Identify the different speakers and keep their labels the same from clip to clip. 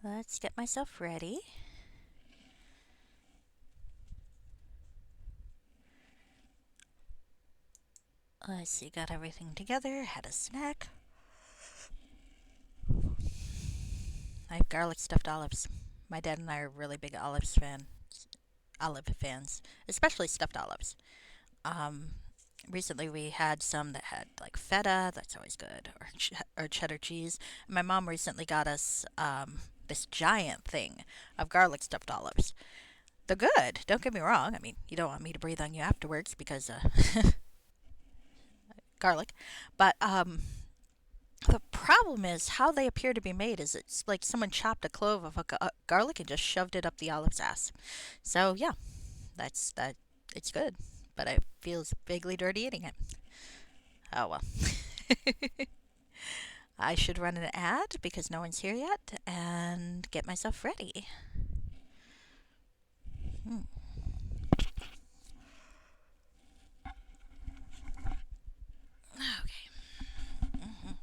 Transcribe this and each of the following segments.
Speaker 1: Let's get myself ready. Let's see, got everything together, had a snack. I have garlic stuffed olives. My dad and I are really big olive fans, especially stuffed olives. Um, Recently we had some that had like feta, that's always good, or cheddar cheese. And my mom recently got us this giant thing of garlic stuffed olives. They're good, don't get me wrong. I mean, you don't want me to breathe on you afterwards because garlic. But the problem is how they appear to be made is it's like someone chopped a clove of garlic and just shoved it up the olive's ass. So yeah, that's that. It's good, but I feel vaguely dirty eating it. Oh well. I should run an ad because no one's here yet and get myself ready. Hmm. Okay. Mhm.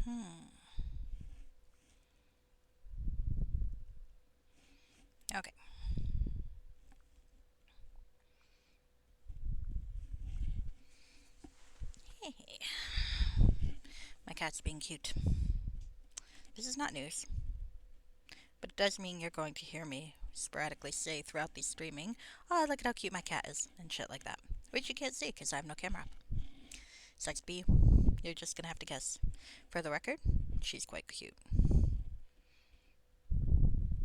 Speaker 1: Hmm. Okay. Hey, my cat's being cute. This is not news, but it does mean you're going to hear me sporadically say throughout the streaming, "Oh, look at how cute my cat is," and shit like that, which you can't see because I have no camera. Sucks to be you. You're just gonna have to guess. For the record, she's quite cute.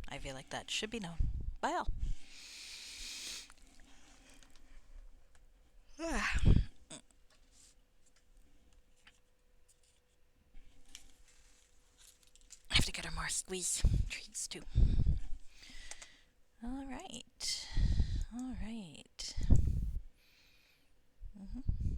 Speaker 1: I feel like that should be known by all. I have to get her more squeeze treats too. All right. All right. Mm-hmm.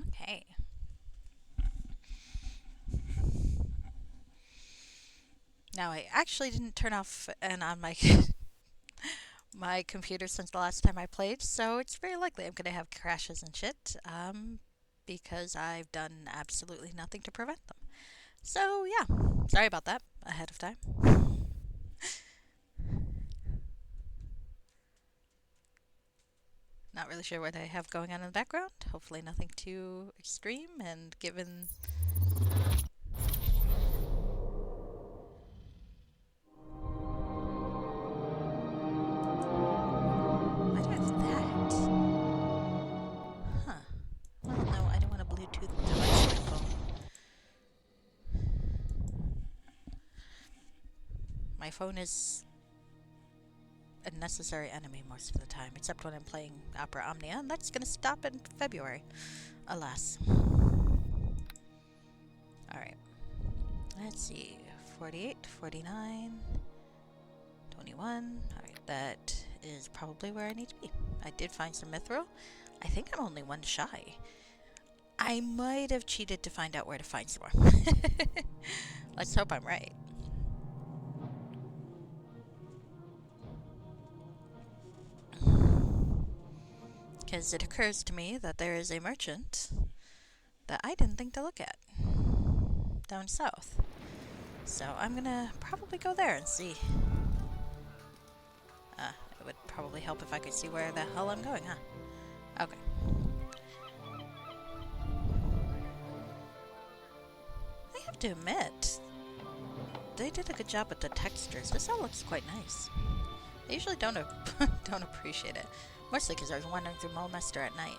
Speaker 1: Okay. Now I actually didn't turn off and on my my computer since the last time I played, so it's very likely I'm gonna have crashes and shit. because I've done absolutely nothing to prevent them. So, yeah, sorry about that ahead of time. Not really sure what I have going on in the background. Hopefully nothing too extreme, and given... Why do I have that? Huh. Well, no, I don't want a Bluetooth device on my phone. My phone is a necessary enemy most of the time, except when I'm playing Opera Omnia, and that's going to stop in February, alas. Alright, let's see, 48, 49, 21, alright, that is probably where I need to be. I did find some mithril. I think I'm only one shy. I might have cheated to find out where to find some more. Let's hope I'm right. Because it occurs to me that there is a merchant that I didn't think to look at down south. So I'm gonna probably go there and see. It would probably help if I could see where the hell I'm going, huh? Okay. I have to admit, they did a good job with the textures. This all looks quite nice. I usually don't appreciate it. Mostly because I was wandering through Mulmester at night.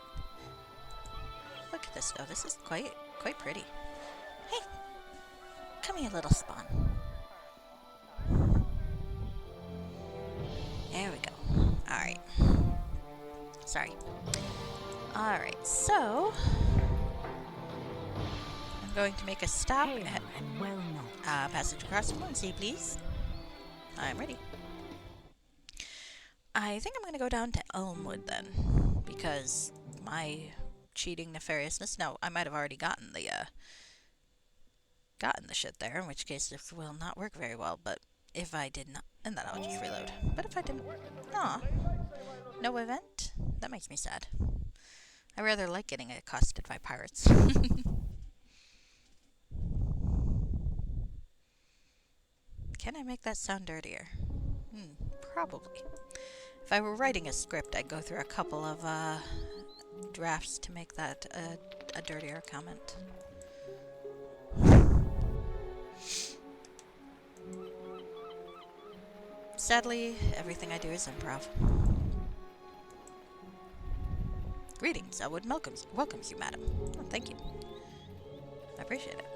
Speaker 1: Look at this though, this is quite pretty. Hey! Come here, little spawn. There we go. Alright. Sorry. Alright, so... I'm going to make a stop at... passage across Moonsea, please. I'm ready. I think I'm going to go down to Elmwood then, because my cheating nefariousness... No, I might have already gotten the shit there, in which case this will not work very well, but if I did not... And then I'll just reload. But if I didn't... Aw. No event? That makes me sad. I rather like getting accosted by pirates. Can I make that sound dirtier? Probably. If I were writing a script, I'd go through a couple of drafts to make that a dirtier comment. Sadly, everything I do is improv. Greetings, Elwood welcomes you, madam. Oh, thank you. I appreciate it.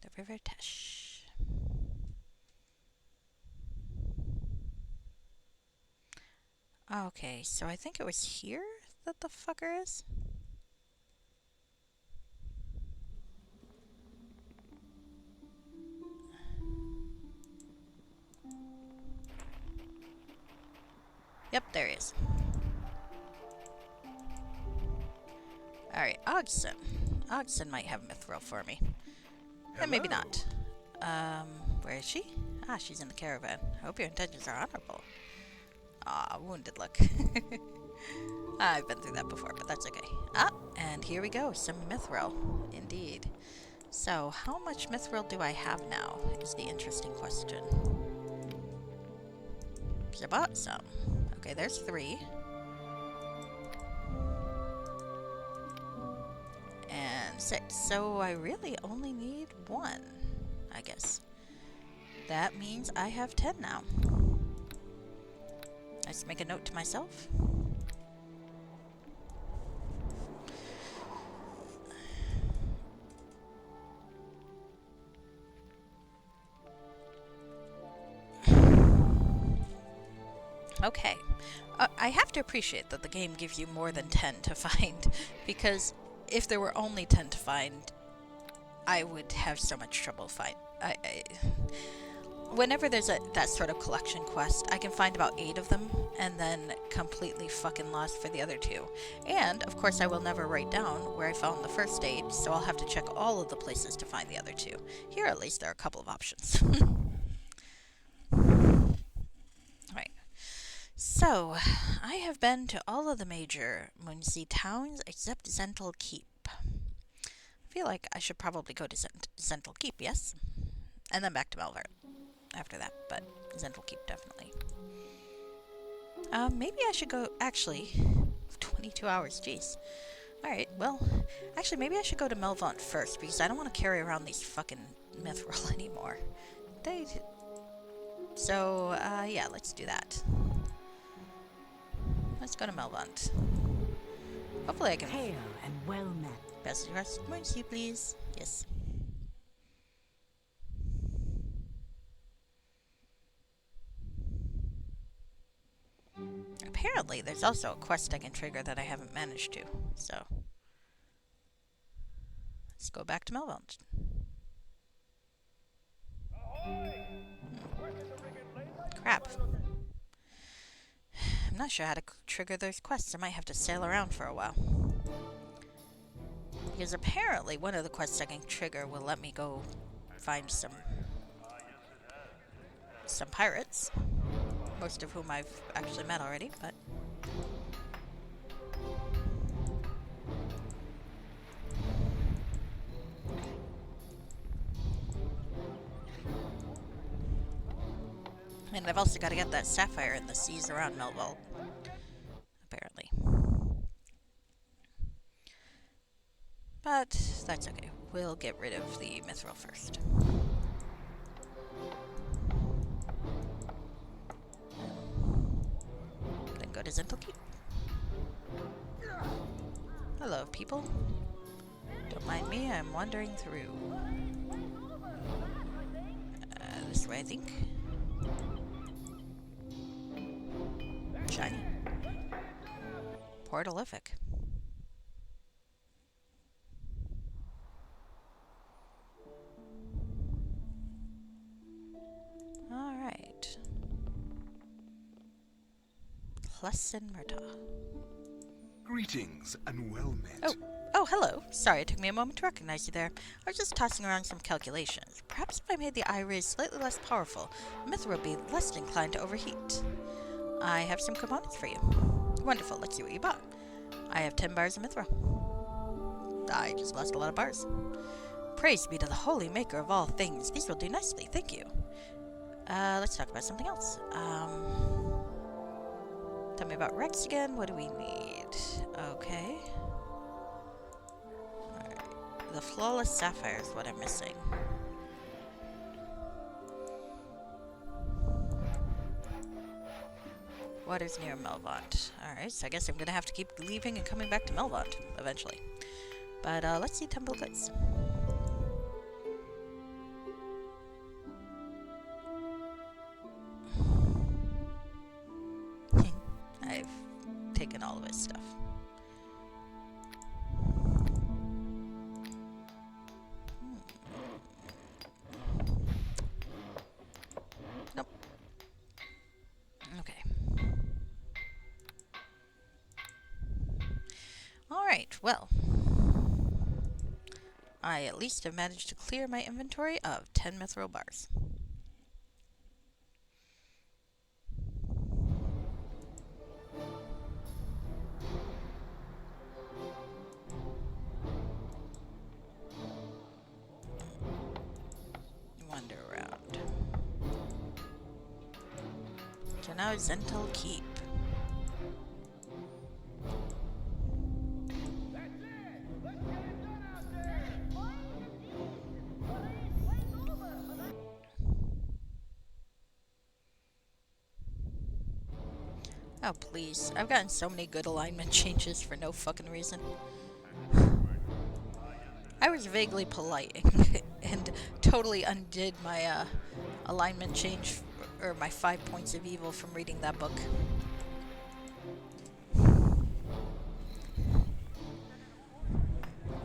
Speaker 1: The River Tesh. Okay, so I think it was here that the fucker is? Yep, there he is. Alright, Ogson. Ogson might have mithril for me. And maybe not. Where is she? Ah, she's in the caravan. I hope your intentions are honorable. Ah, wounded look. I've been through that before, but that's okay. Ah, and here we go. Some mithril. Indeed. So, how much mithril do I have now, is the interesting question. Because I bought some. Okay, there's 3. And 6. So, I really only need 1, I guess. That means I have 10 now. Let's make a note to myself. Okay. I have to appreciate that the game gives you more than 10 to find, because if there were only 10 to find, I would have so much trouble finding. Whenever there's that sort of collection quest, I can find about 8 of them, and then completely fucking lost for the other 2. And, of course, I will never write down where I found the first 8, so I'll have to check all of the places to find the other 2. Here, at least, there are a couple of options. So, I have been to all of the major Moonsea towns except Zental Keep. I feel like I should probably go to Zental Keep, yes? And then back to Malvern after that, but Zental Keep definitely. Maybe I should go, actually, 22 hours, jeez. Alright, well, actually, maybe I should go to Melvant first, because I don't want to carry around these fucking mithril anymore. So, yeah, let's do that. Let's go to Melvant. Hopefully I can...
Speaker 2: Hail and well met.
Speaker 1: Best request, Moonsea, please. Yes. Apparently, there's also a quest I can trigger that I haven't managed to, so... Let's go back to Melvant. Crap. I'm not sure how to trigger those quests. I might have to sail around for a while. Because apparently one of the quests I can trigger will let me go find some pirates. Most of whom I've actually met already, but... And I've also got to get that sapphire in the seas around Melvalt. Apparently. But that's okay. We'll get rid of the mithril first. Then go to Zental Keep. Hello, people. Don't mind me, I'm wandering through. This way, I think. Shiny. Portalific. Alright. Lesson Murtaugh.
Speaker 3: Greetings and well met.
Speaker 1: Oh, hello. Sorry, it took me a moment to recognize you there. I was just tossing around some calculations. Perhaps if I made the eye rays slightly less powerful, Mithril would be less inclined to overheat. I have some components for you. Wonderful, let's see what you bought. I have 10 bars of Mithril. I just lost a lot of bars. Praise be to the holy maker of all things. These will do nicely, thank you. Let's talk about something else. Tell me about Rex again. What do we need? Okay. Alright. The flawless sapphire is what I'm missing. What is near Melvant? Alright, so I guess I'm gonna have to keep leaving and coming back to Melvant eventually. But let's see Temple Goods. I've taken all of his stuff. Nope. Okay. Alright, well. I at least have managed to clear my inventory of 10 mithril bars. Wander around. So now Zental Keep. Oh, please. I've gotten so many good alignment changes for no fucking reason. I was vaguely polite and totally undid my alignment change, or my 5 points of evil from reading that book.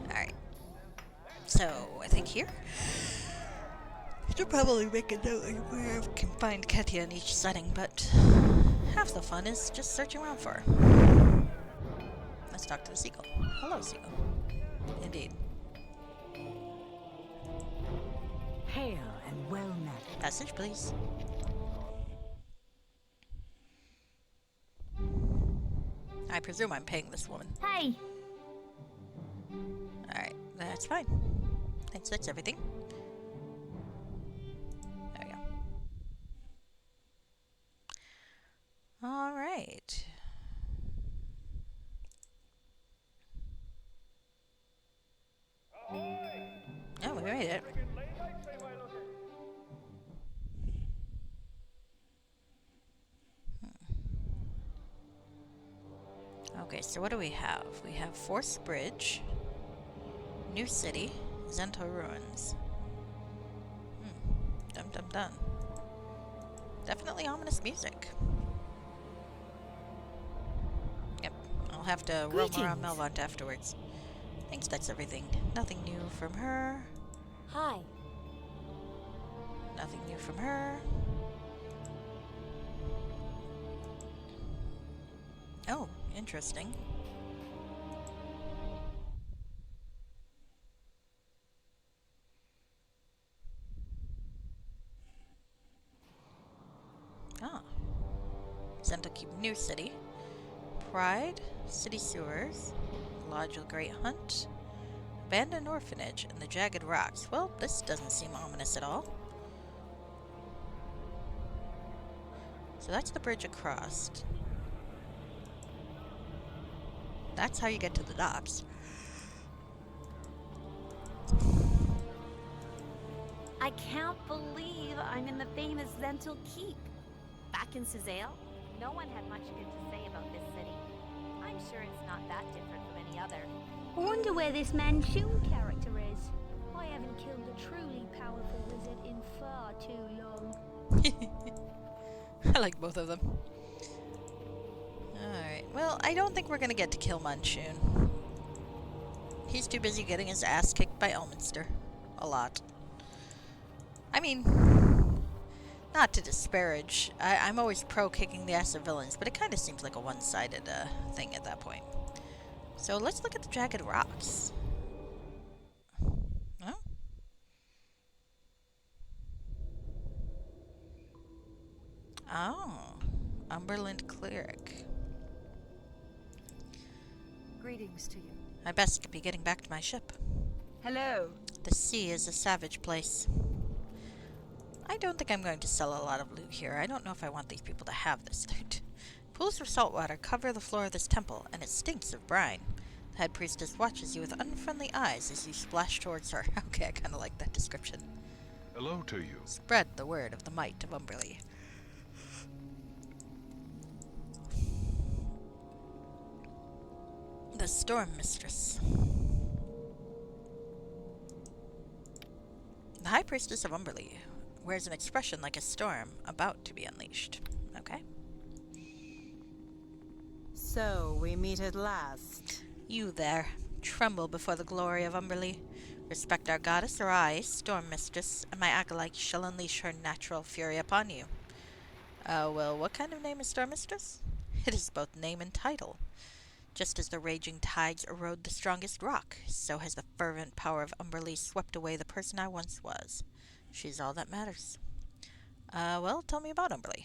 Speaker 1: Alright. So, I think here. Should probably make a note of where I can find Ketia in each setting, but half the fun is just searching around for her. Let's talk to the seagull. Hello, seagull. Indeed.
Speaker 2: Hail and well met.
Speaker 1: Passage, please. I presume I'm paying this woman.
Speaker 3: Hey!
Speaker 1: Alright, that's fine. That's everything. There we go. Alright. Oh, we made it. Okay, so what do we have? We have Force Bridge, New City, Zento Ruins. Dum dum dum. Definitely ominous music. Yep, I'll have to roam around Melvant afterwards. Thanks, that's everything. Nothing new from her.
Speaker 3: Hi.
Speaker 1: Nothing new from her. Oh, interesting. Ah. Zento Keep New City. Pride, City Sewers, Lodge of the Great Hunt, Abandoned Orphanage, and the Jagged Rocks. Well, this doesn't seem ominous at all. So that's the bridge across. That's how you get to the docks.
Speaker 3: I can't believe I'm in the famous Zental Keep. Back in Suzale, no one had much good to say about this city. I'm sure it's not that different from any other.
Speaker 4: I wonder where this Manchun character is. I haven't killed a truly powerful wizard in far too long.
Speaker 1: I like both of them. Alright, well, I don't think we're gonna get to kill Manchun. He's too busy getting his ass kicked by Elminster. A lot. I mean, not to disparage. I'm always pro kicking the ass of villains, but it kind of seems like a one-sided thing at that point. So let's look at the Jagged Rocks. Oh? Oh. Umberland Cleric.
Speaker 5: Greetings to you.
Speaker 1: I best be getting back to my ship.
Speaker 5: Hello.
Speaker 1: The sea is a savage place. I don't think I'm going to sell a lot of loot here. I don't know if I want these people to have this loot. Pools of salt water cover the floor of this temple, and it stinks of brine. The head priestess watches you with unfriendly eyes as you splash towards her. Okay, I kind of like that description.
Speaker 6: Hello to you.
Speaker 1: Spread the word of the might of Umberlee. The Storm Mistress. The High Priestess of Umberlee wears an expression like a storm about to be unleashed. Okay.
Speaker 5: So, we meet at last.
Speaker 1: You there, tremble before the glory of Umberlee. Respect our goddess, or I, Storm Mistress, and my acolyte shall unleash her natural fury upon you. Well, what kind of name is Storm Mistress? It is both name and title. Just as the raging tides erode the strongest rock, so has the fervent power of Umberlee swept away the person I once was. She's all that matters. Well, tell me about Umberlee.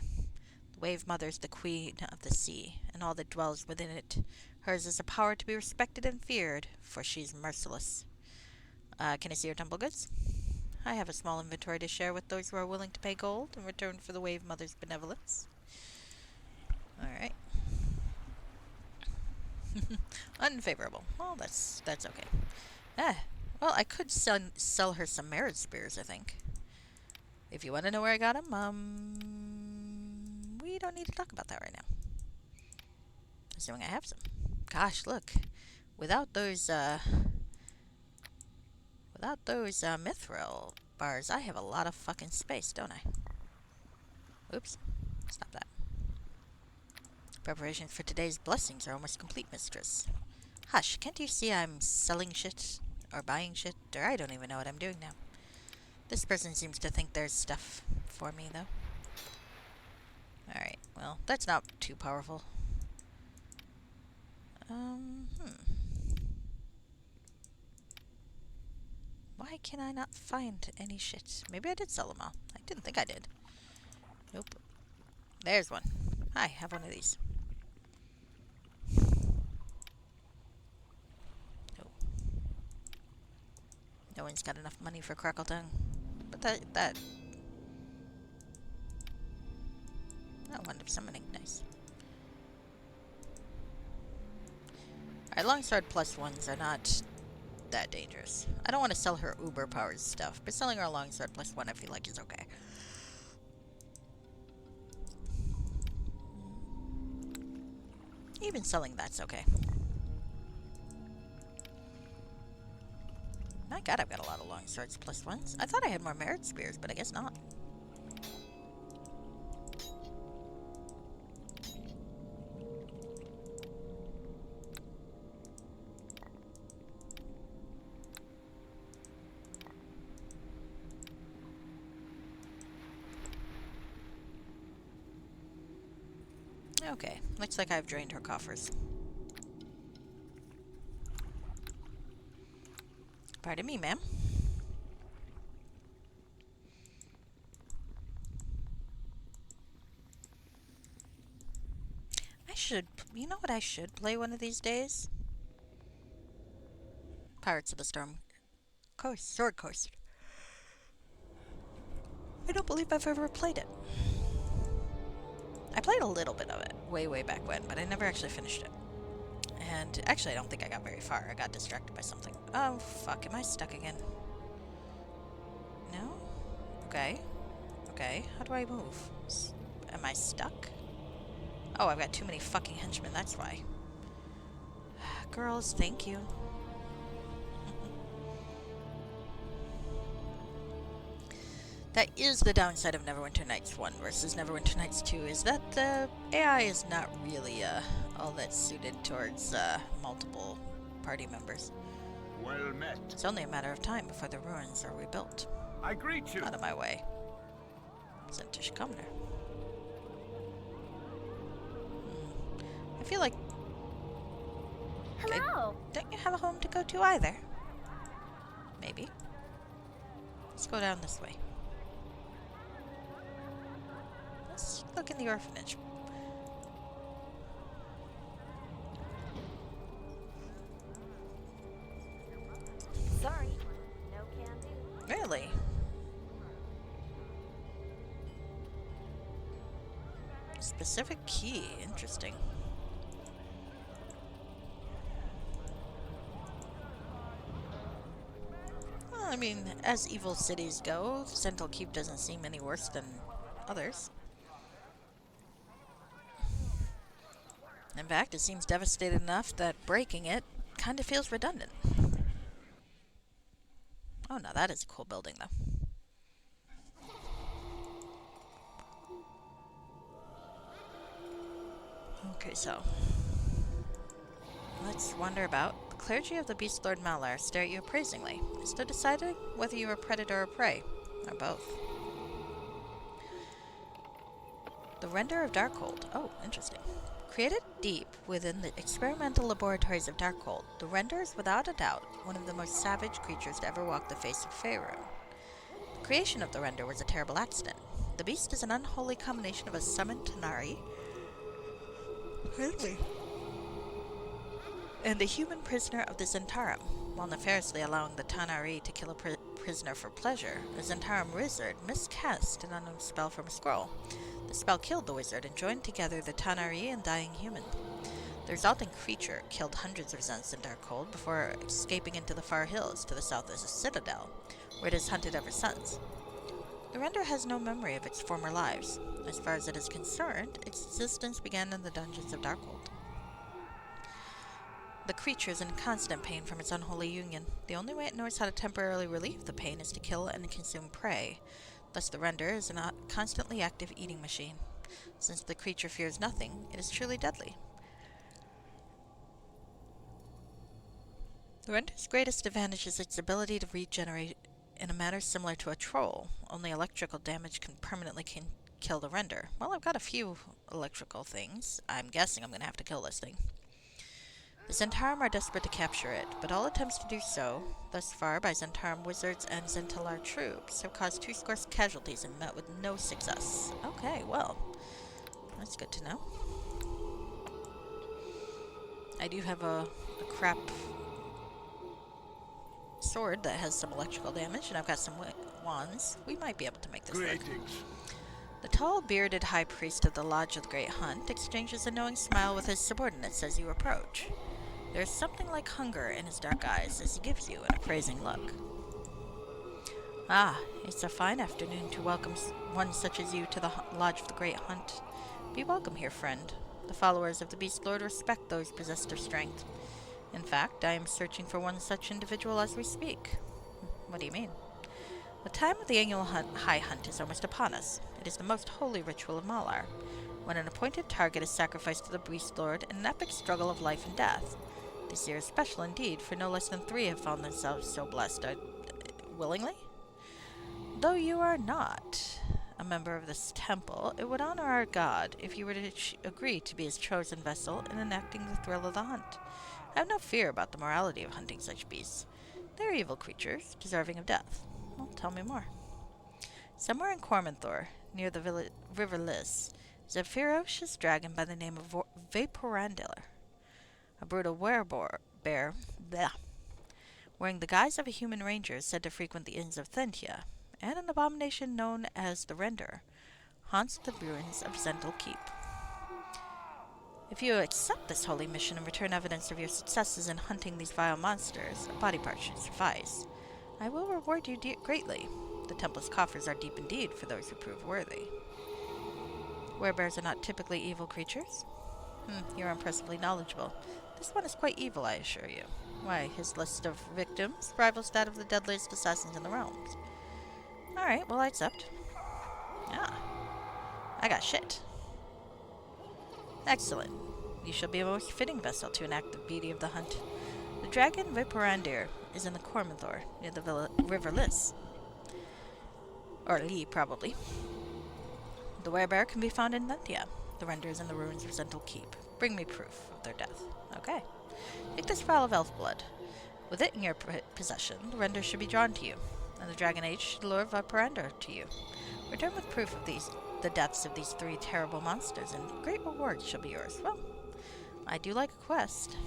Speaker 1: The Wave Mother's the queen of the sea, and all that dwells within it. Hers is a power to be respected and feared, for she's merciless. Can I see your temple goods? I have a small inventory to share with those who are willing to pay gold in return for the Wave Mother's benevolence. Alright. Unfavorable. Well, that's okay. Well, I could sell her some merit spears, I think. If you want to know where I got them, we don't need to talk about that right now. Assuming I have some. Gosh, look. Without those mithril bars, I have a lot of fucking space, don't I? Oops. Stop that. Preparations for today's blessings are almost complete, mistress. Hush, can't you see I'm selling shit? Or buying shit? Or I don't even know what I'm doing now. This person seems to think there's stuff for me, though. Alright, well, that's not too powerful. Why can I not find any shit? Maybe I did sell them all. I didn't think I did. Nope. There's one. Hi, have one of these. No one's got enough money for crackle tongue. But that... Oh, Wand of Summoning. Nice. Alright, longsword plus ones are not that dangerous. I don't want to sell her uber powers stuff, but selling her a longsword plus one I feel like is okay. Even selling that's okay. My god, I've got a lot of longswords plus ones. I thought I had more merit spears, but I guess not. Okay, looks like I've drained her coffers. Pardon me, ma'am. I should... You know what I should play one of these days? Pirates of the Storm. Sword Coast. I don't believe I've ever played it. I played a little bit of it way back when, but I never actually finished it. And actually, I don't think I got very far. I got distracted by something. Oh, fuck. Am I stuck again? No? Okay. Okay. How do I move? Am I stuck? Oh, I've got too many fucking henchmen. That's why. Girls, thank you. That is the downside of Neverwinter Nights 1 versus Neverwinter Nights 2, is that the AI is not really all that suited towards multiple party members.
Speaker 6: Well met.
Speaker 1: It's only a matter of time before the ruins are rebuilt.
Speaker 6: I greet you.
Speaker 1: Out of my way. Zentish Commoner. I feel like...
Speaker 4: Hello!
Speaker 1: Don't you have a home to go to either? Maybe. Let's go down this way. Let's look in the orphanage.
Speaker 3: Sorry, no can do.
Speaker 1: Really? Specific key. Interesting. Well, I mean, as evil cities go, Sentinel Keep doesn't seem any worse than others. In fact, it seems devastated enough that breaking it kind of feels redundant. Oh, now that is a cool building, though. Okay, so let's wander about. The clergy of the Beast Lord Malar stare at you appraisingly, as though deciding whether you are a predator or prey, or both. The Render of Darkhold. Oh, interesting. Created deep within the experimental laboratories of Darkhold, the Render is without a doubt one of the most savage creatures to ever walk the face of Faerun. The creation of the Render was a terrible accident. The beast is an unholy combination of a summoned Tanari and a human prisoner of the Zentarum. While nefariously allowing the Tanari to kill a prisoner for pleasure, a Zentarum wizard miscast an unknown spell from a scroll. The spell killed the wizard and joined together the Tanari and dying human. The resulting creature killed hundreds of Zents in Darkhold before escaping into the far hills to the south as a citadel, where it is hunted ever since. The Render has no memory of its former lives. As far as it is concerned, its existence began in the dungeons of Darkhold. The creature is in constant pain from its unholy union. The only way it knows how to temporarily relieve the pain is to kill and consume prey. Thus the Render is a constantly active eating machine. Since the creature fears nothing, it is truly deadly. The Render's greatest advantage is its ability to regenerate in a manner similar to a troll. Only electrical damage can permanently kill the Render. Well, I've got a few electrical things. I'm guessing I'm going to have to kill this thing. The Zentarum are desperate to capture it, but all attempts to do so, thus far by Zentarum wizards and Zentalar troops, have caused 2 casualties and met with no success. Okay, well, that's good to know. I do have a crap sword that has some electrical damage, and I've got some wands. We might be able to make this work.
Speaker 6: Greetings.
Speaker 1: The tall, bearded high priest of the Lodge of the Great Hunt exchanges a knowing smile with his subordinates as you approach. There is something like hunger in his dark eyes as he gives you an appraising look. Ah, it's a fine afternoon to welcome one such as you to the Lodge of the Great Hunt. Be welcome here, friend. The followers of the Beast Lord respect those possessed of strength. In fact, I am searching for one such individual as we speak. What do you mean? The time of the annual high hunt is almost upon us. It is the most holy ritual of Malar, when an appointed target is sacrificed to the Beast Lord in an epic struggle of life and death. This year is special indeed, for no less than 3 have found themselves so blessed. Willingly? Though you are not a member of this temple, it would honor our god if you were to agree to be his chosen vessel in enacting the thrill of the hunt. I have no fear about the morality of hunting such beasts. They are evil creatures, deserving of death. Well, tell me more. Somewhere in Cormanthor, near the River Liss, is a ferocious dragon by the name of Vaporandiller. A brutal bear, wearing the guise of a human ranger, is said to frequent the inns of Thentia, and an abomination known as the Render haunts the ruins of Zendel Keep. If you accept this holy mission and return evidence of your successes in hunting these vile monsters, a body part should suffice. I will reward you greatly. The temple's coffers are deep indeed for those who prove worthy. Werebears are not typically evil creatures? You're impressively knowledgeable. This one is quite evil, I assure you. Why, his list of victims rivals that of the deadliest assassins in the realms. Alright, well, I accept. Ah, I got shit. Excellent. You shall be a most fitting vessel to enact the beauty of the hunt. The dragon Vaporandir is in the Cormanthor, near the River Liss. Or Lee, probably. The werebear can be found in Thentia. The Render is in the ruins of Zendel Keep. Bring me proof of their death. Okay. Take this vial of elf blood. With it in your possession, the Render should be drawn to you, and the Dragon Age should lure Vaporandir to you. Return with proof of the deaths of these 3 terrible monsters, and great rewards shall be yours. Well, I do like a quest,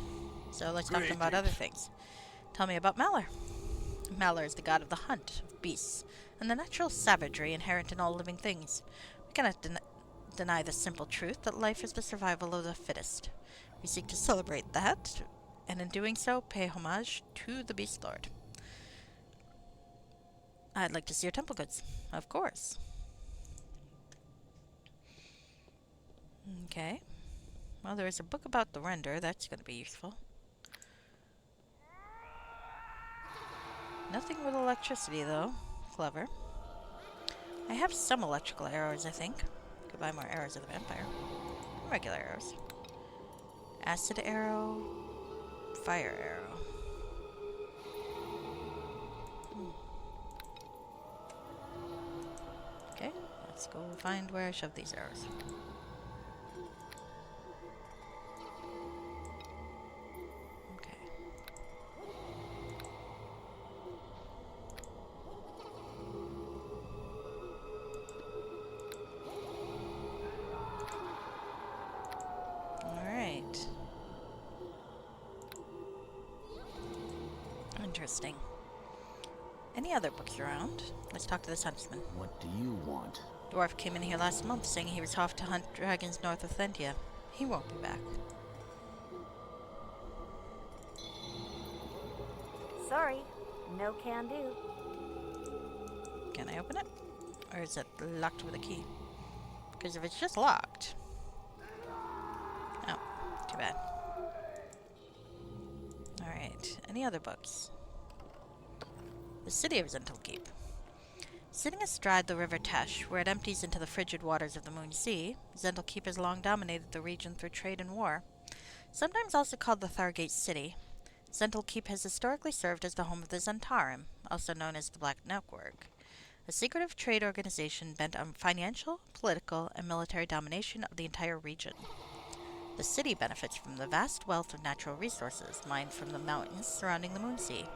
Speaker 1: so let's talk about other things. Tell me about Malar. Malar is the god of the hunt, of beasts, and the natural savagery inherent in all living things. We cannot deny the simple truth that life is the survival of the fittest. We seek to celebrate that, and in doing so, pay homage to the Beast Lord. I'd like to see your temple goods, of course. Okay. Well, there is a book about the Render. That's going to be useful. Nothing with electricity, though. Clever. I have some electrical arrows, I think. Could buy more arrows of the vampire. Regular arrows. Acid arrow. Fire arrow. Okay, let's go find where I shoved these arrows. Okay. Alright. Interesting. Any other books around? Let's talk to this huntsman.
Speaker 7: What do you want?
Speaker 1: Dwarf came in here last month saying he was off to hunt dragons north of Thentia. He won't be back.
Speaker 3: Sorry, no can do.
Speaker 1: Can I open it? Or is it locked with a key? Because if it's just locked... Oh, too bad. Alright, any other books? The city of Zendel Keep. Sitting astride the river Tesh, where it empties into the frigid waters of the Moonsea, Zendel Keep has long dominated the region through trade and war. Sometimes also called the Thargate City, Zendel Keep has historically served as the home of the Zentarim, also known as the Black Network, a secretive trade organization bent on financial, political, and military domination of the entire region. The city benefits from the vast wealth of natural resources mined from the mountains surrounding the Moonsea,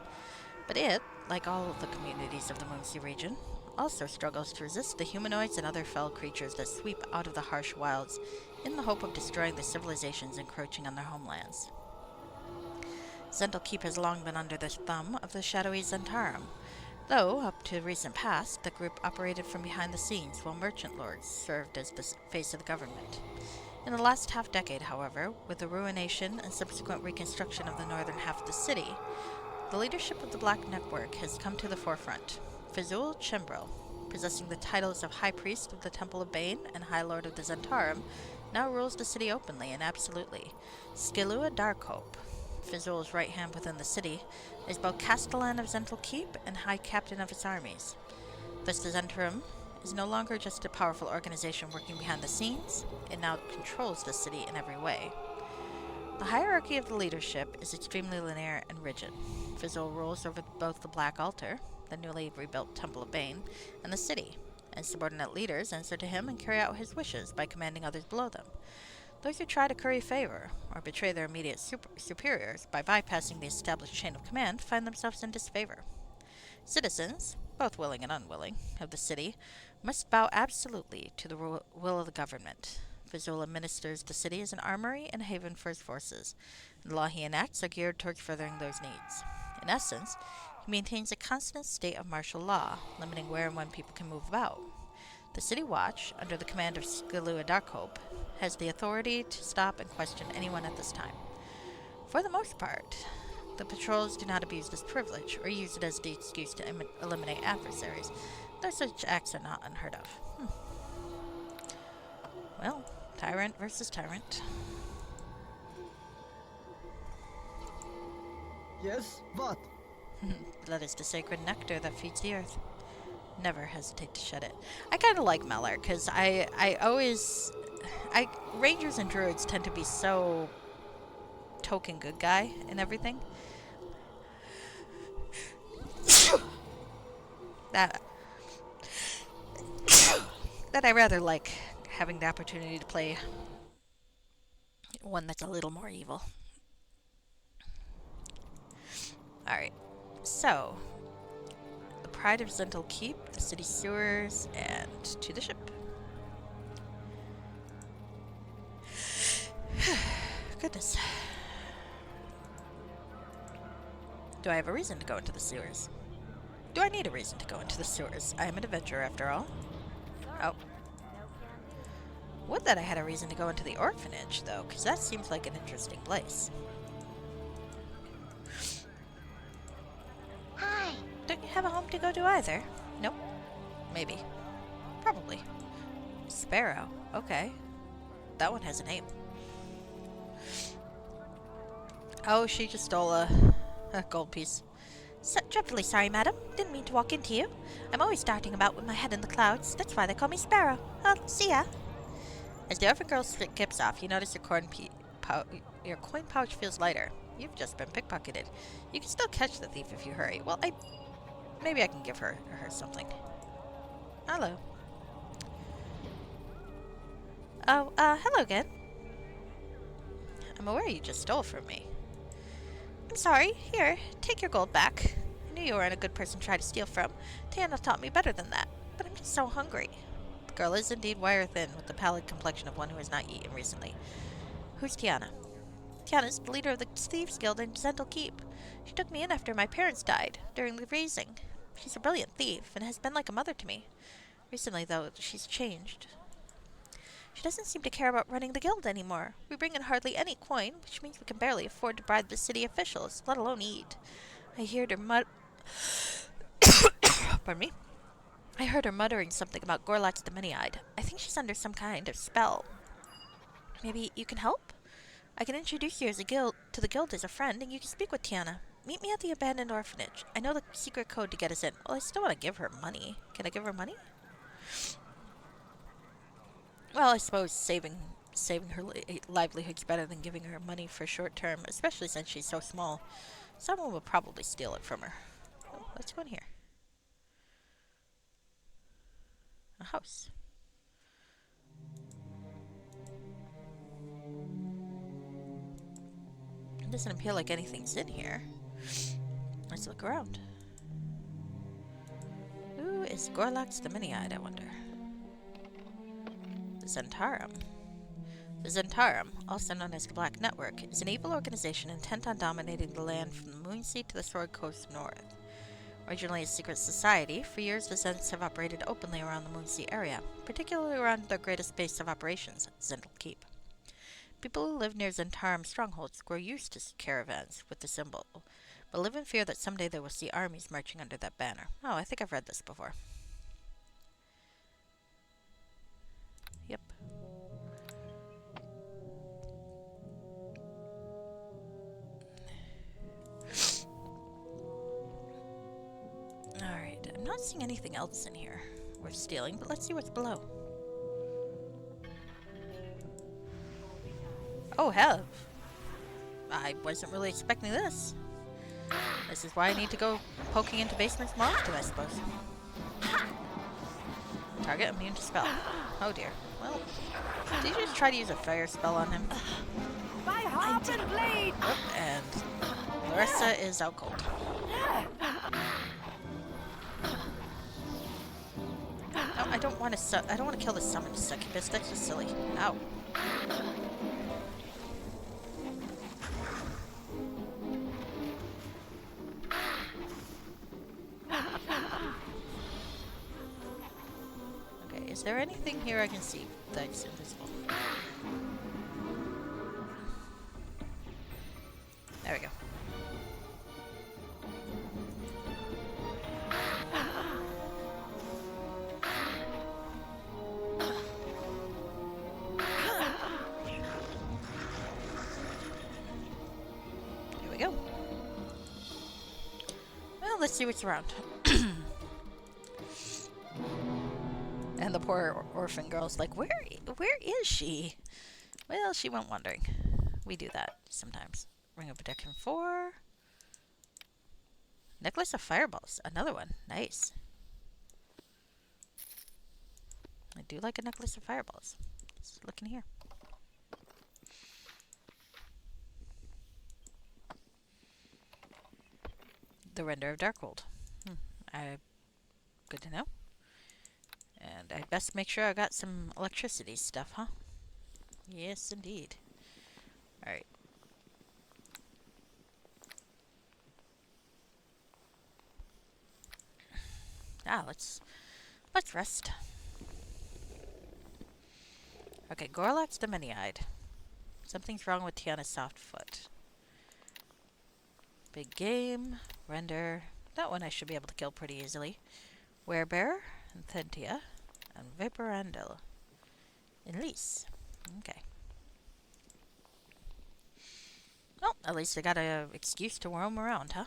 Speaker 1: but it, like all of the communities of the Moonsea region, also struggles to resist the humanoids and other fell creatures that sweep out of the harsh wilds in the hope of destroying the civilizations encroaching on their homelands. Zendel Keep has long been under the thumb of the shadowy Zentarum, though, up to recent past, the group operated from behind the scenes while merchant lords served as the face of the government. In the last half-decade, however, with the ruination and subsequent reconstruction of the northern half of the city, the leadership of the Black Network has come to the forefront. Fizul Chimbril, possessing the titles of High Priest of the Temple of Bane and High Lord of the Zentarum, now rules the city openly and absolutely. Skilua Darkhope, Fizul's right hand within the city, is both Castellan of Zendel Keep and High Captain of its armies. Thus the Zentarum is no longer just a powerful organization working behind the scenes, it now controls the city in every way. The hierarchy of the leadership is extremely linear and rigid. Fizul rules over both the Black Altar, the newly rebuilt Temple of Bane, and the city, and subordinate leaders answer to him and carry out his wishes by commanding others below them. Those who try to curry favor, or betray their immediate superiors by bypassing the established chain of command, find themselves in disfavor. Citizens, both willing and unwilling, of the city must bow absolutely to the will of the government. Fizul administers the city as an armory and haven for his forces, and the law he enacts are geared towards furthering those needs. In essence, he maintains a constant state of martial law, limiting where and when people can move about. The City Watch, under the command of Skilua Darkhope, has the authority to stop and question anyone at this time. For the most part, the patrols do not abuse this privilege or use it as the excuse to eliminate adversaries, though such acts are not unheard of. Well, Tyrant versus Tyrant.
Speaker 7: Yes? What?
Speaker 1: Blood is the sacred nectar that feeds the earth. Never hesitate to shed it. I kind of like Mellor, because Rangers and Druids tend to be so token good guy and everything. that I rather like having the opportunity to play one that's a little more evil. Alright, so the pride of Zendel Keep, the city sewers, and to the ship. Goodness. Do I have a reason to go into the sewers? Do I need a reason to go into the sewers? I am an adventurer after all. Oh. Would that I had a reason to go into the orphanage, though, because that seems like an interesting place.
Speaker 4: Hi.
Speaker 1: Don't you have a home to go to either? Nope. Maybe. Probably. Sparrow. Okay. That one has a name. Oh, she just stole a gold piece. So dreadfully sorry, madam. Didn't mean to walk into you. I'm always darting about with my head in the clouds. That's why they call me Sparrow. See ya. As the orphan girl skips off, you notice your coin pouch feels lighter. You've just been pickpocketed. You can still catch the thief if you hurry. Well, maybe I can give her something. Hello. Oh, hello again. I'm aware you just stole from me. I'm sorry. Here, take your gold back. I knew you weren't a good person to try to steal from. Tiana taught me better than that. But I'm just so hungry. The girl is indeed wire-thin, with the pallid complexion of one who has not eaten recently. Who's Tiana? Tiana's the leader of the Thieves Guild in Zendel Keep. She took me in after my parents died, during the raising. She's a brilliant thief, and has been like a mother to me. Recently, though, she's changed. She doesn't seem to care about running the guild anymore. We bring in hardly any coin, which means we can barely afford to bribe the city officials, let alone eat. I heard her Pardon me. I heard her muttering something about Gorlax the Many-Eyed. I think she's under some kind of spell. Maybe you can help? I can introduce you to the guild as a friend, and you can speak with Tiana. Meet me at the abandoned orphanage. I know the secret code to get us in. Well, I still want to give her money. Can I give her money? Well, I suppose saving her livelihood's better than giving her money for short term, especially since she's so small. Someone will probably steal it from her. Oh, let's go in here. A house. It doesn't appear like anything's in here. Let's look around. Who is Gorlax the Many-Eyed, I wonder? The Zentarum. The Zentarum, also known as the Black Network, is an evil organization intent on dominating the land from the Moonsea to the Sword Coast north. Originally a secret society, for years the Zents have operated openly around the Moonsea area, particularly around their greatest base of operations, Zendel Keep. People who live near Zentarum strongholds grow used to caravans with the symbol, but live in fear that someday they will see armies marching under that banner. Oh, I think I've read this before. Yep. Alright, I'm not seeing anything else in here worth stealing, but let's see what's below. Oh, hell. I wasn't really expecting this. This is why I need to go poking into basements more often, I suppose. Target immune to spell. Oh dear. Well, did you just try to use a fire spell on him?
Speaker 5: My harp and blade!
Speaker 1: Yep, and Larissa is out cold. No, I don't want to. I don't want to kill the summoned succubus. That's just silly. Ow. Okay, is there anything here I can see that's invisible? There we go. Here we go. Well, let's see what's around. And the poor orphan girl's like, where is she? Well, she went wandering. We do that sometimes. Ring of Protection 4. Necklace of Fireballs. Another one. Nice. I do like a Necklace of Fireballs. Let's look in here. The Render of Darkhold. Good to know. And I best make sure I got some electricity stuff, huh? Yes, indeed. Alright. Let's rest. Okay, Gorlak's the Many-Eyed. Something's wrong with Tiana's soft foot. Big Game, Render. That one I should be able to kill pretty easily. Werebear, and Thentia, and Vaporandel. Elise. Okay. Well, at least I got an excuse to roam around, huh?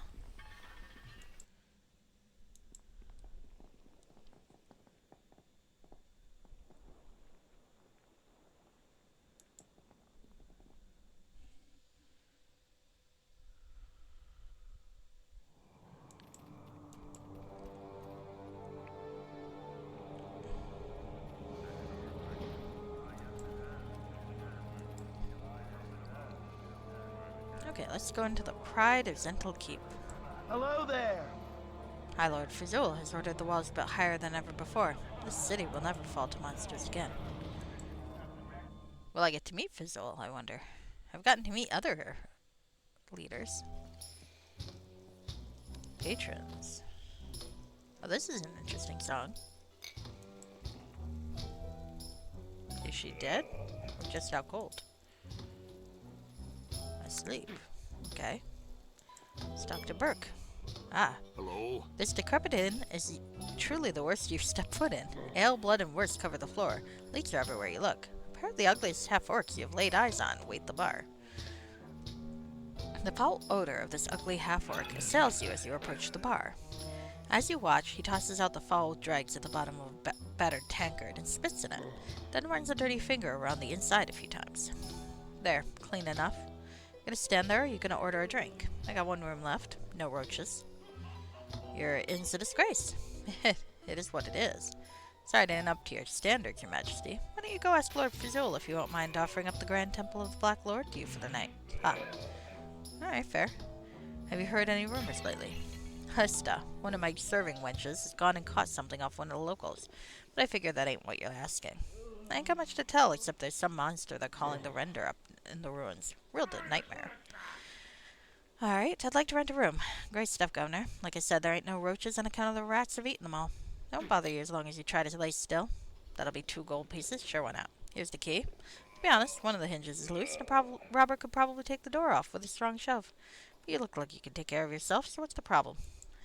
Speaker 1: Okay, let's go into the Pride of Zendel Keep.
Speaker 6: Hello there.
Speaker 1: High Lord Fizul has ordered the walls built higher than ever before. This city will never fall to monsters again. Will I get to meet Fizul, I wonder? I've gotten to meet other leaders. Patrons. Oh, this is an interesting song. Is she dead? Or just out cold? Asleep. Okay. It's Dr. Burke. Ah.
Speaker 6: Hello.
Speaker 1: This decrepit inn is truly the worst you've stepped foot in. Ale, blood, and worse cover the floor. Leaks are everywhere you look. A pair of the ugliest half-orcs you have laid eyes on wait the bar. The foul odor of this ugly half-orc assails you as you approach the bar. As you watch, he tosses out the foul dregs at the bottom of a battered tankard and spits in it, then runs a dirty finger around the inside a few times. There, clean enough. Gonna stand there, or you gonna order a drink? I got one room left. No roaches. Your inn's a disgrace. It is what it is. Sorry to end up to your standards, Your Majesty. Why don't you go ask Lord Fizul if you won't mind offering up the Grand Temple of the Black Lord to you for the night? Ah. Alright, fair. Have you heard any rumors lately? Husta, one of my serving wenches, has gone and caught something off one of the locals, but I figure that ain't what you're asking. I ain't got much to tell, except there's some monster they're calling the Render up in the ruins. Real nightmare. Alright, I'd like to rent a room. Great stuff, Governor. Like I said, there ain't no roaches on account of the rats have eaten them all. Don't bother you as long as you try to lay still. That'll be 2 gold pieces. Sure, why not? Here's the key. To be honest, one of the hinges is loose, and a robber could probably take the door off with a strong shove. But you look like you can take care of yourself, so what's the problem?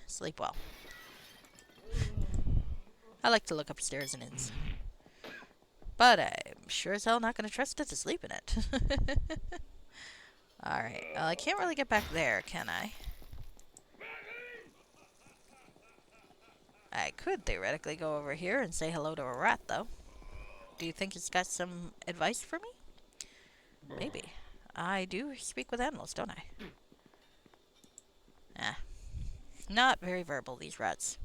Speaker 1: Sleep well. I like to look upstairs in inns. But I'm sure as hell not going to trust it to sleep in it. Alright, well, I can't really get back there, can I? I could theoretically go over here and say hello to a rat, though. Do you think it's got some advice for me? Maybe. I do speak with animals, don't I? Ah. Not very verbal, these rats.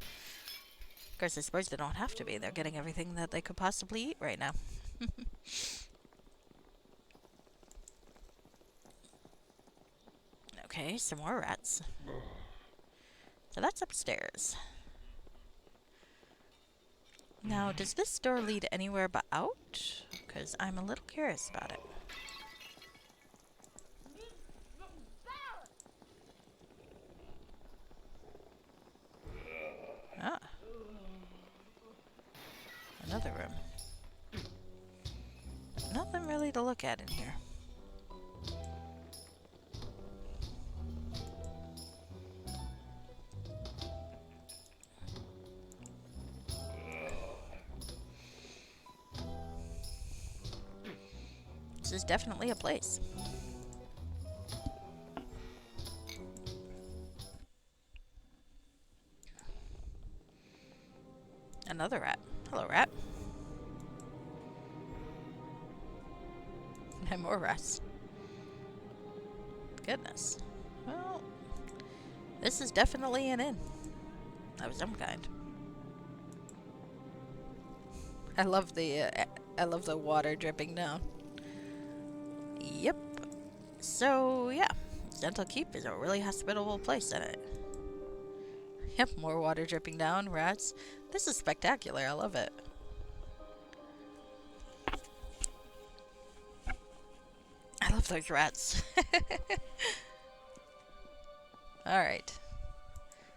Speaker 1: Of course, I suppose they don't have to be. They're getting everything that they could possibly eat right now. Okay, some more rats. So that's upstairs. Now, does this door lead anywhere but out? Because I'm a little curious about it. Ah. Another room. Nothing really to look at in here. This is definitely a place. Another rat. Hello, rat. And more rats. Goodness. Well, this is definitely an inn. Of some kind. I love the water dripping down. Yep. So, yeah. Gentle Keep is a really hospitable place, isn't it? Yep, more water dripping down, rats. This is spectacular. I love it. I love those rats. Alright.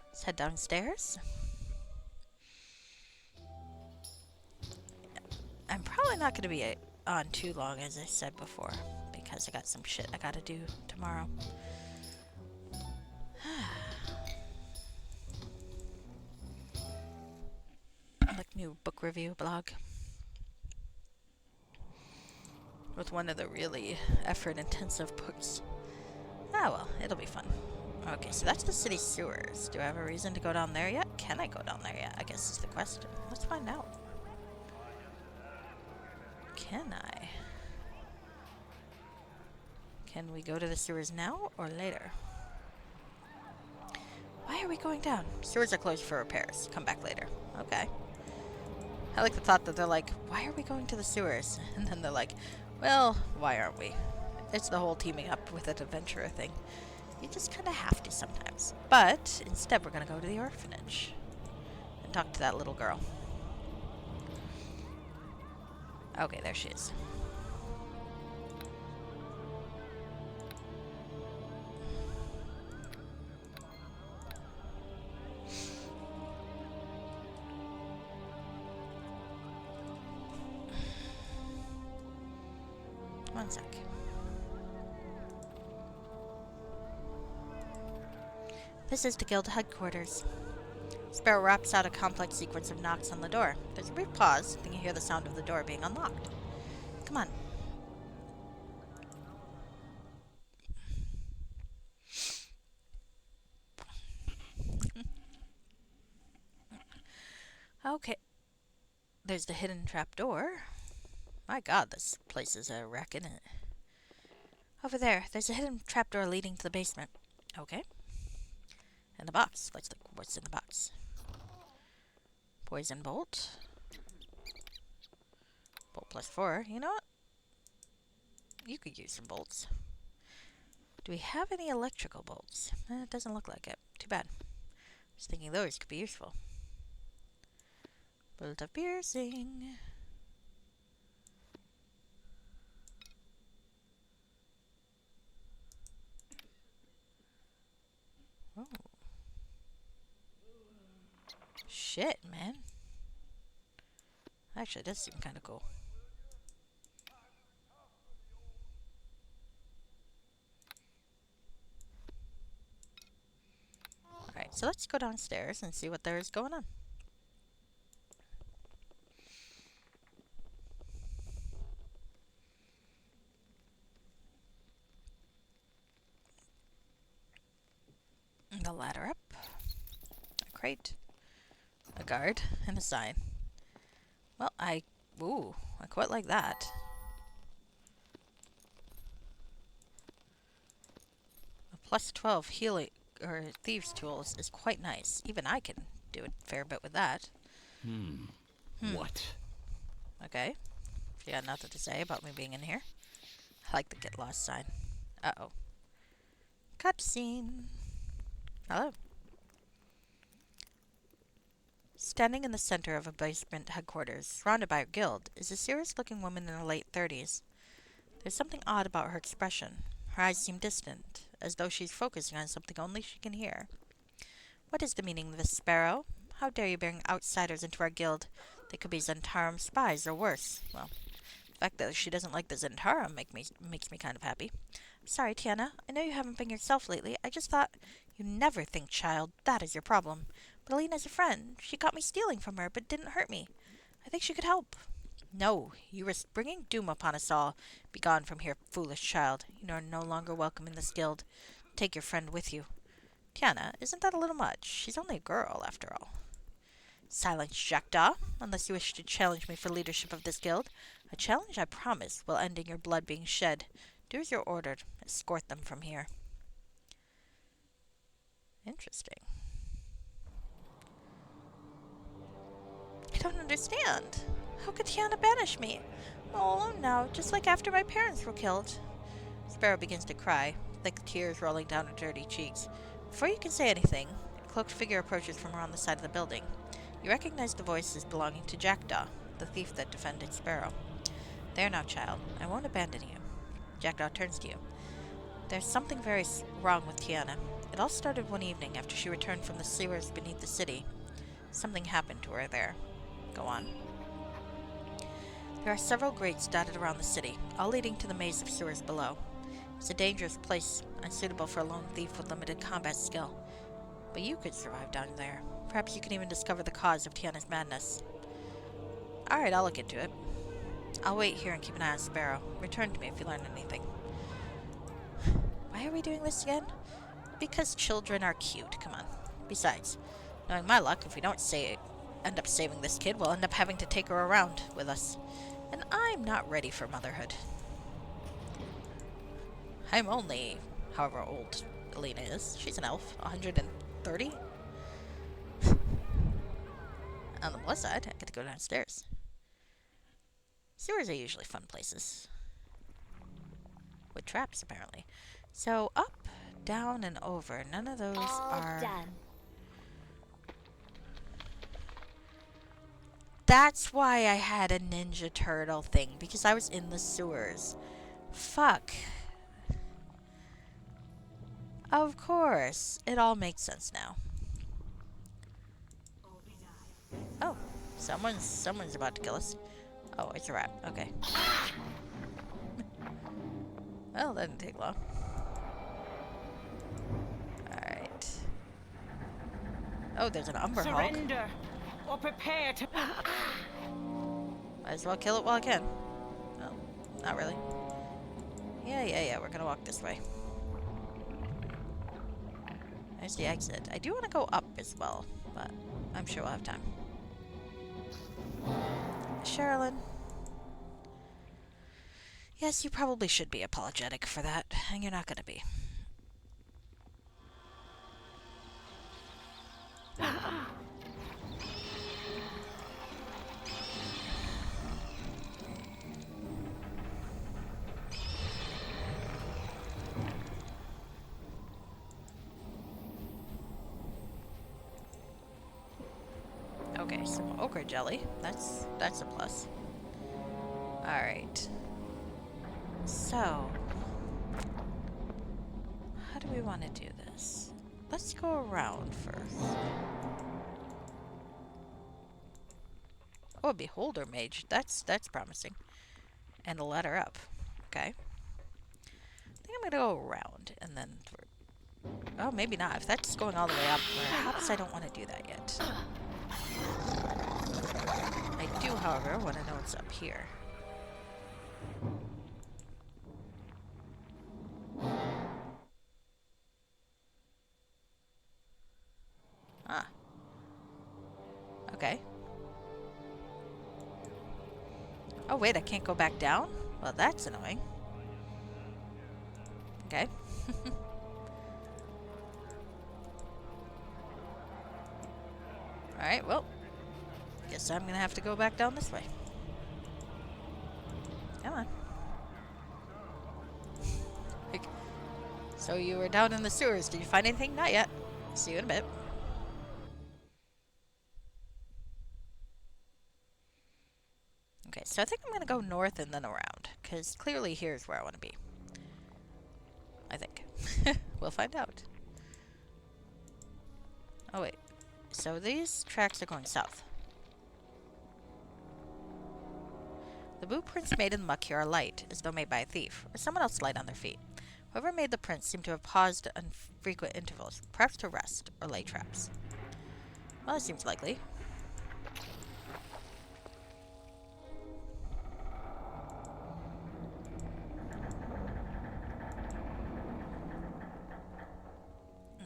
Speaker 1: Let's head downstairs. I'm probably not going to be on too long, as I said before, because I got some shit I gotta do tomorrow. Like new book review blog. With one of the really effort-intensive books. Ah, well, it'll be fun. Okay, so that's the city sewers. Do I have a reason to go down there yet? Can I go down there yet? I guess is the question. Let's find out. Can I? Can we go to the sewers now or later? Why are we going down? Sewers are closed for repairs. Come back later. Okay. I like the thought that they're like, why are we going to the sewers? And then they're like, well, why aren't we? It's the whole teaming up with an adventurer thing. You just kind of have to sometimes. But instead, we're going to go to the orphanage and talk to that little girl. Okay, there she is. One sec. This is the guild headquarters. Sparrow raps out a complex sequence of knocks on the door. There's a brief pause, then you hear the sound of the door being unlocked. Come on. Okay. There's the hidden trap door. My god, this place is a wreck, isn't it? Over there, there's a hidden trapdoor leading to the basement. Okay. And the box. Let's look what's in the box. Poison bolt. Bolt +4. You know what? You could use some bolts. Do we have any electrical bolts? It doesn't look like it. Too bad. I was thinking those could be useful. Bolt of piercing. shit, man. Actually, it does seem kind of cool. Alright, so let's go downstairs and see what there is going on. The ladder up. A crate. A guard. And a sign. Well, ooh, I quite like that. A plus 12 healing, or thieves tools is quite nice. Even I can do a fair bit with that.
Speaker 6: What?
Speaker 1: Okay. If you got nothing to say about me being in here. I like the get lost sign. Uh-oh. Cutscene. Hello. Standing in the center of a basement headquarters, surrounded by her guild, is a serious-looking woman in her late 30s. There's something odd about her expression. Her eyes seem distant, as though she's focusing on something only she can hear. What is the meaning of this, Sparrow? How dare you bring outsiders into our guild? They could be Zentarum spies, or worse. Well, the fact that she doesn't like the Zentarum makes me kind of happy. Sorry, Tiana. I know you haven't been yourself lately. I just thought... You never think, child. That is your problem. But Alina's a friend. She caught me stealing from her, but didn't hurt me. I think she could help. No, you risk bringing doom upon us all. Begone from here, foolish child. You are no longer welcome in this guild. Take your friend with you. Tiana, isn't that a little much? She's only a girl, after all. Silence, Jackdaw, unless you wish to challenge me for leadership of this guild. A challenge, I promise, will end in your blood being shed. Do as you're ordered. Escort them from here. Interesting. I don't understand. How could Tiana banish me? I'm all alone now, just like after my parents were killed. Sparrow begins to cry, thick tears rolling down her dirty cheeks. Before you can say anything, a cloaked figure approaches from around the side of the building. You recognize the voice as belonging to Jackdaw, the thief that defended Sparrow. There now, child. I won't abandon you. Jackdaw turns to you. There's something very wrong with Tiana. It all started one evening after she returned from the sewers beneath the city. Something happened to her there. Go on. There are several grates dotted around the city, all leading to the maze of sewers below. It's a dangerous place, unsuitable for a lone thief with limited combat skill. But you could survive down there. Perhaps you can even discover the cause of Tiana's madness. Alright, I'll look into it. I'll wait here and keep an eye on Sparrow. Return to me if you learn anything. Why are we doing this again? Because children are cute, come on. Besides, knowing my luck, if we don't end up saving this kid, we'll end up having to take her around with us. And I'm not ready for motherhood. I'm only, however old Alina is. She's an elf, 130. On the plus side, I get to go downstairs. Sewers are usually fun places. With traps, apparently. So, up, down, and over. None of those are...
Speaker 3: done.
Speaker 1: That's why I had a Ninja Turtle thing. Because I was in the sewers. Fuck. Of course. It all makes sense now. Oh. Someone's about to kill us. Oh, it's a rat. Okay. Well, that didn't take long. Alright. Oh, there's an Umber Hulk.
Speaker 5: Surrender or prepare to.
Speaker 1: Might as well kill it while I can. Oh, not really. Yeah, we're gonna walk this way. There's the exit. I do want to go up as well, but I'm sure we'll have time. Sherilyn. Yes, you probably should be apologetic for that, and you're not gonna be. Okay, some ochre jelly. That's a plus. Alright. So, how do we want to do this? Let's go around first. Oh, a beholder mage. That's promising. And a ladder up. Okay. I think I'm gonna go around and then oh, maybe not. If that's going all the way up, perhaps I don't want to do that yet. I do, however, want to know what's up here. Ah. Okay. Oh, wait, I can't go back down? Well, that's annoying. Okay. Alright, well. Guess I'm gonna have to go back down this way. Come on. So you were down in the sewers. Did you find anything? Not yet. See you in a bit. Okay, so I think I'm gonna go north and then around, because clearly here's where I want to be. I think. We'll find out. Oh wait, so these tracks are going south. The blueprints made in the muck here are light, as though made by a thief, or someone else light on their feet. Whoever made the prints seemed to have paused at frequent intervals, perhaps to rest or lay traps. Well, that seems likely.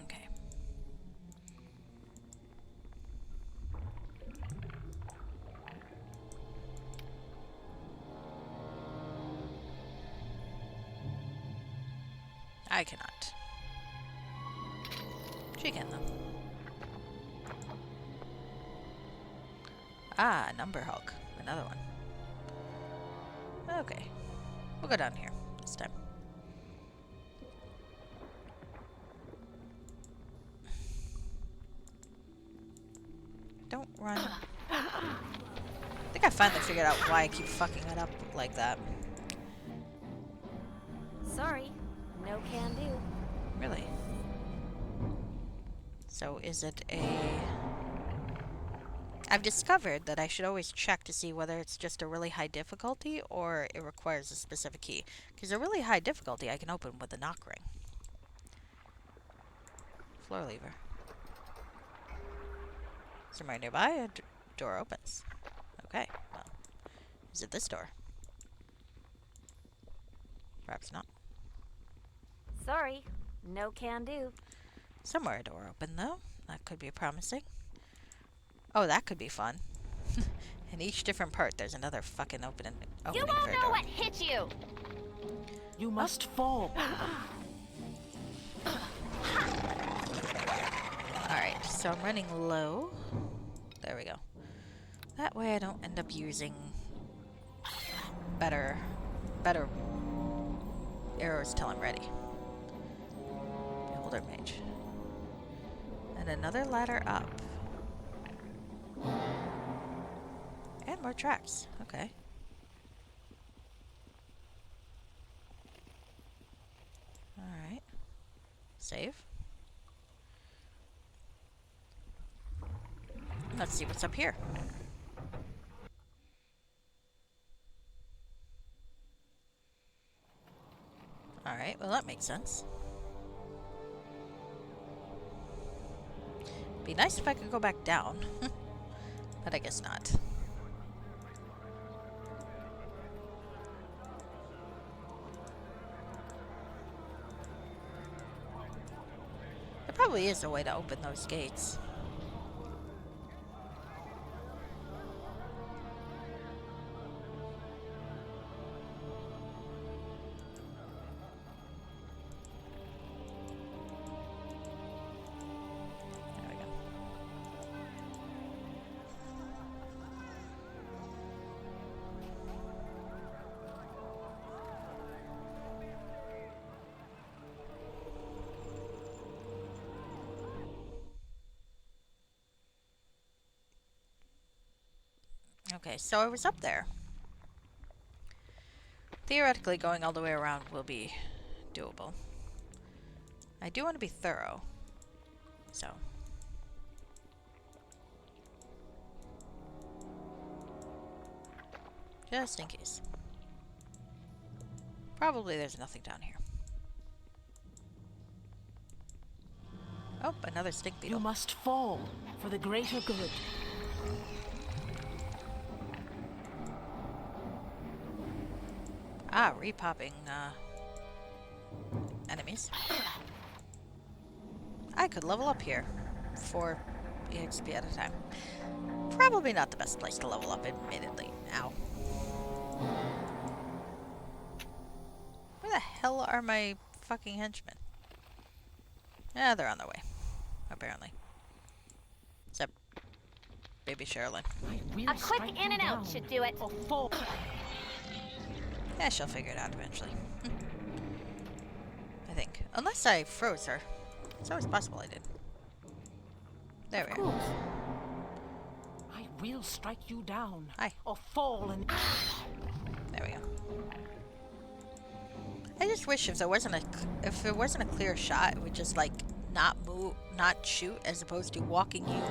Speaker 1: Okay. I cannot. She can, though. Ah, Number Hulk. Another one. Okay. We'll go down here this time. Don't run. I think I finally figured out why I keep fucking it up like that.
Speaker 3: Sorry, no can do.
Speaker 1: Really? So is it a... I've discovered that I should always check to see whether it's just a really high difficulty or it requires a specific key. Because a really high difficulty I can open with a knock ring. Floor lever. Somewhere nearby, a door opens. Okay, well, is it this door? Perhaps not.
Speaker 3: Sorry, no can do.
Speaker 1: Somewhere a door open, though. That could be promising. Oh, that could be fun. In each different part, there's another fucking opening
Speaker 3: You
Speaker 1: for a
Speaker 3: won't know
Speaker 1: door.
Speaker 3: what hit you!
Speaker 5: You must fall.
Speaker 1: Alright, so I'm running low. There we go. That way I don't end up using better arrows till I'm ready. Beholder mage. And another ladder up. And more tracks. Okay. Alright. Save. Let's see what's up here. Alright, well that makes sense. Be nice if I could go back down. But I guess not. There probably is a way to open those gates. There we go. Okay, so I was up there. Theoretically, going all the way around will be doable. I do want to be thorough, so. Just in case. Probably there's nothing down here. Oh, another stink
Speaker 5: You
Speaker 1: beetle.
Speaker 5: must fall for the greater good.
Speaker 1: Ah, repopping, enemies. I could level up here. 4 EXP at a time. Probably not the best place to level up, admittedly. Ow. Where the hell are my fucking henchmen? Yeah, they're on their way. Apparently. Except baby Sherilyn.
Speaker 5: I will
Speaker 3: A quick
Speaker 5: strike
Speaker 3: in
Speaker 5: you
Speaker 3: and out
Speaker 5: down,
Speaker 3: should do it.
Speaker 5: or fall.
Speaker 1: Yeah, she'll figure it out eventually. I think. Unless I froze her. It's always possible I did. There we
Speaker 5: Of
Speaker 1: are.
Speaker 5: course. I will strike you down.
Speaker 1: Hi.
Speaker 5: Or fall and...
Speaker 1: There we go. I just wish if there wasn't a clear shot, it would just like not move, not shoot, as opposed to walking you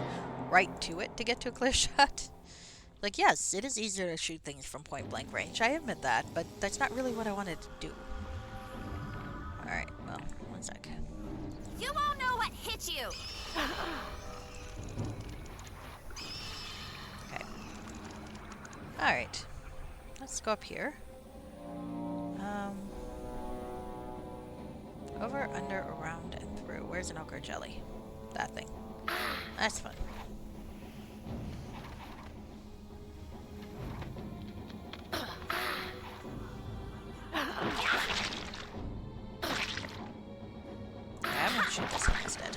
Speaker 1: right to it to get to a clear shot. Like, yes, it is easier to shoot things from point blank range. I admit that, but that's not really what I wanted to do. All right, well, one sec.
Speaker 3: You won't know what hit you.
Speaker 1: Okay. All right. Let's go up here. Over, under, around, and through. Where's an ochre jelly? That thing. That's fun. Okay, I'm gonna shoot this one instead.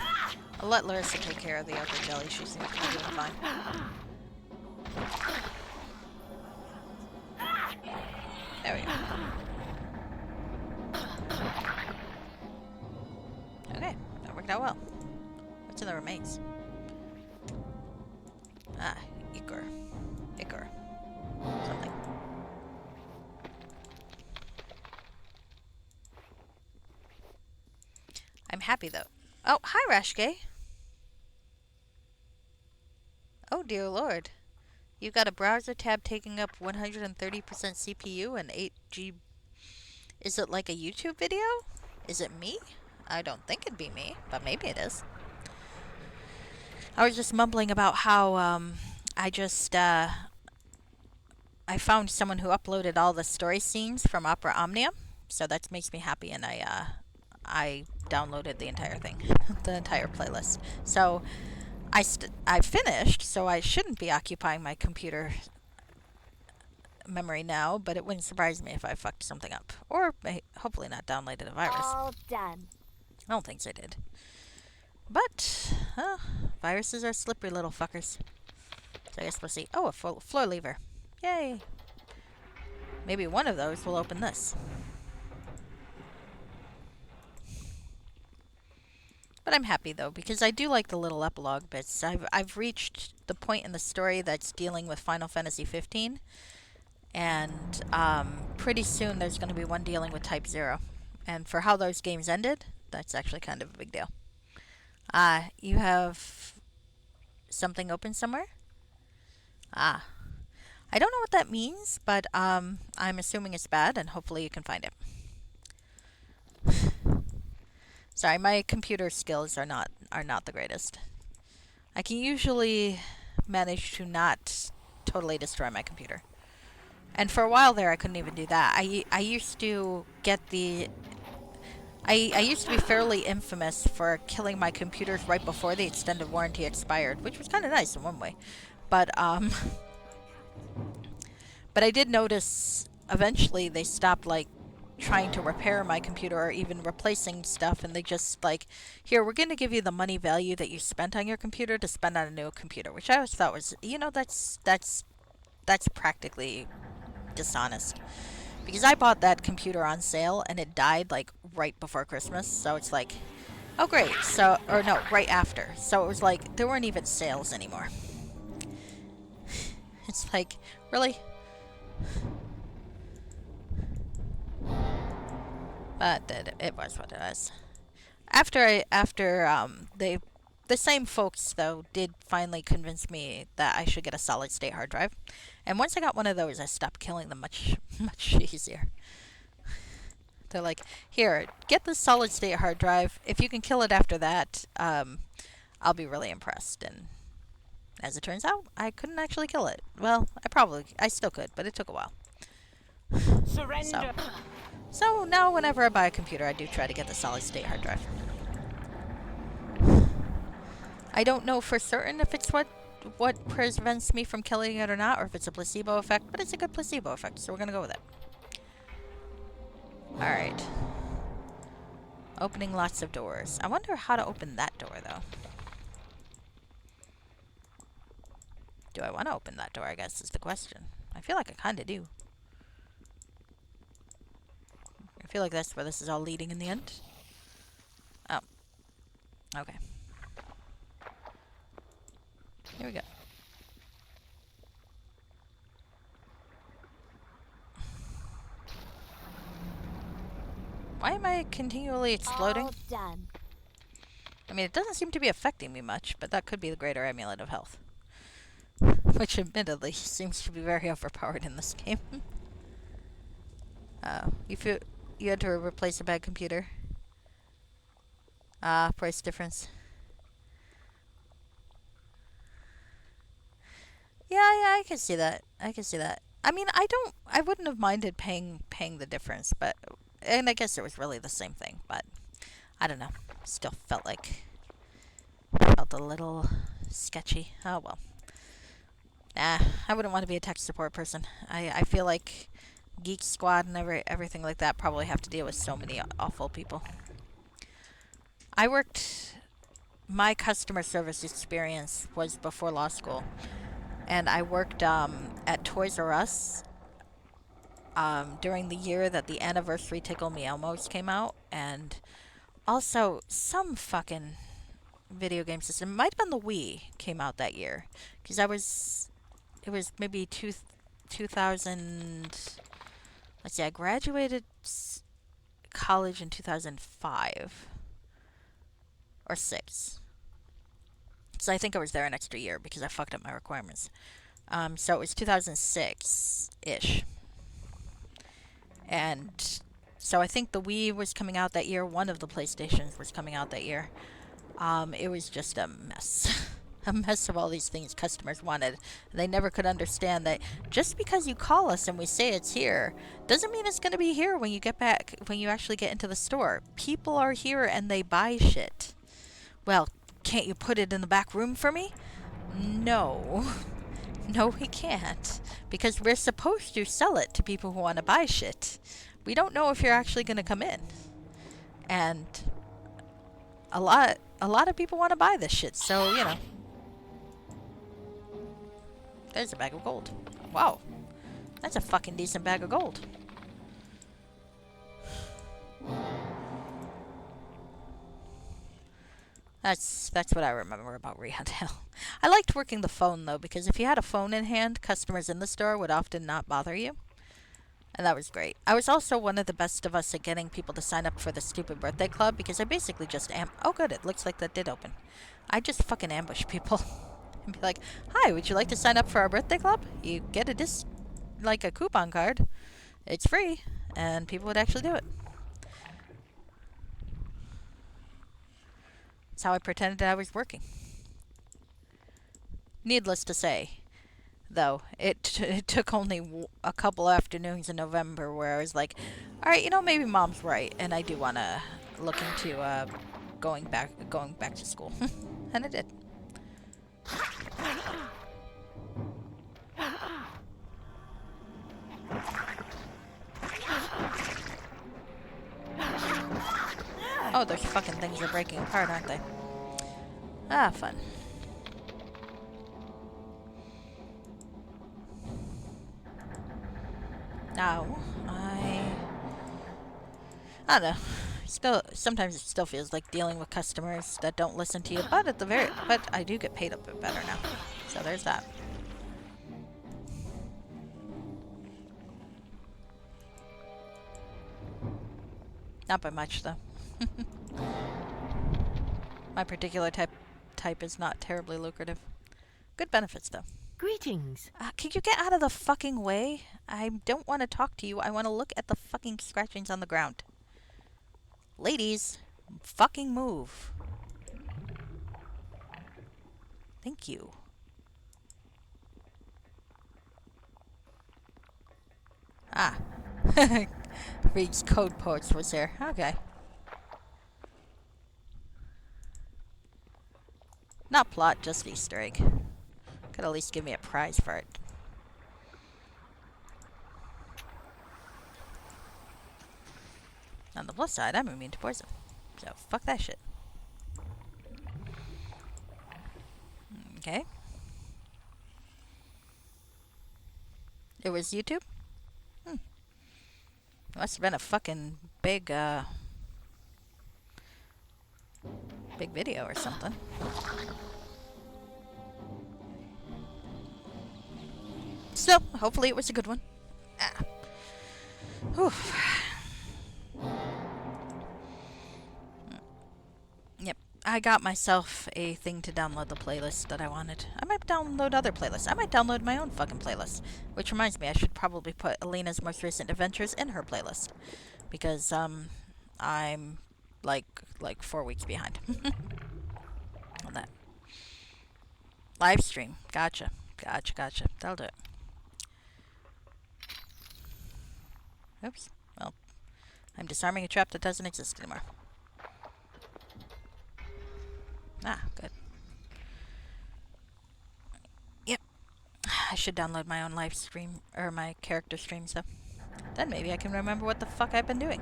Speaker 1: I'll let Larissa take care of the ochre jelly. She seems to be doing fine. There we go. Okay, that worked out well. What's in the remains? Ah, Ichor. Something. I'm happy though. Oh, hi Rashke. Oh dear lord. You've got a browser tab taking up 130% CPU and 8 GB. Is it like a YouTube video? Is it me? I don't think it'd be me, but maybe it is. I was just mumbling about how I found someone who uploaded all the story scenes from Opera Omnia, so that makes me happy, and I downloaded the entire thing, the entire playlist. So I finished, so I shouldn't be occupying my computer memory now, but it wouldn't surprise me if I fucked something up, or hopefully not downloaded a virus.
Speaker 3: All done.
Speaker 1: I don't think I did. But, viruses are slippery little fuckers. So I guess we'll see. Oh, a floor lever. Yay! Maybe one of those will open this. But I'm happy though, because I do like the little epilogue bits. I've reached the point in the story that's dealing with Final Fantasy 15, and pretty soon there's going to be one dealing with Type 0. And for how those games ended, that's actually kind of a big deal. You have something open somewhere? I don't know what that means, but I'm assuming it's bad, and hopefully you can find it. Sorry, my computer skills are not the greatest. I can usually manage to not totally destroy my computer. And for a while there, I couldn't even do that. I used to get the... I used to be fairly infamous for killing my computers right before the extended warranty expired, which was kind of nice in one way. But but I did notice eventually they stopped, like, trying to repair my computer or even replacing stuff, and they just, like, here, we're going to give you the money value that you spent on your computer to spend on a new computer, which I always thought was, you know, that's practically dishonest. Because I bought that computer on sale, and it died, like, right before Christmas, so it's like, oh great, so, or no, right after. So it was like, there weren't even sales anymore. It's like, really? But it was what it was. After they the same folks, though, did finally convince me that I should get a solid state hard drive. And once I got one of those, I stopped killing them much, much easier. They're like, here, get this solid state hard drive. If you can kill it after that, I'll be really impressed. And as it turns out, I couldn't actually kill it. Well, I still could, but it took a while.
Speaker 5: Surrender!
Speaker 1: So now whenever I buy a computer, I do try to get the solid state hard drive. I don't know for certain if it's what prevents me from killing it or not, or if it's a placebo effect, but it's a good placebo effect, so we're gonna go with it. Alright. Opening lots of doors. I wonder how to open that door, though. Do I want to open that door, I guess, is the question. I feel like I kinda do. I feel like that's where this is all leading in the end. Oh. Okay. Here we go. Why am I continually exploding?
Speaker 3: All done.
Speaker 1: I mean, it doesn't seem to be affecting me much, but that could be the greater amulet of health. Which admittedly seems to be very overpowered in this game. You had to replace a bad computer. Price difference. Yeah, I can see that. I can see that. I mean, I wouldn't have minded paying the difference, but, and I guess it was really the same thing, but I don't know. Still felt a little sketchy. Oh well. Nah, I wouldn't want to be a tech support person. I feel like Geek Squad and everything like that probably have to deal with so many awful people. My customer service experience was before law school. And I worked at Toys R Us during the year that the anniversary Tickle Me Elmos came out. And also some fucking video game system. It might have been the Wii came out that year. Because it was maybe 2000... Let's see, I graduated college in 2005. Or 6. So I think I was there an extra year because I fucked up my requirements. So it was 2006-ish. And so I think the Wii was coming out that year. One of the PlayStations was coming out that year. It was just a mess. A mess of all these things customers wanted. They never could understand that just because you call us and we say it's here doesn't mean it's going to be here when you get back, when you actually get into the store. People are here and they buy shit. Well, can't you put it in the back room for me? No. No, we can't. Because we're supposed to sell it to people who want to buy shit. We don't know if you're actually going to come in. And a lot of people want to buy this shit, so, you know. There's a bag of gold. Wow. That's a fucking decent bag of gold. That's what I remember about Rihandale. I liked working the phone, though, because if you had a phone in hand, customers in the store would often not bother you. And that was great. I was also one of the best of us at getting people to sign up for the stupid birthday club, because I basically just oh good, it looks like that did open. I just fucking ambush people. And be like, hi, would you like to sign up for our birthday club? You get a coupon card. It's free. And people would actually do it. That's how I pretended I was working. Needless to say, though, it took only a couple afternoons in November where I was like, alright, maybe Mom's right, and I do want to look into going back to school. And I did. Oh, those fucking things are breaking apart, aren't they? Ah, fun. Now, I don't know. Sometimes it still feels like dealing with customers that don't listen to you, but I do get paid a bit better now. So there's that. Not by much, though. My particular type type is not terribly lucrative. Good benefits, though.
Speaker 2: Greetings.
Speaker 1: Can you get out of the fucking way? I don't want to talk to you. I want to look at the fucking scratchings on the ground. Ladies, fucking move. Thank you. Ah. Reads Code Poets was there. Okay. Not plot, just Easter egg. Could at least give me a prize for it. On the plus side, I'm immune to poison. So, fuck that shit. Okay. It was YouTube? Must have been a fucking big video or something. Still, hopefully it was a good one. Ah. Whew. Yep. I got myself a thing to download the playlist that I wanted. I might download other playlists. I might download my own fucking playlist. Which reminds me, I should probably put Elena's most recent adventures in her playlist. Because, I'm like 4 weeks behind. On that. Live stream. Gotcha. That'll do it. Oops. Well, I'm disarming a trap that doesn't exist anymore. Ah, good. Yep. I should download my own live stream, or my character streams, though. Then maybe I can remember what the fuck I've been doing.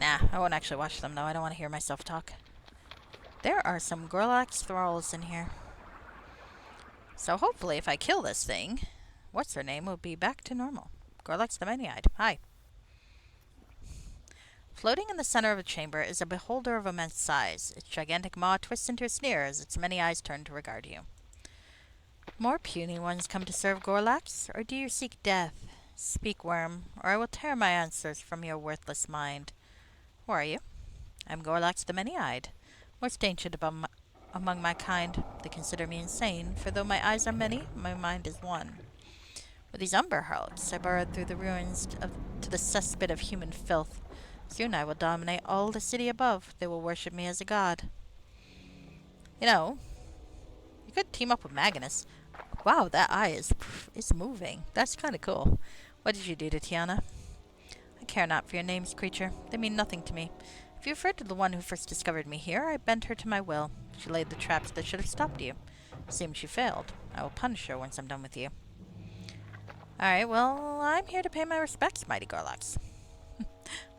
Speaker 1: Nah, I won't actually watch them, though. I don't want to hear myself talk. There are some Gorlax thralls in here. So hopefully if I kill this thing, what's her name will be back to normal. Gorlax the Many-Eyed. Hi. Floating in the center of a chamber is a beholder of immense size. Its gigantic maw twists into a sneer as its many eyes turn to regard you. More puny ones come to serve Gorlax, or do you seek death? Speak, worm, or I will tear my answers from your worthless mind. Who are you? I'm Gorlax the Many-Eyed, most ancient among my kind. They consider me insane, for though my eyes are many, my mind is one. With these umber harlots, I burrowed through the ruins to the cesspit of human filth. Soon I will dominate all the city above. They will worship me as a god. You know, you could team up with Magnus. Wow, that eye is moving. That's kind of cool. What did you do to Tiana? I care not for your names, creature. They mean nothing to me. If you refer to the one who first discovered me here, I bent her to my will. She laid the traps that should have stopped you. Seems she failed. I will punish her once I'm done with you. Alright, well, I'm here to pay my respects, mighty Gorlax.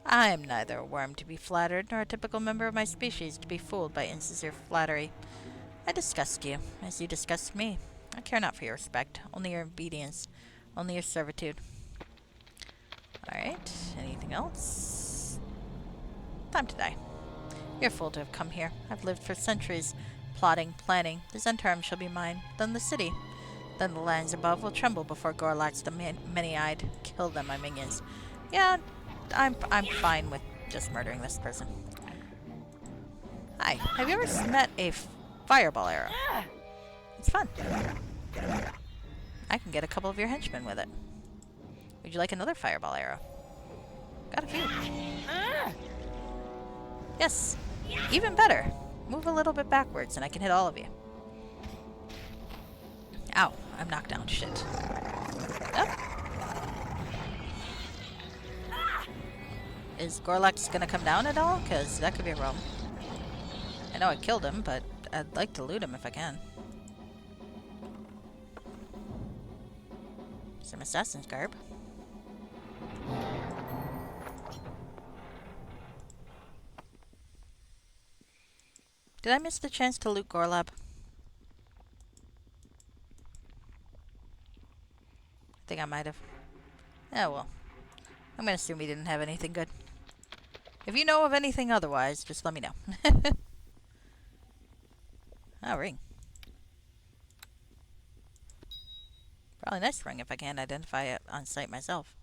Speaker 1: I am neither a worm to be flattered, nor a typical member of my species to be fooled by insincere flattery. I disgust you, as you disgust me. I care not for your respect, only your obedience, only your servitude. Alright, anything else? Time to die. You're a fool to have come here. I've lived for centuries, plotting, planning. The Zentarum shall be mine, then the city. Then the lands above will tremble before Gorlax the Many-Eyed. Kill them, my minions. Yeah, I'm fine with just murdering this person. Hi, have you ever met a fireball arrow? It's fun. I can get a couple of your henchmen with it. Would you like another fireball arrow? Got a few. Yes, even better. Move a little bit backwards and I can hit all of you. Ow, I'm knocked down. Shit. Oh. Is Gorlax gonna come down at all? Because that could be a problem. I know I killed him, but I'd like to loot him if I can. Some assassin's garb. Did I miss the chance to loot Gorlab? I think I might have. Oh well. I'm gonna assume he didn't have anything good. If you know of anything otherwise, just let me know. Oh, ring. Probably a nice ring if I can't identify it on sight myself.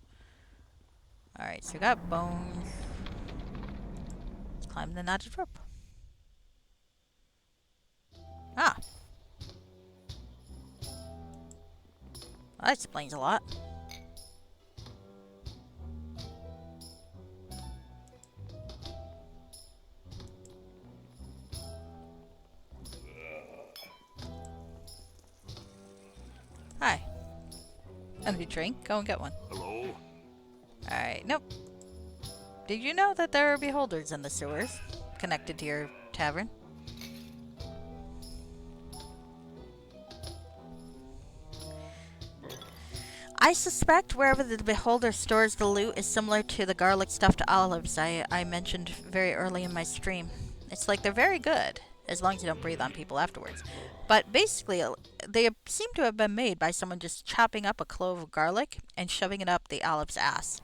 Speaker 1: Alright, so we got bones. Let's climb the knotted rope. Ah. That explains a lot. Hi. Energy drink? Go and get one.
Speaker 6: Hello?
Speaker 1: Alright, nope. Did you know that there are beholders in the sewers connected to your tavern? I suspect wherever the beholder stores the loot is similar to the garlic stuffed olives I mentioned very early in my stream. It's like they're very good, as long as you don't breathe on people afterwards. But basically, they seem to have been made by someone just chopping up a clove of garlic and shoving it up the olive's ass.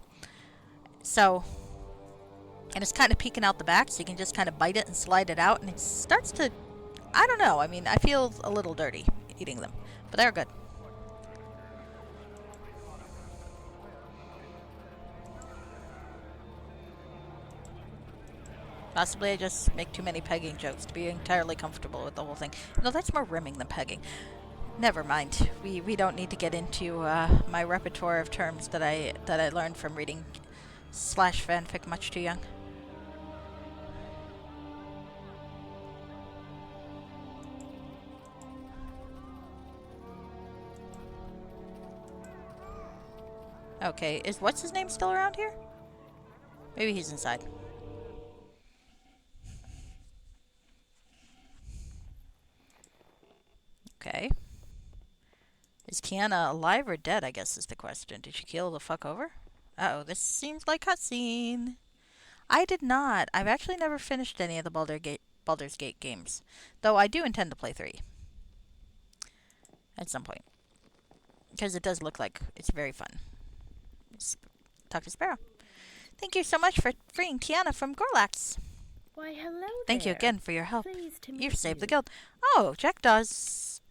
Speaker 1: So, and it's kind of peeking out the back, so you can just kind of bite it and slide it out, and it starts to, I don't know, I mean, I feel a little dirty eating them, but they're good. Possibly I just make too many pegging jokes to be entirely comfortable with the whole thing. No, that's more rimming than pegging. Never mind. We don't need to get into my repertoire of terms that I learned from reading slash fanfic much too young. Okay, is what's his name still around here? Maybe he's inside. Okay. Is Tiana alive or dead, I guess is the question. Did she kill the fuck over? Uh-oh, this seems like cutscene. I did not. I've actually never finished any of the Baldur's Gate games. Though I do intend to play 3. At some point. Because it does look like it's very fun. Talk to Sparrow. Thank you so much for freeing Tiana from Gorlax.
Speaker 7: Why, hello
Speaker 1: Thank you
Speaker 7: there.
Speaker 1: again for your help.
Speaker 7: Pleased to
Speaker 1: You've
Speaker 7: meet
Speaker 1: saved the
Speaker 7: you.
Speaker 1: guild. Oh, Jackdaw's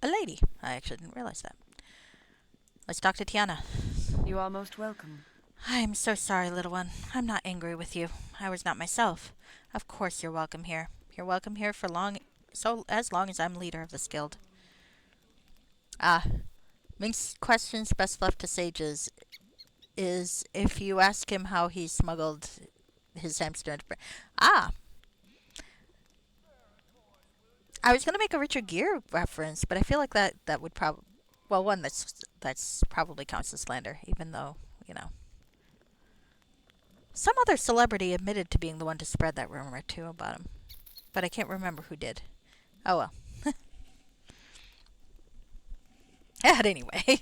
Speaker 1: a lady. I actually didn't realize that. Let's talk to Tiana.
Speaker 7: You are most welcome.
Speaker 1: I'm so sorry, little one. I'm not angry with you. I was not myself. Of course you're welcome here. You're welcome here for as long as I'm leader of this guild. Ah. Mink's questions best left to sages is if you ask him how he smuggled his hamster into... Ah! I was going to make a Richard Gere reference, but I feel like that would probably... Well, one, that's probably counts as slander, even though, you know... Some other celebrity admitted to being the one to spread that rumor, too, about him. But I can't remember who did. Oh, well. But anyway.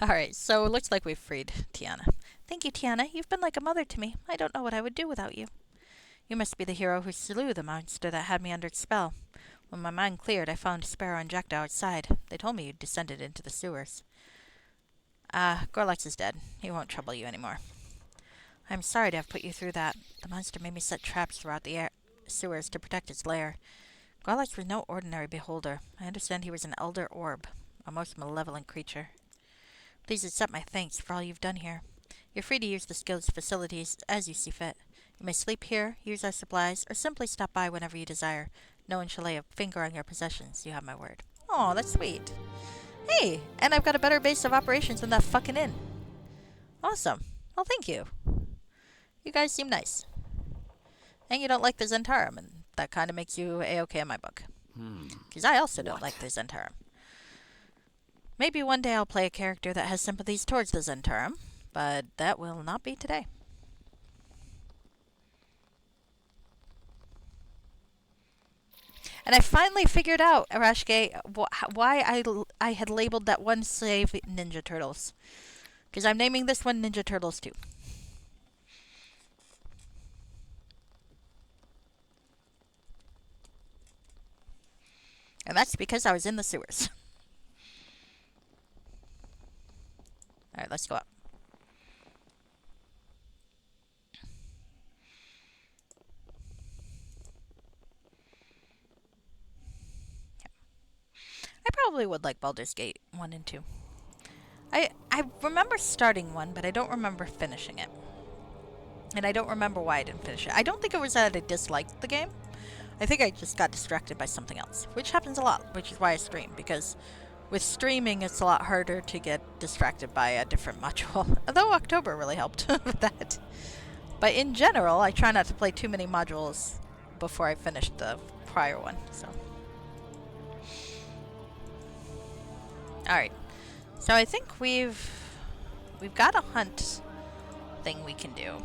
Speaker 1: Alright, so it looks like we've freed Tiana. Thank you, Tiana. You've been like a mother to me. I don't know what I would do without you. You must be the hero who slew the monster that had me under its spell. When my mind cleared, I found Sparrow and Jackdaw outside. They told me you descended into the sewers. Gorlax is dead. He won't trouble you anymore. I'm sorry to have put you through that. The monster made me set traps throughout the sewers to protect its lair. Gorlax was no ordinary beholder. I understand he was an elder orb, a most malevolent creature. Please accept my thanks for all you've done here. You're free to use the guild's facilities as you see fit. You may sleep here, use our supplies, or simply stop by whenever you desire. No one shall lay a finger on your possessions, you have my word. Aw, that's sweet. Hey, and I've got a better base of operations than that fucking inn. Awesome. Well, thank you. You guys seem nice. And you don't like the Zentarum, and that kind of makes you A-okay in my book. Because I also don't like the Zentarum. Maybe one day I'll play a character that has sympathies towards the Zentarum, but that will not be today. And I finally figured out, Arashke, why I had labeled that one save Ninja Turtles. Because I'm naming this one Ninja Turtles 2. And that's because I was in the sewers. Alright, let's go up. I probably would like Baldur's Gate 1 and 2. I remember starting one, but I don't remember finishing it. And I don't remember why I didn't finish it. I don't think it was that I disliked the game. I think I just got distracted by something else, which happens a lot, which is why I stream, because with streaming it's a lot harder to get distracted by a different module. Although October really helped with that. But in general, I try not to play too many modules before I finish the prior one, so. Alright. So I think we've got a hunt thing we can do.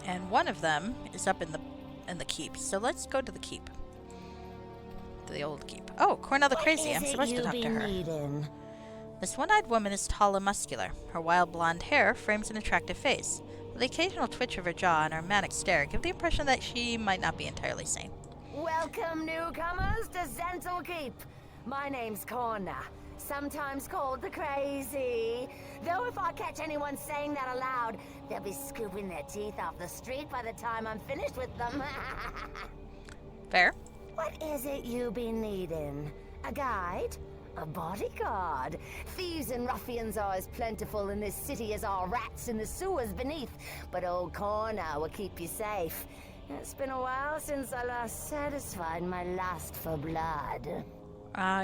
Speaker 1: And one of them is up in the keep. So let's go to the keep. The old keep. Oh, Cornell the Crazy. I'm supposed to talk to her. This one-eyed woman is tall and muscular. Her wild blonde hair frames an attractive face. The occasional twitch of her jaw and her manic stare give the impression that she might not be entirely sane.
Speaker 8: Welcome, newcomers, to Zental Keep. My name's Corna, sometimes called the Crazy. Though if I catch anyone saying that aloud, they'll be scooping their teeth off the street by the time I'm finished with them.
Speaker 1: Fair.
Speaker 8: What is it you be needing? A guide? A bodyguard? Thieves and ruffians are as plentiful in this city as are rats in the sewers beneath, but old Corner will keep you safe. It's been a while since I last satisfied my lust for blood.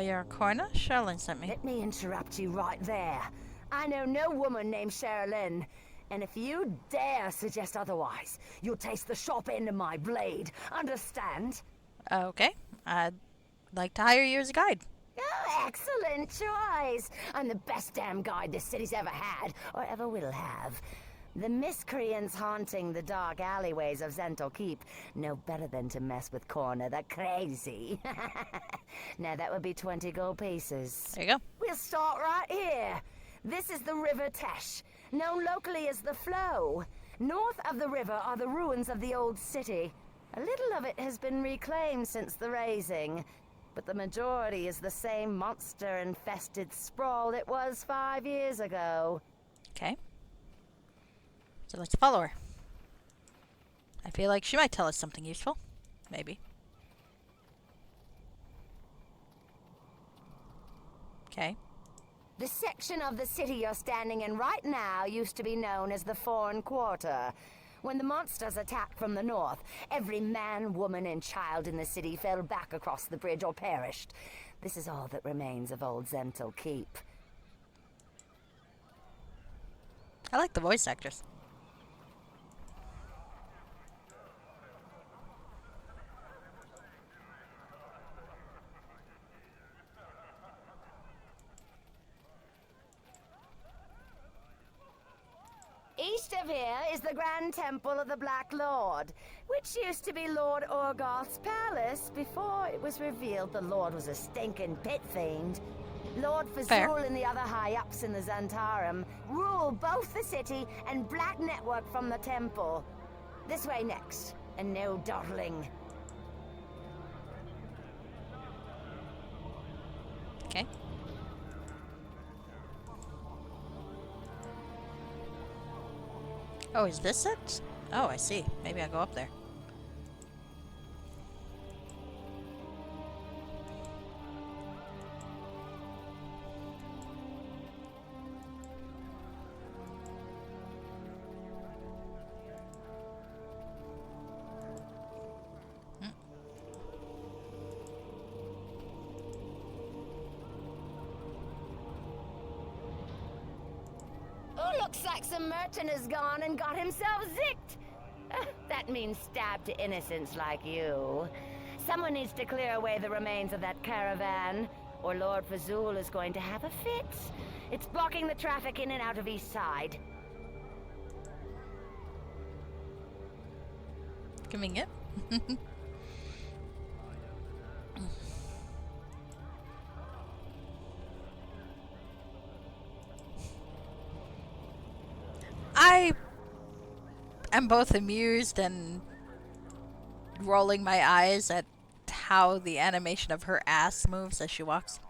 Speaker 1: You're Corna? Sherilyn sent me.
Speaker 8: Let me interrupt you right there. I know no woman named Sherilyn, and if you dare suggest otherwise, you'll taste the sharp end of my blade. Understand?
Speaker 1: Okay. I'd like to hire you as a guide.
Speaker 8: Oh, excellent choice. I'm the best damn guide this city's ever had, or ever will have. The miscreants haunting the dark alleyways of Zental Keep know better than to mess with Corner the Crazy. Now that would be 20 gold pieces.
Speaker 1: There you go.
Speaker 8: We'll start right here. This is the River Tesh, known locally as the Flow. North of the river are the ruins of the old city. A little of it has been reclaimed since the raising, but the majority is the same monster-infested sprawl it was 5 years ago.
Speaker 1: Okay. So let's follow her. I feel like she might tell us something useful. Maybe. Okay.
Speaker 8: The section of the city you're standing in right now used to be known as the Foreign Quarter. When the monsters attacked from the north, every man, woman, and child in the city fell back across the bridge or perished. This is all that remains of old Zental Keep.
Speaker 1: I like the voice actress.
Speaker 8: East of here is the Grand Temple of the Black Lord, which used to be Lord Orgoth's palace before it was revealed the Lord was a stinking pit fiend. Lord Fazul and the other high-ups in the Xantarum rule both the city and Black Network from the temple. This way next, and no dawdling.
Speaker 1: Okay. Oh, is this it? Oh, I see. Maybe I'll go up there.
Speaker 8: Looks like some merchant has gone and got himself zicked. That means stabbed to innocents like you. Someone needs to clear away the remains of that caravan, or Lord Fazul is going to have a fit. It's blocking the traffic in and out of East Side.
Speaker 1: Convenient. I am both amused and rolling my eyes at how the animation of her ass moves as she walks.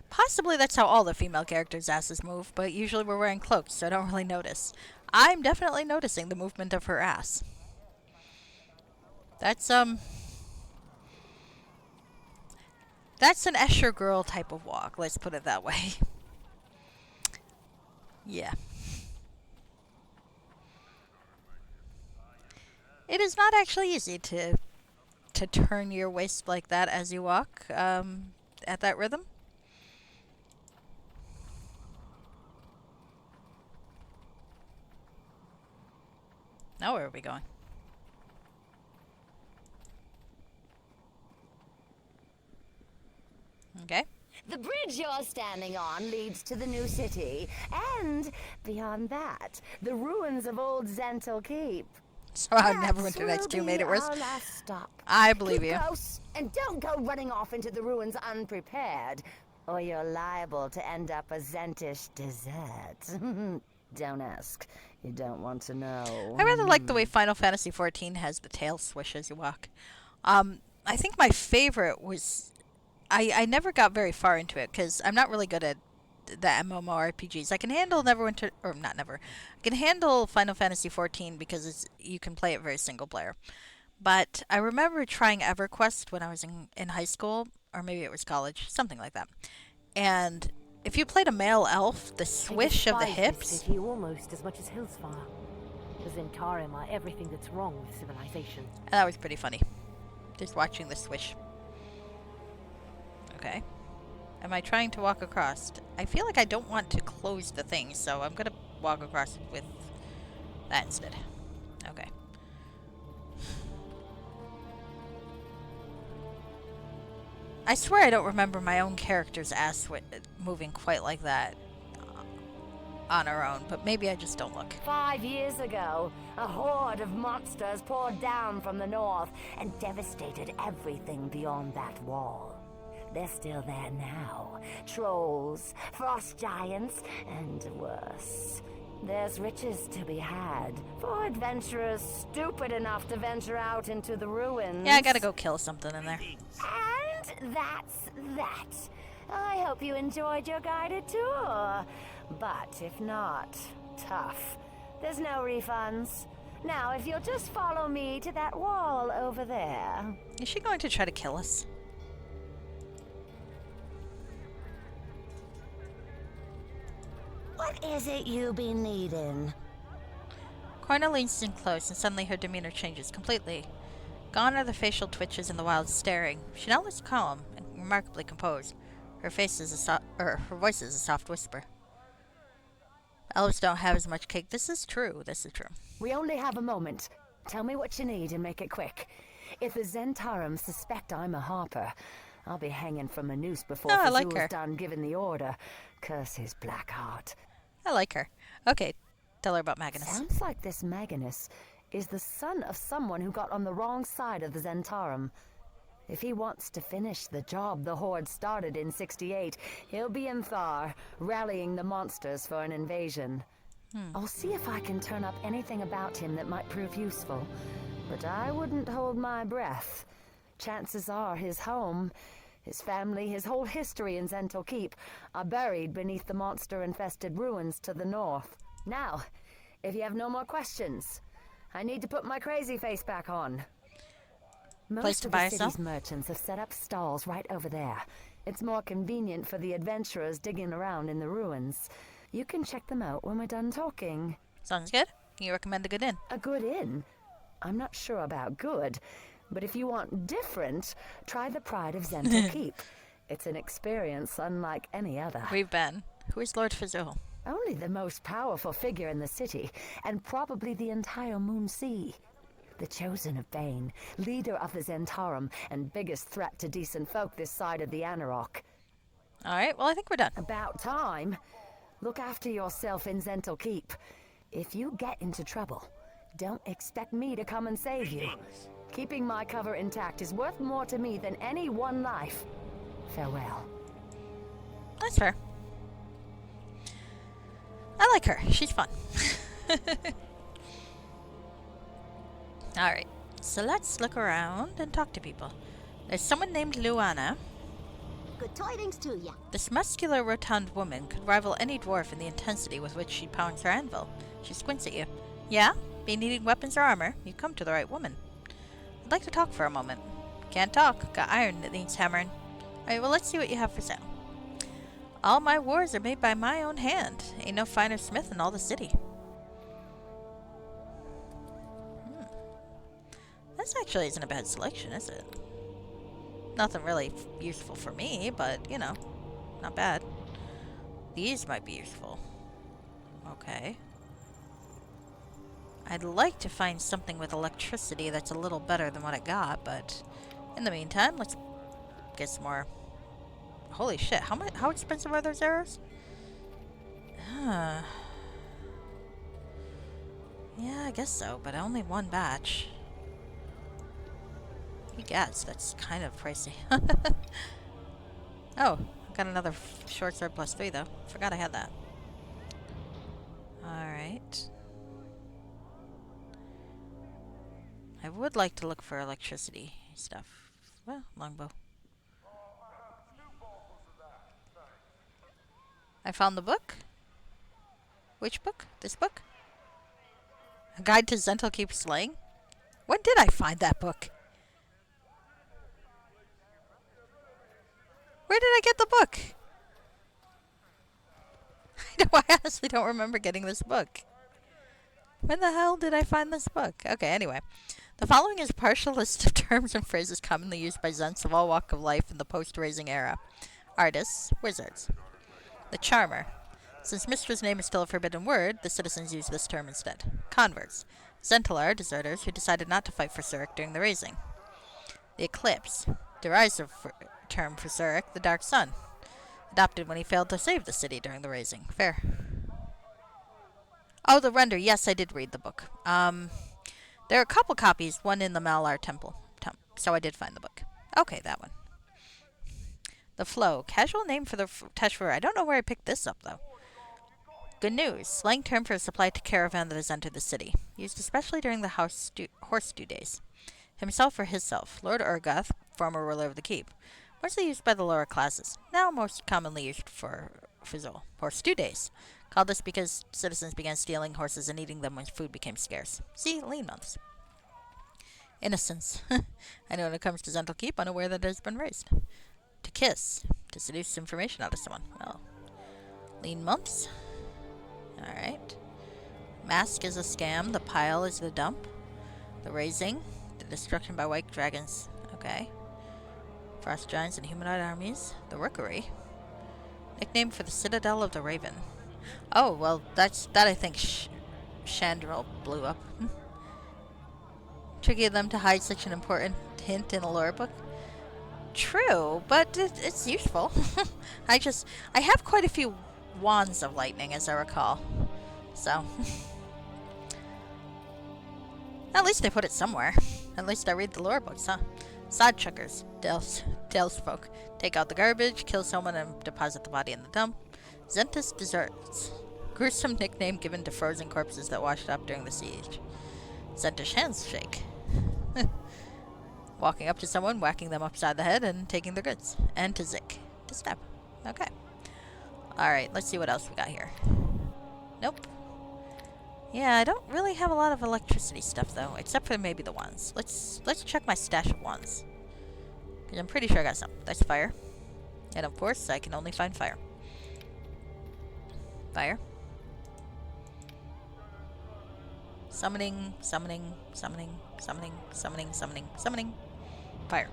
Speaker 1: Possibly that's how all the female characters' asses move, but usually we're wearing cloaks, so I don't really notice. I'm definitely noticing the movement of her ass. That's an Escher girl type of walk, let's put it that way. Yeah. It is not actually easy to turn your waist like that as you walk at that rhythm. Now where are we going? Okay.
Speaker 8: The bridge you're standing on leads to the new city, and beyond that, the ruins of old Zental Keep.
Speaker 1: So how
Speaker 8: That
Speaker 1: Neverwinter
Speaker 8: will
Speaker 1: Nights 2 made
Speaker 8: be
Speaker 1: it worse.
Speaker 8: our last stop.
Speaker 1: I believe
Speaker 8: Keep
Speaker 1: you.
Speaker 8: close, and don't go running off into the ruins unprepared, or you're liable to end up a Zentish dessert. Don't ask. You don't want to know.
Speaker 1: I rather like the way Final Fantasy XIV has the tail swish as you walk. I think my favorite was... I never got very far into it because I'm not really good at the MMORPGs. I can handle Neverwinter... Or not Never. I can handle Final Fantasy XIV because you can play it very single player. But I remember trying EverQuest when I was in high school. Or maybe it was college. Something like that. And if you played a male elf, the swish of the hips...
Speaker 9: This city almost as much as Hillsfire. The Zentarim are everything that's wrong with civilization.
Speaker 1: And that was pretty funny. Just watching the swish. Okay. Am I trying to walk across? I feel like I don't want to close the thing, so I'm gonna walk across with that instead. Okay. I swear I don't remember my own character's ass moving quite like that on her own, but maybe I just don't look.
Speaker 8: 5 years ago, a horde of monsters poured down from the north and devastated everything beyond that wall. They're still there now. Trolls, frost giants, and worse. There's riches to be had for adventurers stupid enough to venture out into the ruins.
Speaker 1: Yeah, I gotta go kill something in there.
Speaker 8: And that's that. I hope you enjoyed your guided tour. But if not, tough. There's no refunds. Now, if you'll just follow me to that wall over there.
Speaker 1: Is she going to try to kill us?
Speaker 8: What is it you be needing?
Speaker 1: Corna leans in close, and suddenly her demeanor changes completely. Gone are the facial twitches and the wild staring. She now looks calm and remarkably composed. Her face is her voice is a soft whisper. Elves don't have as much cake. This is true. This is true.
Speaker 8: We only have a moment. Tell me what you need and make it quick. If the Zentarim suspect I'm a harper, I'll be hanging from a noose before
Speaker 1: I like
Speaker 8: Fazul's
Speaker 1: her.
Speaker 8: done giving the order. Curse his black heart.
Speaker 1: I like her. Okay, tell her about Magnus.
Speaker 8: Sounds like this Magnus is the son of someone who got on the wrong side of the Zentarim. If he wants to finish the job the Horde started in 68, he'll be in Thar, rallying the monsters for an invasion. I'll see if I can turn up anything about him that might prove useful, but I wouldn't hold my breath. Chances are his home, his family, his whole history in Zental Keep are buried beneath the monster-infested ruins to the north. Now, if you have no more questions, I need to put my crazy face back on.
Speaker 1: Place
Speaker 8: Most
Speaker 1: to
Speaker 8: of
Speaker 1: buy
Speaker 8: the
Speaker 1: yourself?
Speaker 8: city's merchants have set up stalls right over there. It's more convenient for the adventurers digging around in the ruins. You can check them out when we're done talking.
Speaker 1: Sounds good. Can you recommend a good inn?
Speaker 8: A good inn? I'm not sure about good, but if you want different, try the Pride of Zental Keep. It's an experience unlike any other.
Speaker 1: We've been. Who is Lord Fazul?
Speaker 8: Only the most powerful figure in the city, and probably the entire Moonsea. The chosen of Bane, leader of the Zentarim, and biggest threat to decent folk this side of the Anarok.
Speaker 1: Alright, well I think we're done.
Speaker 8: About time. Look after yourself in Zental Keep. If you get into trouble, don't expect me to come and save you. Keeping my cover intact is worth more to me than any one life. Farewell.
Speaker 1: That's fair. I like her. She's fun. Alright, so let's look around and talk to people. There's someone named Luana.
Speaker 4: Good tidings to ya.
Speaker 1: This muscular, rotund woman could rival any dwarf in the intensity with which she pounds her anvil. She squints at you. Yeah? Be needing weapons or armor? You've come to the right woman. I'd like to talk for a moment. Can't talk. Got iron that needs hammering. Alright, well let's see what you have for sale. All my wars are made by my own hand. Ain't no finer smith in all the city. This actually isn't a bad selection, is it? Nothing really useful for me, but, you know, not bad. These might be useful. Okay. I'd like to find something with electricity that's a little better than what I got, but in the meantime, let's get some more. Holy shit, how expensive are those arrows? Huh. Yeah, I guess so, but only one batch. Egads, that's kind of pricey. Oh, I got another short sword +3 though. Forgot I had that. Alright. I would like to look for electricity stuff. Well, longbow. I found the book. Which book? This book? A Guide to Zental Keep Slaying? When did I find that book? Where did I get the book? I honestly don't remember getting this book. When the hell did I find this book? Okay, anyway. The following is a partial list of terms and phrases commonly used by Zents of all walks of life in the post-raising era. Artists, wizards. The Charmer. Since Mistra's name is still a forbidden word, the citizens use this term instead. Converts. Zentalar, deserters who decided not to fight for Zurich during the raising. The Eclipse. Derisive term for Zurich, the Dark Sun. Adopted when he failed to save the city during the raising. Fair. Oh, the Render. Yes, I did read the book. There are a couple copies, one in the Malar Temple. So I did find the book. Okay, that one. The Flow. Casual name for the Teshvar. I don't know where I picked this up, though. Good news. Slang term for a supply to caravan that has entered the city. Used especially during the horse stew days. Himself or hisself. Lord Urgoth, former ruler of the keep. Mostly used by the lower classes. Now most commonly used for Fizzle. Horse stew days. Called this because citizens began stealing horses and eating them when food became scarce. See, lean months. Innocence. I know when it comes to Zental Keep, unaware that it has been raised. To kiss. To seduce information out of someone. Well, lean months. Alright. Mask is a scam. The pile is the dump. The raising. The destruction by white dragons. Okay. Frost giants and humanoid armies. The rookery. Nickname for the citadel of the Raven. Oh, well, that I think Chandril blew up. Tricky of them to hide such an important hint in a lore book. True, but it's useful. I have quite a few wands of lightning, as I recall. So, at least I put it somewhere. At least I read the lore books, huh? Sod chuckers, Dellsfolk. Take out the garbage, kill someone, and deposit the body in the dump. Zentus Desserts. Gruesome nickname given to frozen corpses that washed up during the siege. Zentish handshake. Walking up to someone, whacking them upside the head, and taking their goods. And to zik. To stab. Okay. Alright, let's see what else we got here. Nope. Yeah, I don't really have a lot of electricity stuff, though. Except for maybe the wands. Let's check my stash of wands. Because I'm pretty sure I got some. That's fire. And of course, I can only find fire. Fire. Summoning, summoning, summoning, summoning, summoning, summoning, summoning. Fire.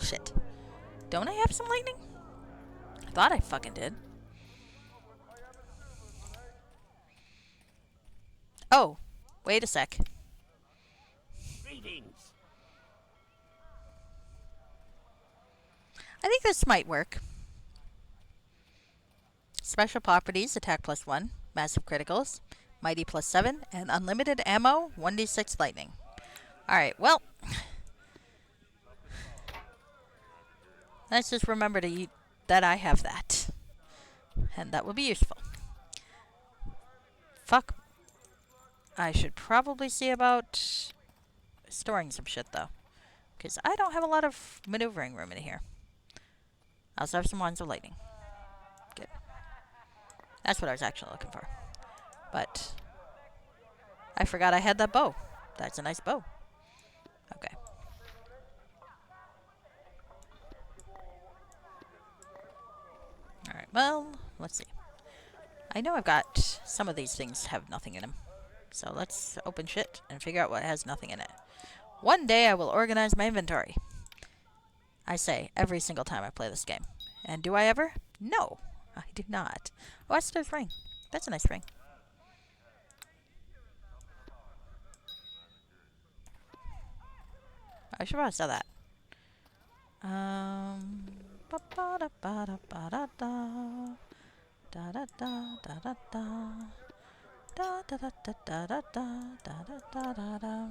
Speaker 1: Shit. Don't I have some lightning? I thought I fucking did. Oh, wait a sec.
Speaker 6: Greetings.
Speaker 1: I think this might work. Special properties, attack +1, massive criticals, mighty +7, and unlimited ammo, 1d6 lightning. Alright, well. Let's just remember that I have that. And that will be useful. Fuck. I should probably see about storing some shit, though. Because I don't have a lot of maneuvering room in here. I also have some wands of lightning. Good. That's what I was actually looking for. But I forgot I had that bow. That's a nice bow. Okay. Alright, well, let's see. I know I've got some of these things have nothing in them. So let's open shit and figure out what has nothing in it. One day I will organize my inventory. I say every single time I play this game. And do I ever? No, I do not. Oh, Esther's ring. That's a nice ring. I should probably sell that. Ba ba da ba da ba da da. Da da da da da da. Da da da da da da da da da da.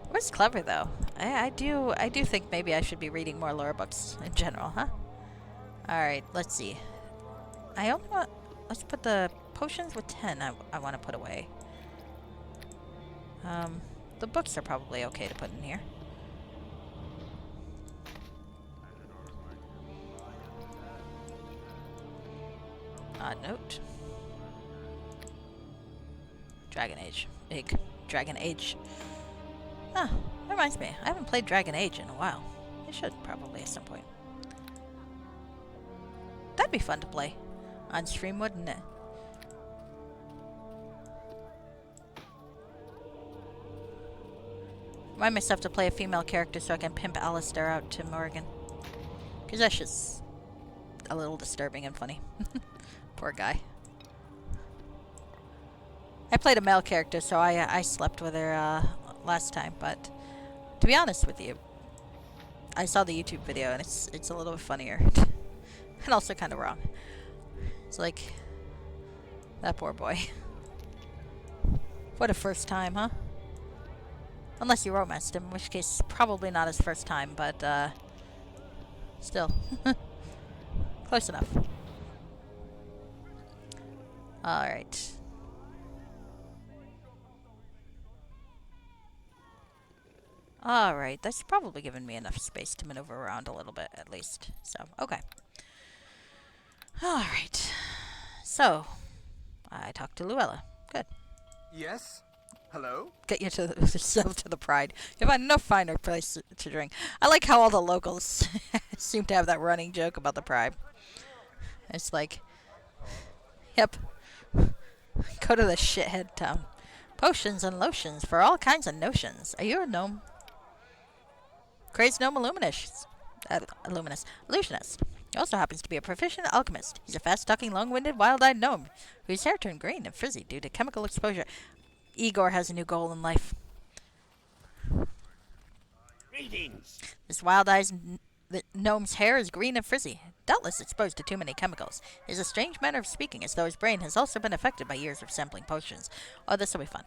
Speaker 1: It was clever though. I do think maybe I should be reading more lore books in general, huh? Alright, let's see. I only want... Let's put the potions with 10 I want to put away. The books are probably okay to put in here. Odd note. Dragon Age. Big Dragon Age. Ah, that reminds me. I haven't played Dragon Age in a while. I should probably at some point. That'd be fun to play on stream, wouldn't it? Remind myself to play a female character so I can pimp Alistair out to Morgan. Because that's just a little disturbing and funny. Poor guy. I played a male character, so I slept with her last time, but to be honest with you, I saw the YouTube video and it's a little bit funnier. And also kind of wrong. It's like, that poor boy. What a first time, huh? Unless you romanced him, in which case probably not his first time, but still. Close enough. Alright. Alright, that's probably given me enough space to maneuver around a little bit, at least. So, okay. Alright. So, I talked to Luella. Good.
Speaker 6: Yes? Hello?
Speaker 1: Get you to yourself to the Pride. You'll find no finer place to drink. I like how all the locals seem to have that running joke about the Pride. It's like, yep. Go to the shithead town. Potions and lotions for all kinds of notions. Are you a gnome? Crazed gnome illuminist. Illusionist. He also happens to be a proficient alchemist. He's a fast-talking, long-winded, wild-eyed gnome whose hair turned green and frizzy due to chemical exposure. Igor has a new goal in life.
Speaker 6: Greetings.
Speaker 1: This wild-eyed gnome's hair is green and frizzy, doubtless exposed to too many chemicals. He has a strange manner of speaking, as though his brain has also been affected by years of sampling potions. Oh, this will be fun.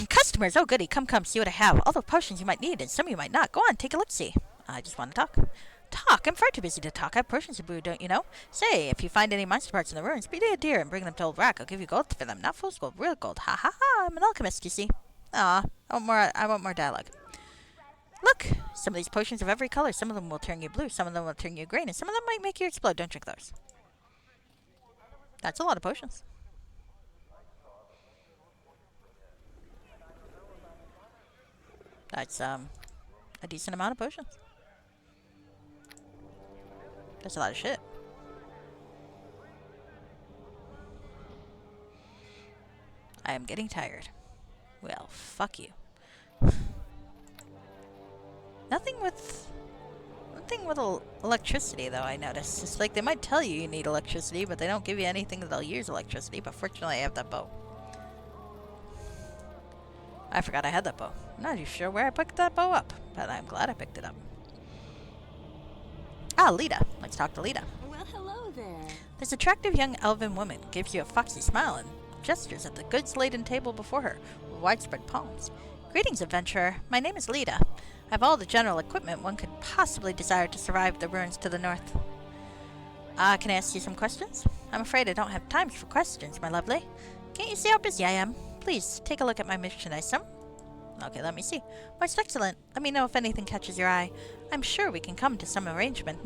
Speaker 1: Customers, oh goody, come, see what I have. All the potions you might need, and some you might not. Go on, take a look-see. I just want to talk. Talk? I'm far too busy to talk. I have potions to brew, don't you know? Say, if you find any monster parts in the ruins, be a dear and bring them to Old Rack. I'll give you gold for them. Not fool's gold, real gold. Ha ha ha, I'm an alchemist, you see. I want more dialogue. Look, some of these potions of every color. Some of them will turn you blue, some of them will turn you green, and some of them might make you explode. Don't drink those. That's a lot of potions. That's, a decent amount of potions. That's a lot of shit. I am getting tired. Well, fuck you. Nothing with electricity, though, I noticed. It's like they might tell you need electricity, but they don't give you anything that'll use electricity. But fortunately, I have that bow. I forgot I had that bow. I'm not even sure where I picked that bow up, but I'm glad I picked it up. Ah, Lita. Let's talk to Lita.
Speaker 7: Well, hello there.
Speaker 1: This attractive young elven woman gives you a foxy smile and gestures at the goods-laden table before her with widespread palms. Greetings, adventurer. My name is Lita. I have all the general equipment one could possibly desire to survive the ruins to the north. Can I ask you some questions? I'm afraid I don't have time for questions, my lovely. Can't you see how busy I am? Please, take a look at my merchandise. Okay, let me see. Most excellent. Let me know if anything catches your eye. I'm sure we can come to some arrangement,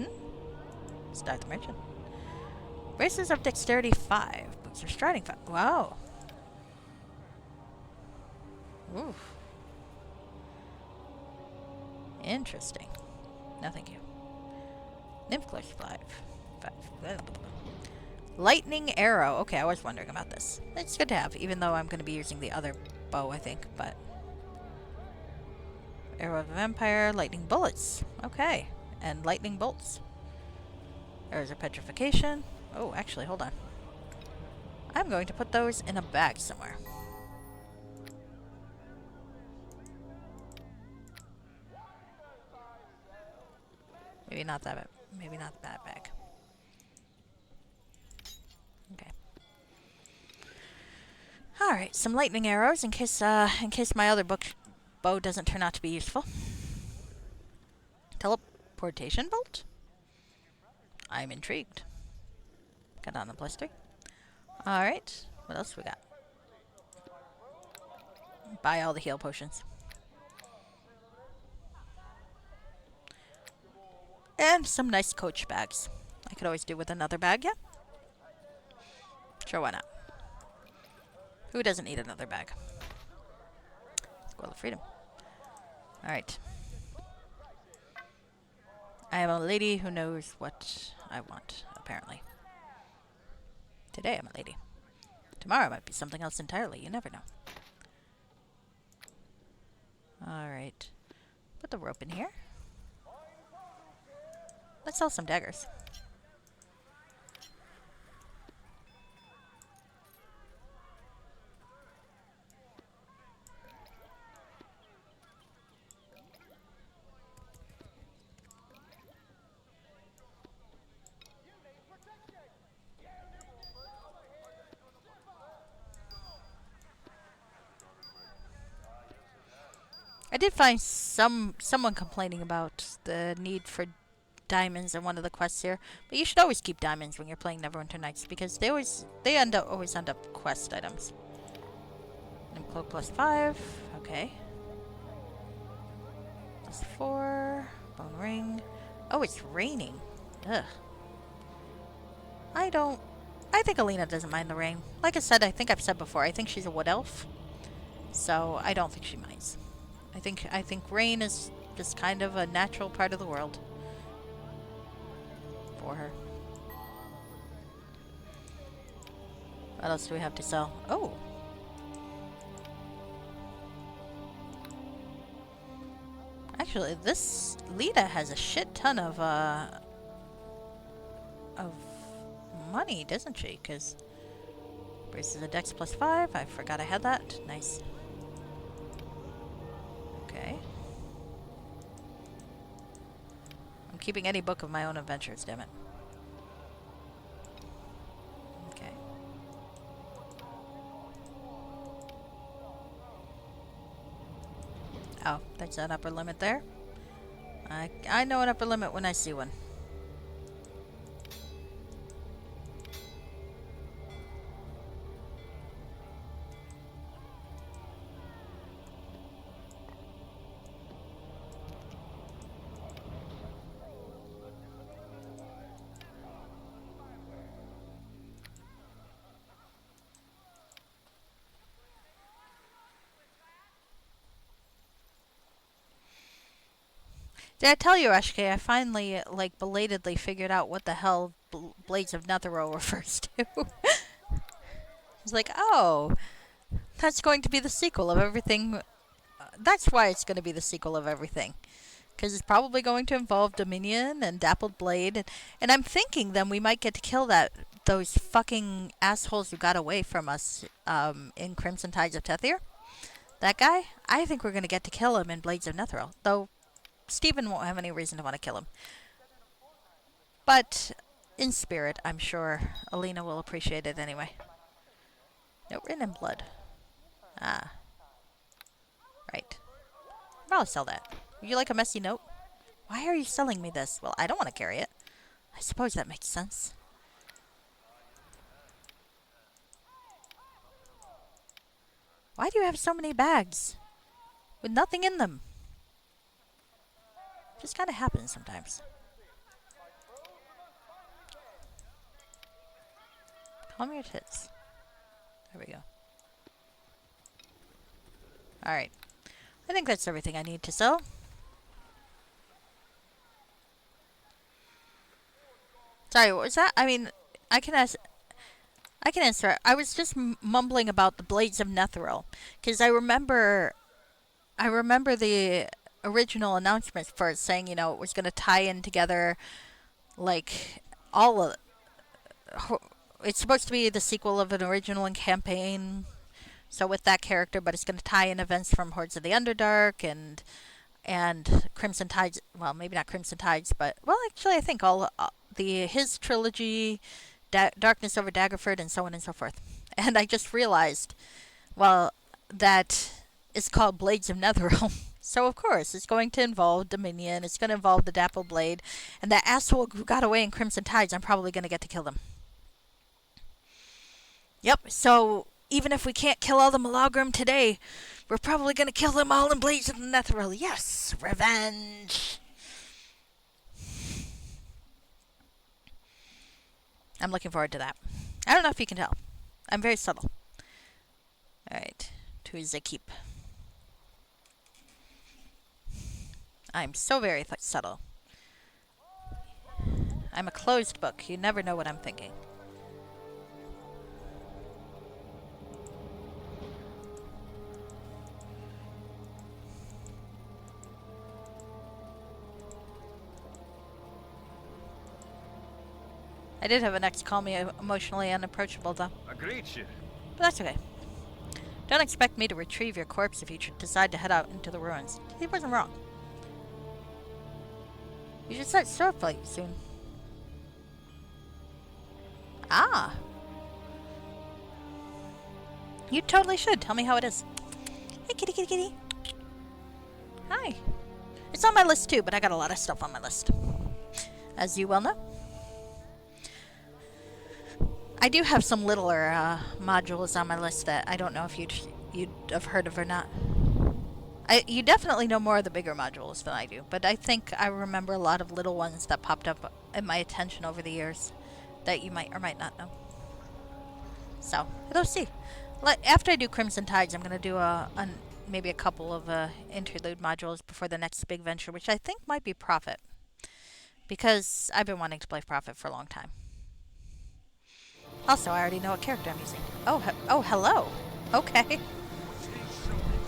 Speaker 1: Start the merchant. Braces of dexterity 5. Boots of striding 5. Wow. Oof. Interesting. No, thank you. Nymph close 5. Lightning arrow. Okay, I was wondering about this. It's good to have, even though I'm going to be using the other bow, I think, but... Arrow of the Vampire, lightning bullets. Okay, and lightning bolts. Arrows of petrification. Oh, actually, hold on. I'm going to put those in a bag somewhere. Maybe not that bag. Maybe not that bag. Okay. Alright, some lightning arrows in case my other bow doesn't turn out to be useful. Teleportation bolt? I'm intrigued. Got on a +3. Alright, what else we got? Buy all the heal potions. And some nice coach bags. I could always do with another bag, yeah? Sure, why not? Who doesn't need another bag? Squirrel of Freedom. Alright. I am a lady who knows what I want, apparently. Today I'm a lady. Tomorrow might be something else entirely. You never know. Alright. Put the rope in here. Let's sell some daggers. I did find someone complaining about the need for diamonds in one of the quests here, but you should always keep diamonds when you're playing Neverwinter Nights because they always end up quest items. And cloak +5, okay. +4, bone ring. Oh, it's raining. Ugh. I think Alina doesn't mind the rain. Like I said, I think I've said before, I think she's a wood elf, so I don't think she minds. I think rain is just kind of a natural part of the world for her. What else do we have to sell? Oh! Actually, this Lita has a shit ton of money, doesn't she? Because braces a dex +5. I forgot I had that. Nice. Okay. I'm keeping any book of my own adventures, damn it. Okay. Oh, that's an upper limit there. I know an upper limit when I see one. Did I tell you, Ashke, I finally, like, belatedly figured out what the hell Blades of Netheril refers to. It's like, oh, that's going to be the sequel of everything. That's why it's going to be the sequel of everything. Because it's probably going to involve Dominion and Dappled Blade. And I'm thinking then we might get to kill those fucking assholes who got away from us in Crimson Tides of Tethir. That guy, I think we're going to get to kill him in Blades of Netheril. Though Stephen won't have any reason to want to kill him. But in spirit, I'm sure Alina will appreciate it anyway. Note written in blood. Ah. Right. I'll probably sell that. Would you like a messy note? Why are you selling me this? Well, I don't want to carry it. I suppose that makes sense. Why do you have so many bags? With nothing in them? Just kind of happens sometimes. Calm your tits. There we go. Alright. I think that's everything I need to sell. Sorry, what was that? I mean, I can ask... I can answer it. I was just mumbling about the Blades of Netheril because I remember the original announcements for it saying, you know, it was going to tie in together like all of. It's supposed to be the sequel of an original campaign, so with that character, but it's going to tie in events from Hordes of the Underdark and Crimson Tides. Well, maybe not Crimson Tides, but well, actually, I think all the his trilogy, Darkness over Daggerford, and so on and so forth. And I just realized, well, that it's called Blades of Netherrealm. So of course it's going to involve Dominion. It's going to involve the Dapple Blade, and that asshole who got away in Crimson Tides. I'm probably going to get to kill them. Yep. So even if we can't kill all the Malagrim today, we're probably going to kill them all in Blades of the Netherrealm. Yes, revenge. I'm looking forward to that. I don't know if you can tell. I'm very subtle. Alright, to the keep. I'm so very subtle. I'm a closed book. You never know what I'm thinking. I did have an ex call me emotionally unapproachable, though.
Speaker 6: Agreed, you.
Speaker 1: But that's okay. Don't expect me to retrieve your corpse if you decide to head out into the ruins. He wasn't wrong. You should start sword fight soon. Ah. You totally should. Tell me how it is. Hey, kitty, kitty, kitty. Hi. It's on my list, too, but I got a lot of stuff on my list. As you well know. I do have some littler modules on my list that I don't know if you'd have heard of or not. You definitely know more of the bigger modules than I do, but I think I remember a lot of little ones that popped up in my attention over the years that you might or might not know. So, let's see. After I do Crimson Tides, I'm going to do maybe a couple of interlude modules before the next big venture, which I think might be Prophet. Because I've been wanting to play Prophet for a long time. Also, I already know what character I'm using. Oh, hello. Okay.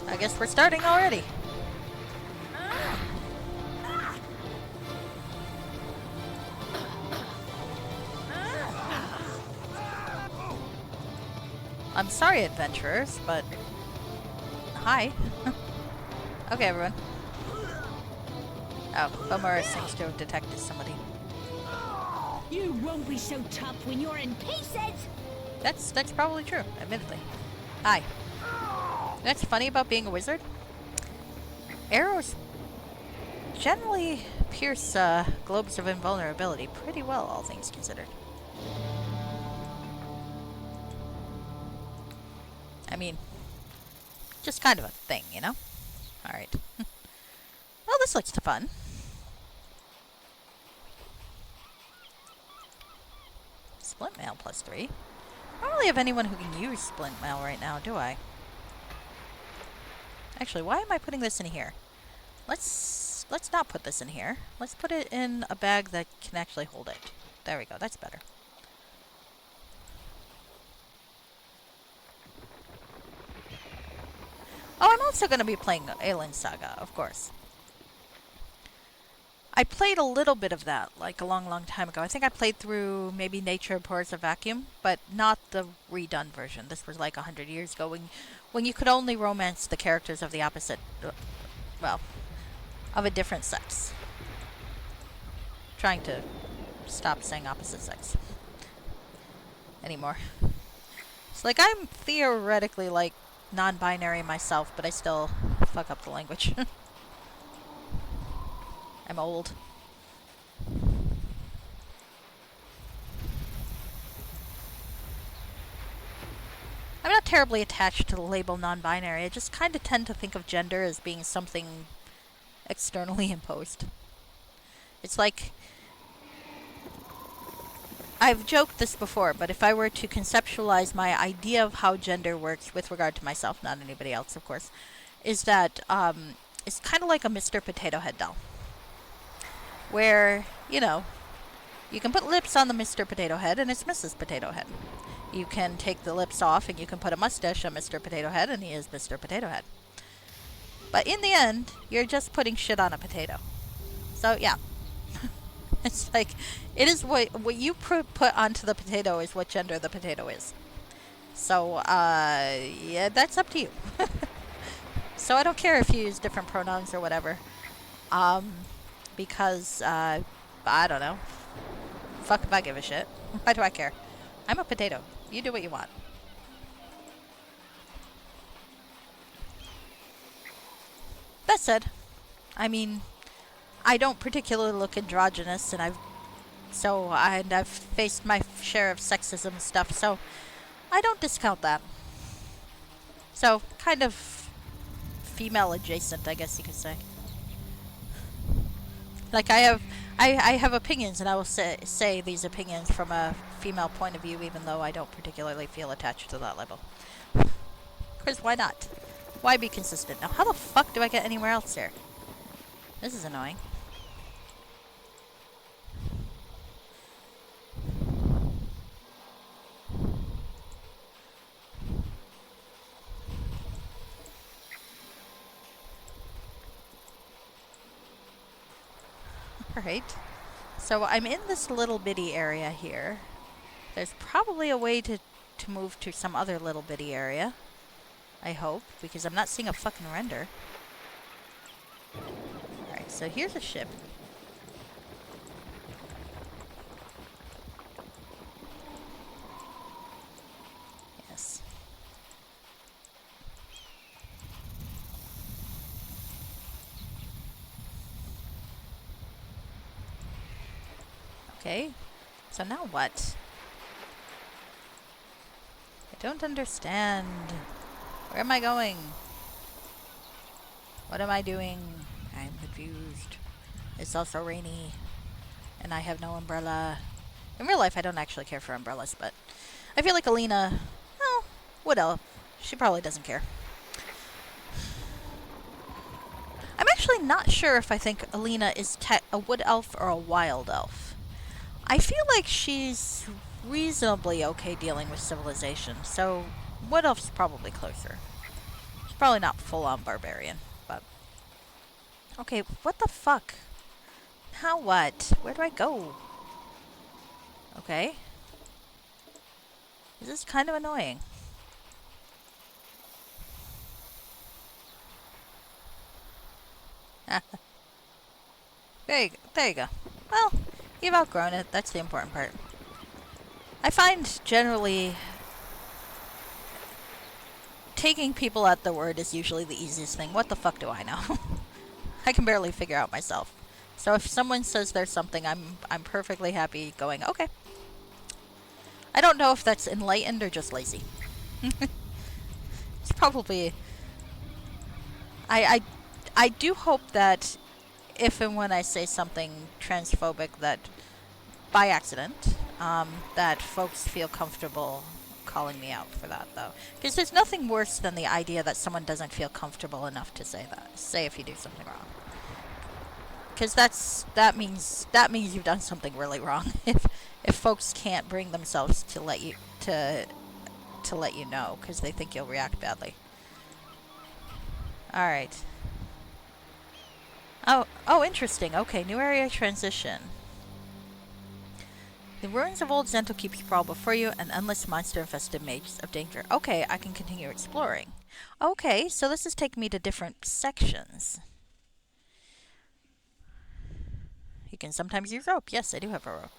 Speaker 1: I guess we're starting already. I'm sorry, adventurers, but... Hi. Okay, everyone. Oh, Bomora seems to have detected somebody.
Speaker 4: You won't be so tough when you're in pieces!
Speaker 1: That's probably true, admittedly. Hi. That's funny about being a wizard. Arrows generally pierce globes of invulnerability pretty well, all things considered. I mean, just kind of a thing, you know? Alright. Well, this looks fun. Splint mail +3. I don't really have anyone who can use splint mail right now, do I? Actually, why am I putting this in here? Let's not put this in here. Let's put it in a bag that can actually hold it. There we go. That's better. Oh, I'm also going to be playing Alien Saga, of course. I played a little bit of that, like a long, long time ago. I think I played through maybe Nature Abhors a Vacuum, but not the redone version. This was like 100 years ago when you could only romance the characters of the opposite, well, of a different sex. Trying to stop saying opposite sex anymore. It's like I'm theoretically like non-binary myself, but I still fuck up the language. I'm old. I'm not terribly attached to the label non-binary. I just kind of tend to think of gender as being something externally imposed. It's like... I've joked this before, but if I were to conceptualize my idea of how gender works with regard to myself, not anybody else, of course, is that it's kind of like a Mr. Potato Head doll. Where, you know, you can put lips on the Mr. Potato Head and it's Mrs. Potato Head. You can take the lips off and you can put a mustache on Mr. Potato Head and he is Mr. Potato Head. But in the end, you're just putting shit on a potato. So yeah. It's like, it is what you put onto the potato is what gender the potato is. So, yeah, that's up to you. So I don't care if you use different pronouns or whatever. Because, I don't know. Fuck if I give a shit. Why do I care? I'm a potato. You do what you want. That said, I mean, I don't particularly look androgynous, and I've faced my share of sexism stuff, so I don't discount that. So, kind of female adjacent, I guess you could say. Like, I have opinions, and I will say these opinions from a female point of view, even though I don't particularly feel attached to that level. Because why not? Why be consistent? Now, how the fuck do I get anywhere else here? This is annoying. Alright. So I'm in this little bitty area here. There's probably a way to move to some other little bitty area. I hope, because I'm not seeing a fucking render. Alright, so here's a ship. Yes. Okay, so now what? I don't understand. Where am I going? What am I doing? I'm confused. It's also rainy, and I have no umbrella. In real life, I don't actually care for umbrellas, but I feel like Alina, oh, wood elf. She probably doesn't care. I'm actually not sure if I think Alina is a wood elf or a wild elf. I feel like she's reasonably okay dealing with civilization, so wood elf's probably closer. She's probably not full-on barbarian, but... Okay, what the fuck? Now what? Where do I go? Okay. This is kind of annoying. There you go. Well, you've outgrown it. That's the important part. I find generally taking people at their word is usually the easiest thing. What the fuck do I know? I can barely figure out myself. So if someone says there's something, I'm perfectly happy going, okay. I don't know if that's enlightened or just lazy. It's probably... I do hope that if and when I say something transphobic that by accident, that folks feel comfortable calling me out for that, though. Because there's nothing worse than the idea that someone doesn't feel comfortable enough to say if you do something wrong. Because that means you've done something really wrong. If folks can't bring themselves to let you know, because they think you'll react badly. All right. Oh, interesting. Okay, new area transition. The ruins of old Zental Keep sprawl before you, an endless monster-infested maze of danger. Okay, I can continue exploring. Okay, so this is taking me to different sections. You can sometimes use rope. Yes, I do have a rope.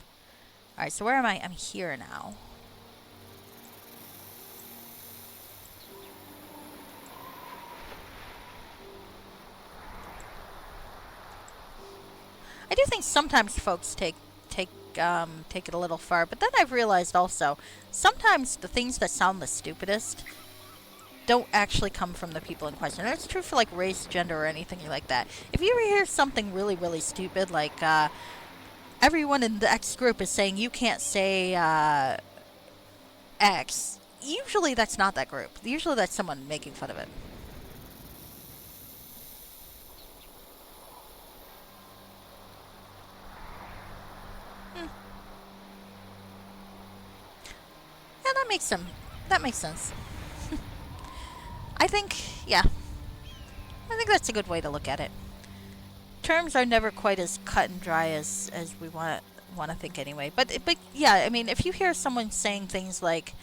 Speaker 1: Alright, so where am I? I'm here now. I do think sometimes folks take it a little far, but then I've realized also, sometimes the things that sound the stupidest don't actually come from the people in question. And it's true for like race, gender, or anything like that. If you ever hear something really, really stupid, like everyone in the X group is saying you can't say X, usually that's not that group. Usually that's someone making fun of it. Yeah, that makes That makes sense. I think, yeah. I think that's a good way to look at it. Terms are never quite as cut and dry as we want to think anyway. But yeah, I mean, if you hear someone saying things like,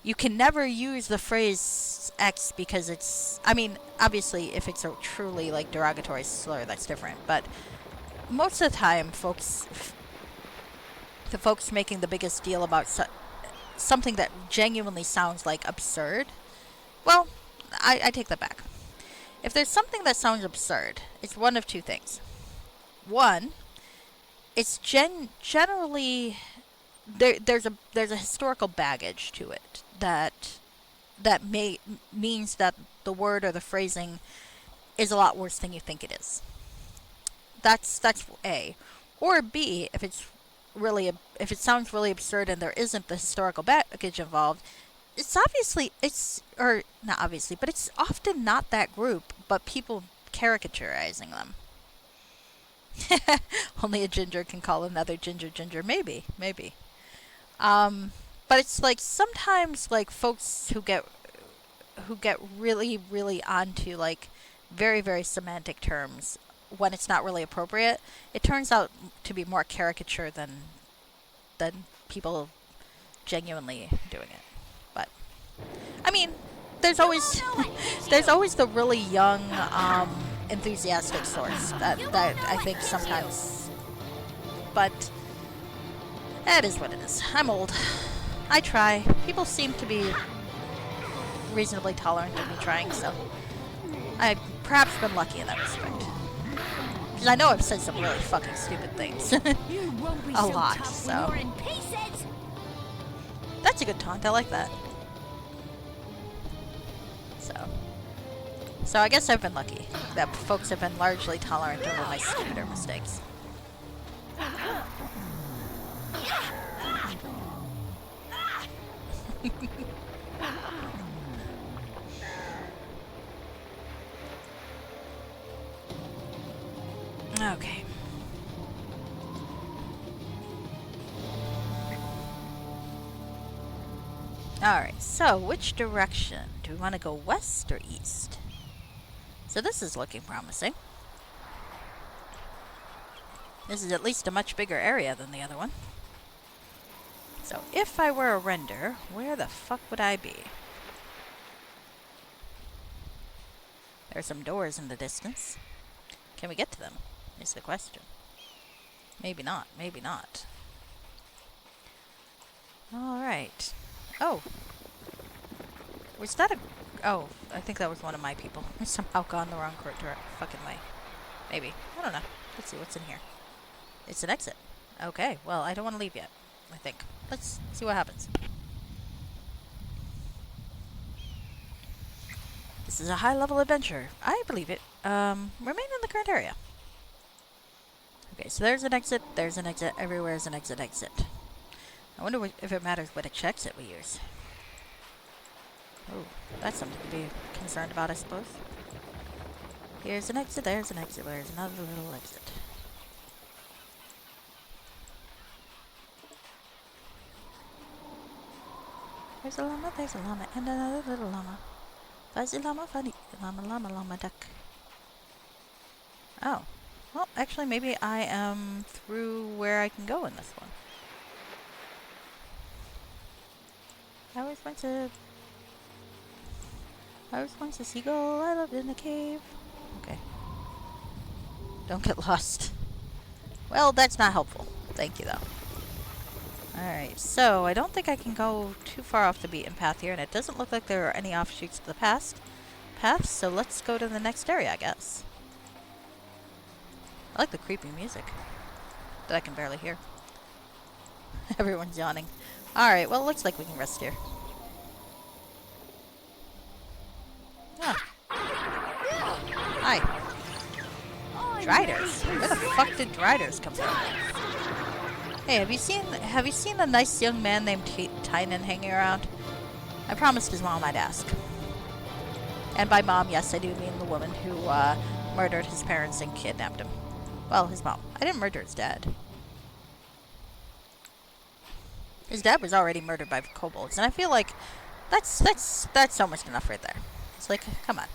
Speaker 1: you can never use the phrase X because it's, I mean, obviously if it's a truly like derogatory slur, that's different. But most of the time, the folks making the biggest deal about something that genuinely sounds like absurd, well, I take that back. If there's something that sounds absurd, it's one of two things. One, it's generally there's a historical baggage to it that means that the word or the phrasing is a lot worse than you think it is. That's A. Or B, if it sounds really absurd and there isn't the historical baggage involved, it's often not that group, but people caricaturizing them. Only a ginger can call another ginger. Maybe. But it's like sometimes like folks who get really, really onto like very, very semantic terms when it's not really appropriate, it turns out to be more caricature than people genuinely doing it. But I mean, there's always the really young, enthusiastic sorts that I think sometimes. But that is what it is. I'm old. I try. People seem to be reasonably tolerant of me trying, so I've perhaps been lucky in that respect. Because I know I've said some really fucking stupid things. A lot, so. That's a good taunt. I like that. So I guess I've been lucky that folks have been largely tolerant over my stupider mistakes. Okay. Alright, so which direction? Do we want to go west or east? So this is looking promising. This is at least a much bigger area than the other one. So if I were a render, where the fuck would I be? There are some doors in the distance. Can we get to them? Is the question. Maybe not. Maybe not. Alright. Oh. Was that a... Oh, I think that was one of my people. Somehow gone the wrong fucking way. Maybe. I don't know. Let's see what's in here. It's an exit. Okay, well, I don't want to leave yet, I think. Let's see what happens. This is a high-level adventure. I believe it. Remain in the current area. Okay, so there's an exit, everywhere is an exit. I wonder if it matters what exit we use. Oh, that's something to be concerned about, I suppose. Here's an exit, there's an exit, where's another little exit. There's a llama, and another little llama. Fuzzy llama, funny llama, duck. Oh. Well, actually, maybe I am through where I can go in this one. I was once a seagull. I lived in a cave. Okay. Don't get lost. Well, that's not helpful. Thank you, though. Alright, so I don't think I can go too far off the beaten path here, and it doesn't look like there are any offshoots to the paths, so let's go to the next area, I guess. I like the creepy music that I can barely hear. Everyone's yawning. Alright, well, it looks like we can rest here. Ah. Hi. Driders. Where the fuck did Driders come from? Hey, have you seen a nice young man named Tynan hanging around? I promised his mom I'd ask. And by mom, yes, I do mean the woman who murdered his parents and kidnapped him. Well, his mom. I didn't murder his dad. His dad was already murdered by kobolds, and I feel like that's almost enough right there. It's like, come on.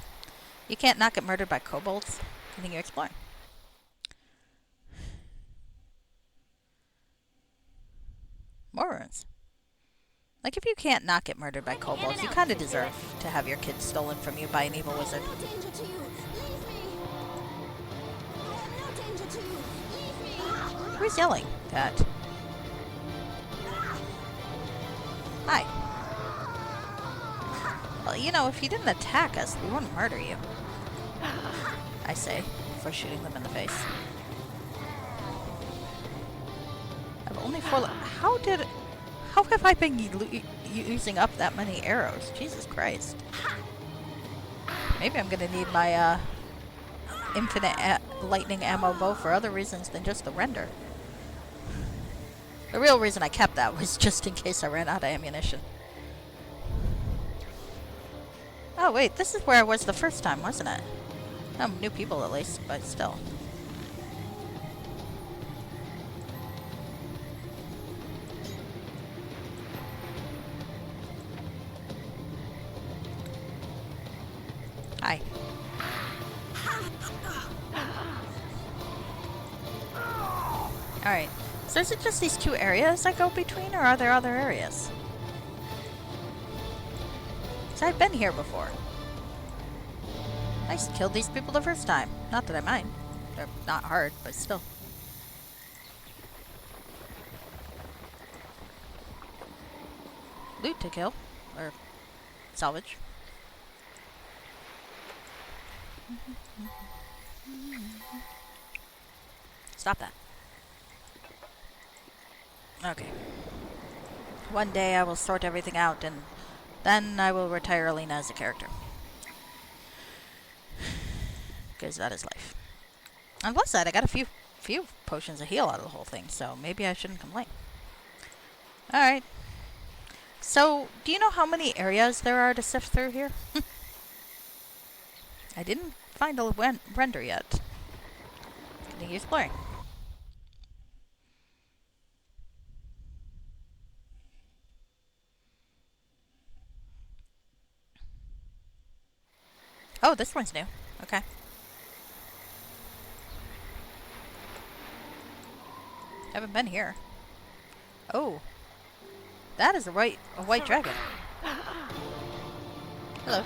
Speaker 1: You can't not get murdered by kobolds. Continue exploring. More ruins. Like, if you can't not get murdered by kobolds, you kind of deserve to have your kids stolen from you by an evil wizard. Who's yelling that? Hi. Well, you know, if you didn't attack us, we wouldn't murder you. I say, before shooting them in the face. I've only 4 How have I been using up that many arrows? Jesus Christ. Maybe I'm gonna need my, infinite lightning ammo bow for other reasons than just the render. The real reason I kept that was just in case I ran out of ammunition. Oh wait, this is where I was the first time, wasn't it? New people at least, but still. Hi. Alright, so is it just these 2 areas I go between, or are there other areas? Because I've been here before. I just killed these people the first time. Not that I mind. They're not hard, but still. Loot to kill. Or salvage. Stop that. Okay. One day I will sort everything out, and then I will retire Alina as a character. Because that is life. On plus side, I got a few potions of heal out of the whole thing, so maybe I shouldn't complain. Alright. So, do you know how many areas there are to sift through here? I didn't find a render yet. Continue exploring. Oh, this one's new. Okay. Haven't been here. Oh. That is a white dragon. Hello.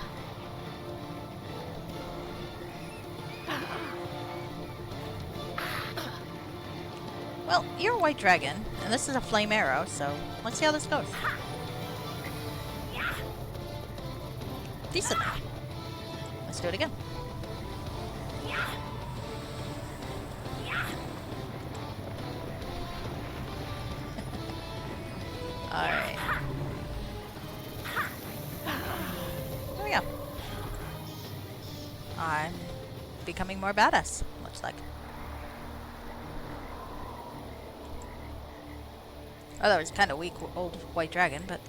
Speaker 1: Well, you're a white dragon, and this is a flame arrow, so let's see how this goes. Decent. Let's do it again. Alright. There we go. I'm becoming more badass, looks like. Oh, that was kind of weak, old white dragon, but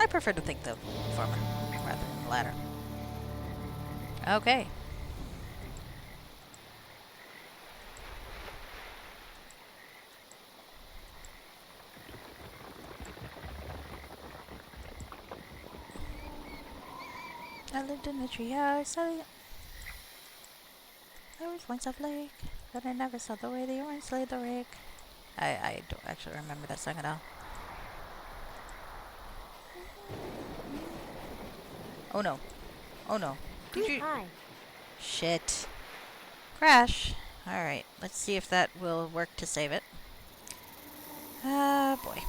Speaker 1: I prefer to think the former rather than the latter. Okay. I lived in a treehouse. There was once a lake, but I never saw the way the orange laid the rake. I don't actually remember that song at all. Oh no. Oh no. Did you?
Speaker 9: Hi.
Speaker 1: Shit. Crash. Alright, let's see if that will work to save it. Boy.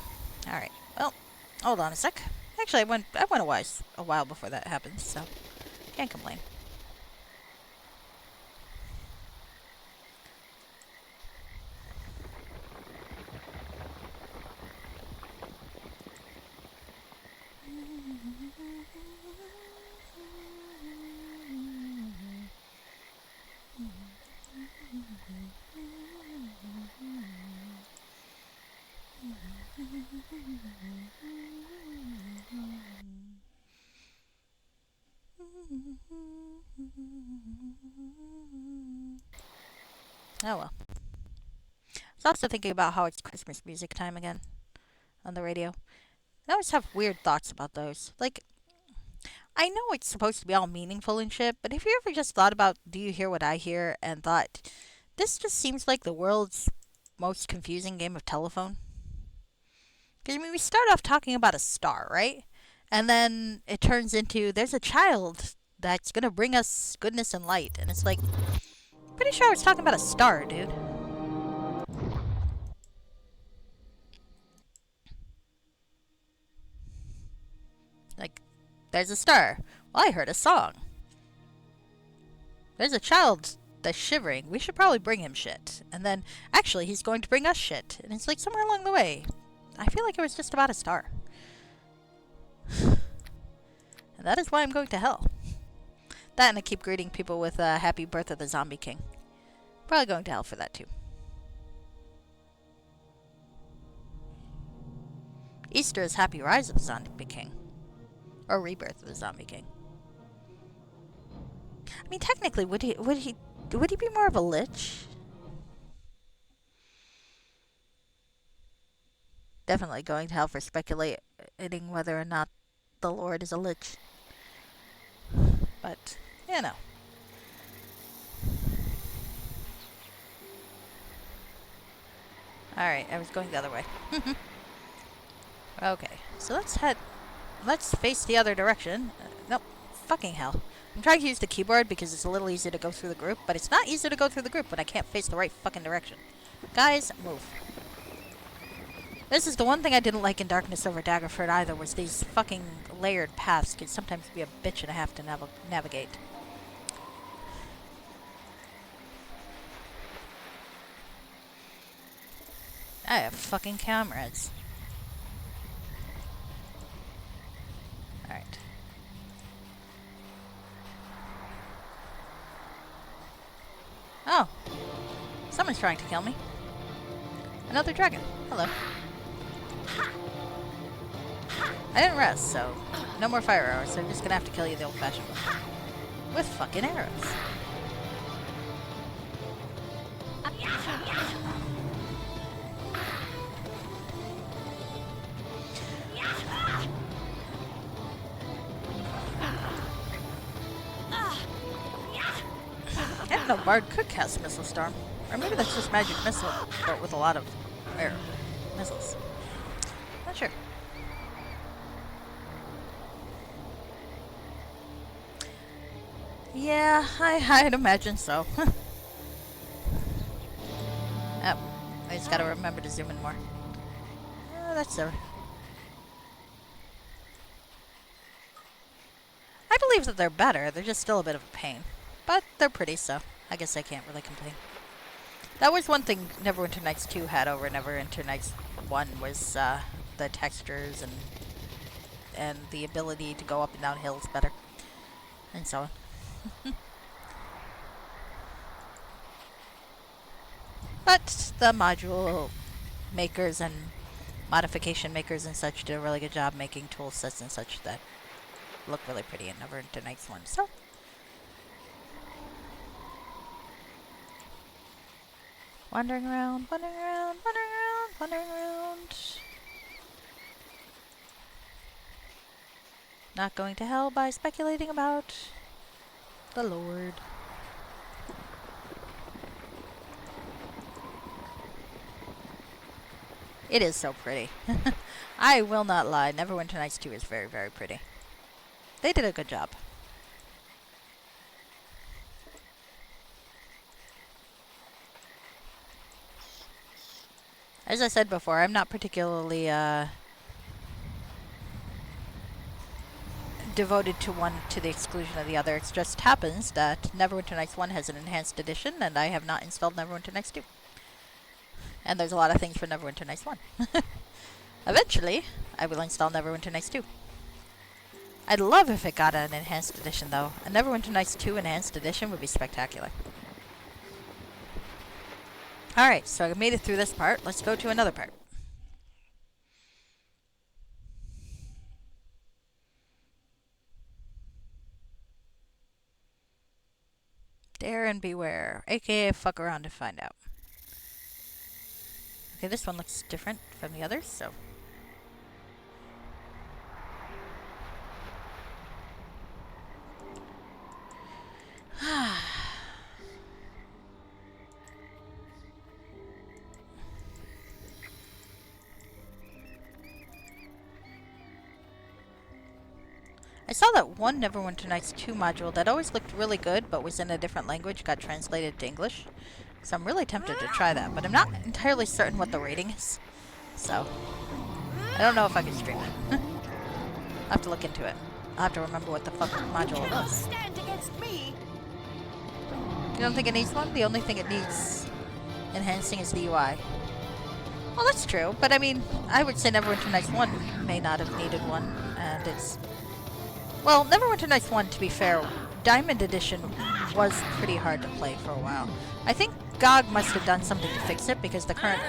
Speaker 1: Alright, well, hold on a sec. Actually, I went a while before that happened, so can't complain. Oh well. I was also thinking about how it's Christmas music time again. on the radio. I always have weird thoughts about those. Like, I know it's supposed to be all meaningful and shit, but have you ever just thought about Do You Hear What I Hear and thought, this just seems like the world's most confusing game of telephone? Because, I mean, we start off talking about a star, right? And then it turns into there's a child that's going to bring us goodness and light. And it's like, pretty sure I was talking about a star, dude. Like, there's a star. Well, I heard a song. There's a child that's shivering. We should probably bring him shit. And then, actually, he's going to bring us shit. And it's like somewhere along the way, I feel like it was just about a star. And that is why I'm going to hell. That and I keep greeting people with Happy Birth of the Zombie King. Probably going to hell for that too. Easter is Happy Rise of the Zombie King. Or Rebirth of the Zombie King. I mean, technically, would he be more of a lich? Definitely going to hell for speculating whether or not the Lord is a lich. But, you know. Alright, I was going the other way. Okay, so let's face the other direction. Nope, fucking hell. I'm trying to use the keyboard because it's a little easier to go through the group, but it's not easy to go through the group when I can't face the right fucking direction. Guys, move. This is the one thing I didn't like in Darkness Over Daggerford either, was these fucking layered paths could sometimes be a bitch and a half to navigate. I have fucking comrades. Alright. Oh. Someone's trying to kill me. Another dragon. Hello. I didn't rest, so no more fire arrows. I'm just gonna have to kill you the old-fashioned way. With fucking arrows. I didn't know Bard could cast Missile Storm. Or maybe that's just Magic Missile, but with a lot of missiles. Not sure. Yeah, I'd imagine so. Oh, I just gotta remember to zoom in more. That's silly. I believe that they're better, they're just still a bit of a pain. But they're pretty, so I guess I can't really complain. That was one thing Neverwinter Nights 2 had over Neverwinter Nights 1 was the textures and the ability to go up and down hills better. And so on. But the module makers and modification makers and such do a really good job making tool sets and such that look really pretty in Neverwinter Nights 1. So wandering around, wandering around, wandering around, wandering around. Not going to hell by speculating about the Lord. It is so pretty. I will not lie. Neverwinter Nights 2 is very, very pretty. They did a good job. As I said before, I'm not particularly devoted to one to the exclusion of the other. It just happens that Neverwinter Nights 1 has an enhanced edition, and I have not installed Neverwinter Nights 2. And there's a lot of things for Neverwinter Nights 1. Eventually, I will install Neverwinter Nights 2. I'd love if it got an enhanced edition, though. A Neverwinter Nights 2 enhanced edition would be spectacular. Alright, so I made it through this part. Let's go to another part. Dare and beware, aka fuck around to find out. Okay, this one looks different from the others, so I saw that one Neverwinter Nights 2 module that always looked really good but was in a different language got translated to English. So I'm really tempted to try that, but I'm not entirely certain what the rating is. So, I don't know if I can stream it. I'll have to look into it. I'll have to remember what the fuck module it was.
Speaker 8: Stand against me.
Speaker 1: You don't think it needs one? The only thing it needs enhancing is the UI. Well, that's true, but I mean, I would say Neverwinter Nights 1 may not have needed one, and it's... Well, Neverwinter Nights 1, to be fair, Diamond Edition was pretty hard to play for a while. I think GOG must have done something to fix it, because the current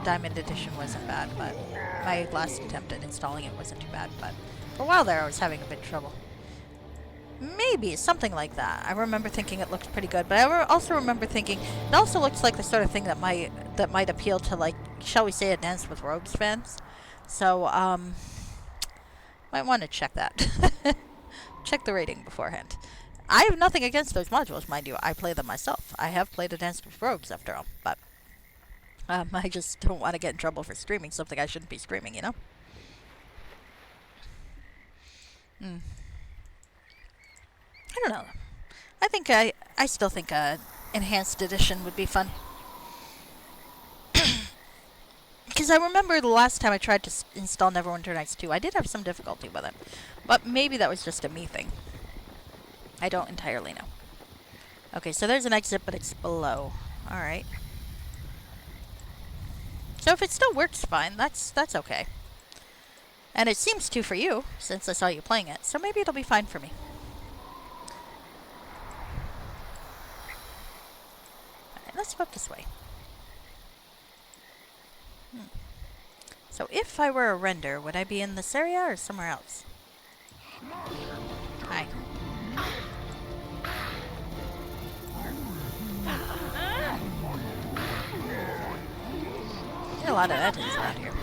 Speaker 1: Diamond Edition wasn't bad, but my last attempt at installing it wasn't too bad, but for a while there I was having a bit of trouble. Maybe, something like that. I remember thinking it looked pretty good, but I also remember thinking it also looks like the sort of thing that might appeal to, like, shall we say, Dance with Rogues fans. So, might want to check that. Check the rating beforehand. I have nothing against those modules, mind you. I play them myself. I have played a Dance with Rogues, after all, but I just don't want to get in trouble for streaming something I shouldn't be streaming, you know? I don't know. I think I still think a enhanced edition would be fun. Because I remember the last time I tried to install Neverwinter Nights 2, I did have some difficulty with it. But maybe that was just a me thing. I don't entirely know. Okay, so there's an exit, but it's below. Alright. So if it still works fine, that's okay. And it seems to for you, since I saw you playing it. So maybe it'll be fine for me. Alright, let's go up this way. So if I were a render, would I be in this area or somewhere else? Hi. There's a lot of edges around here.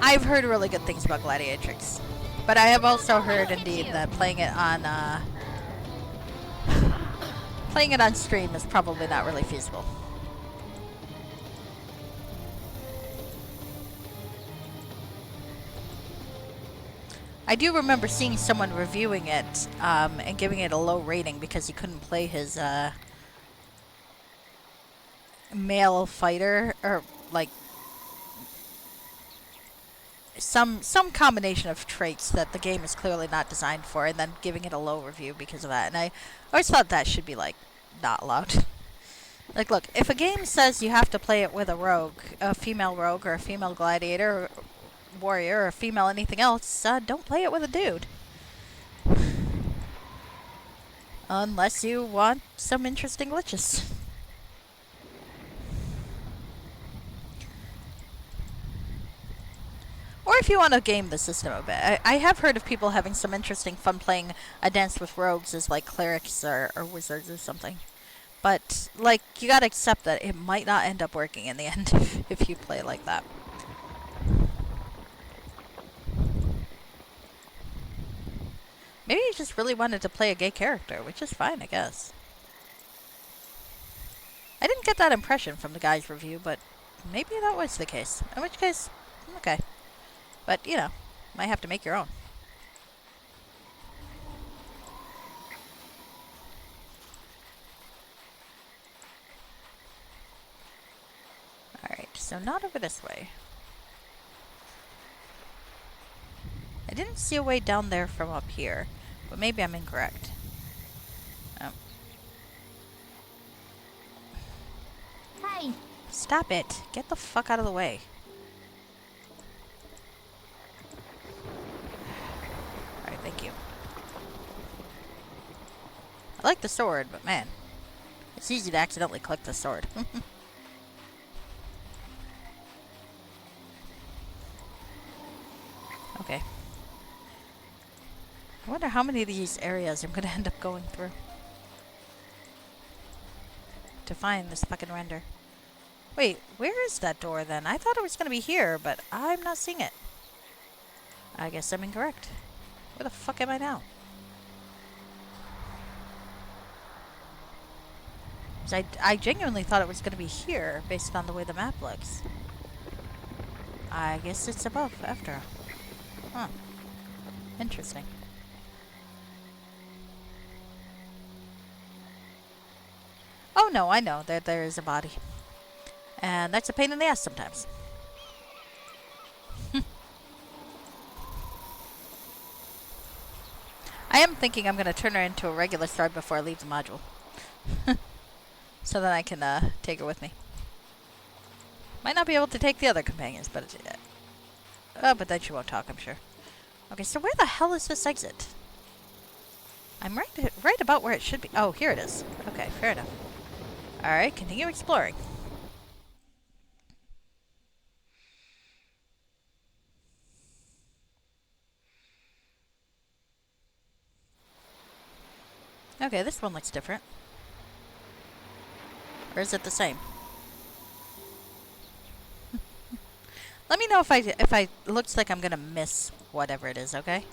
Speaker 1: I've heard really good things about Gladiatrix. But I have also heard, indeed, that playing it on stream is probably not really feasible. I do remember seeing someone reviewing it and giving it a low rating because he couldn't play his male fighter, or like some combination of traits that the game is clearly not designed for, and then giving it a low review because of that. And I always thought that should be, like, not allowed. Like, look, if a game says you have to play it with a rogue, a female rogue, or a female gladiator, or warrior, or a female anything else, don't play it with a dude. Unless you want some interesting glitches. Or if you want to game the system a bit. I have heard of people having some interesting fun playing a Dance with Rogues as, like, clerics or wizards or something. But, like, you gotta accept that it might not end up working in the end if you play like that. Maybe you just really wanted to play a gay character, which is fine, I guess. I didn't get that impression from the guy's review, but maybe that was the case. In which case, okay. But, you know, might have to make your own. Alright, so not over this way. I didn't see a way down there from up here, but maybe I'm incorrect. Oh.
Speaker 4: Hey,
Speaker 1: Stop it! Get the fuck out of the way. Thank you. I like the sword, but man, it's easy to accidentally click the sword. Okay. I wonder how many of these areas I'm going to end up going through to find this fucking render. Wait, where is that door then? I thought it was going to be here, but I'm not seeing it. I guess I'm incorrect. Where the fuck am I now? 'Cause I genuinely thought it was going to be here, based on the way the map looks. I guess it's above after all. Huh. Interesting. Oh no, I know that there is a body. And that's a pain in the ass sometimes. I am thinking I'm going to turn her into a regular Thrud before I leave the module. So that I can take her with me. Might not be able to take the other companions, but but then she won't talk, I'm sure. Okay, so where the hell is this exit? I'm right about where it should be. Oh, here it is. Okay, fair enough. Alright, continue exploring. Okay, this one looks different. Or is it the same? Let me know if I looks like I'm gonna miss whatever it is, okay?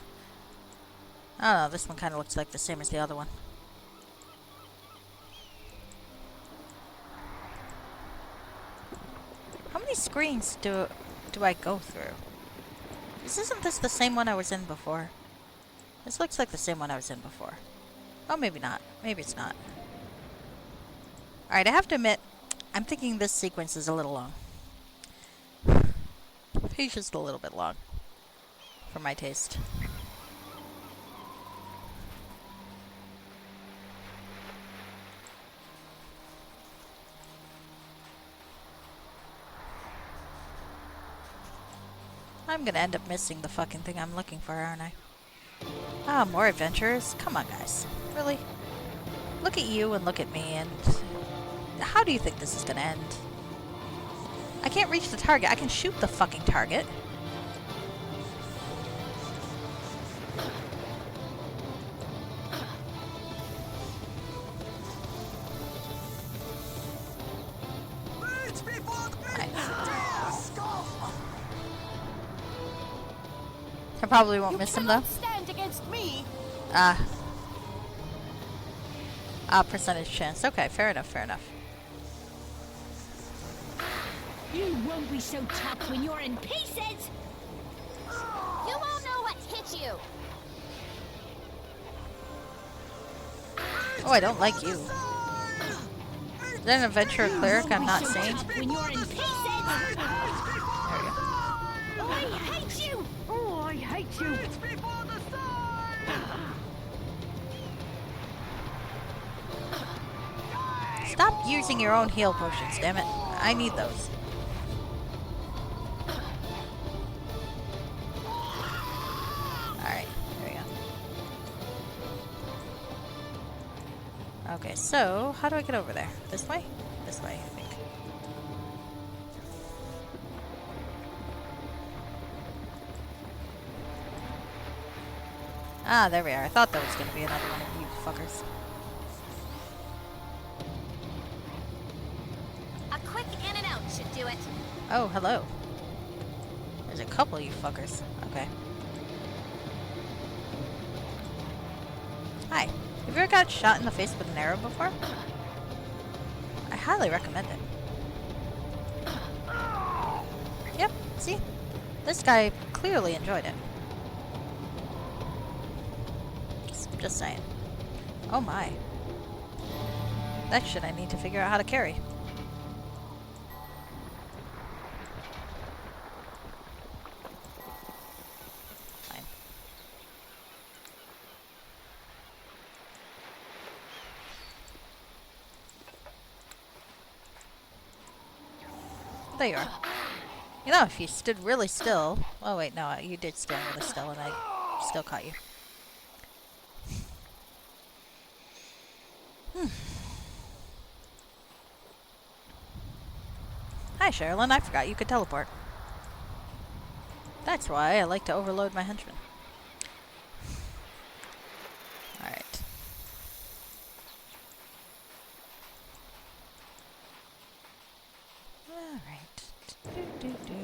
Speaker 1: I don't know, this one kind of looks like the same as the other one. How many screens do I go through? Isn't this the same one I was in before? This looks like the same one I was in before. Oh, maybe not. Maybe it's not. Alright, I have to admit, I'm thinking this sequence is a little long. It's just a little bit long. For my taste. I'm gonna end up missing the fucking thing I'm looking for, aren't I? Ah, more adventures? Come on, guys. Really? Look at you and look at me, and... How do you think this is gonna end? I can't reach the target. I can shoot the fucking target. I probably won't miss him, though.
Speaker 8: Stand against me.
Speaker 1: Percentage chance. Okay, fair enough, fair enough.
Speaker 4: You won't be so tough when you're in pieces!
Speaker 3: You won't know what's hit you.
Speaker 1: Oh, I don't like you. Is that an adventure cleric I'm not seeing?
Speaker 4: When you're in pieces! I hate you! Oh, I hate you!
Speaker 1: Stop using your own heal potions, damn it. I need those. Alright, there we go. Okay, so, how do I get over there? This way? This way, I think. Ah, there we are. I thought there was going to be another one of you fuckers.
Speaker 3: A quick in and out should do it.
Speaker 1: Oh, hello. There's a couple of you fuckers. Okay. Hi. Have you ever got shot in the face with an arrow before? I highly recommend it. Yep, see? This guy clearly enjoyed it. Just saying. Oh my. That shit I need to figure out how to carry. Fine. There you are. You know, if you stood really still... Oh wait, no, you did stand really still and I still caught you. Hi, Sherilyn. I forgot you could teleport. That's why I like to overload my henchmen. Alright. Alright. Do-do-do.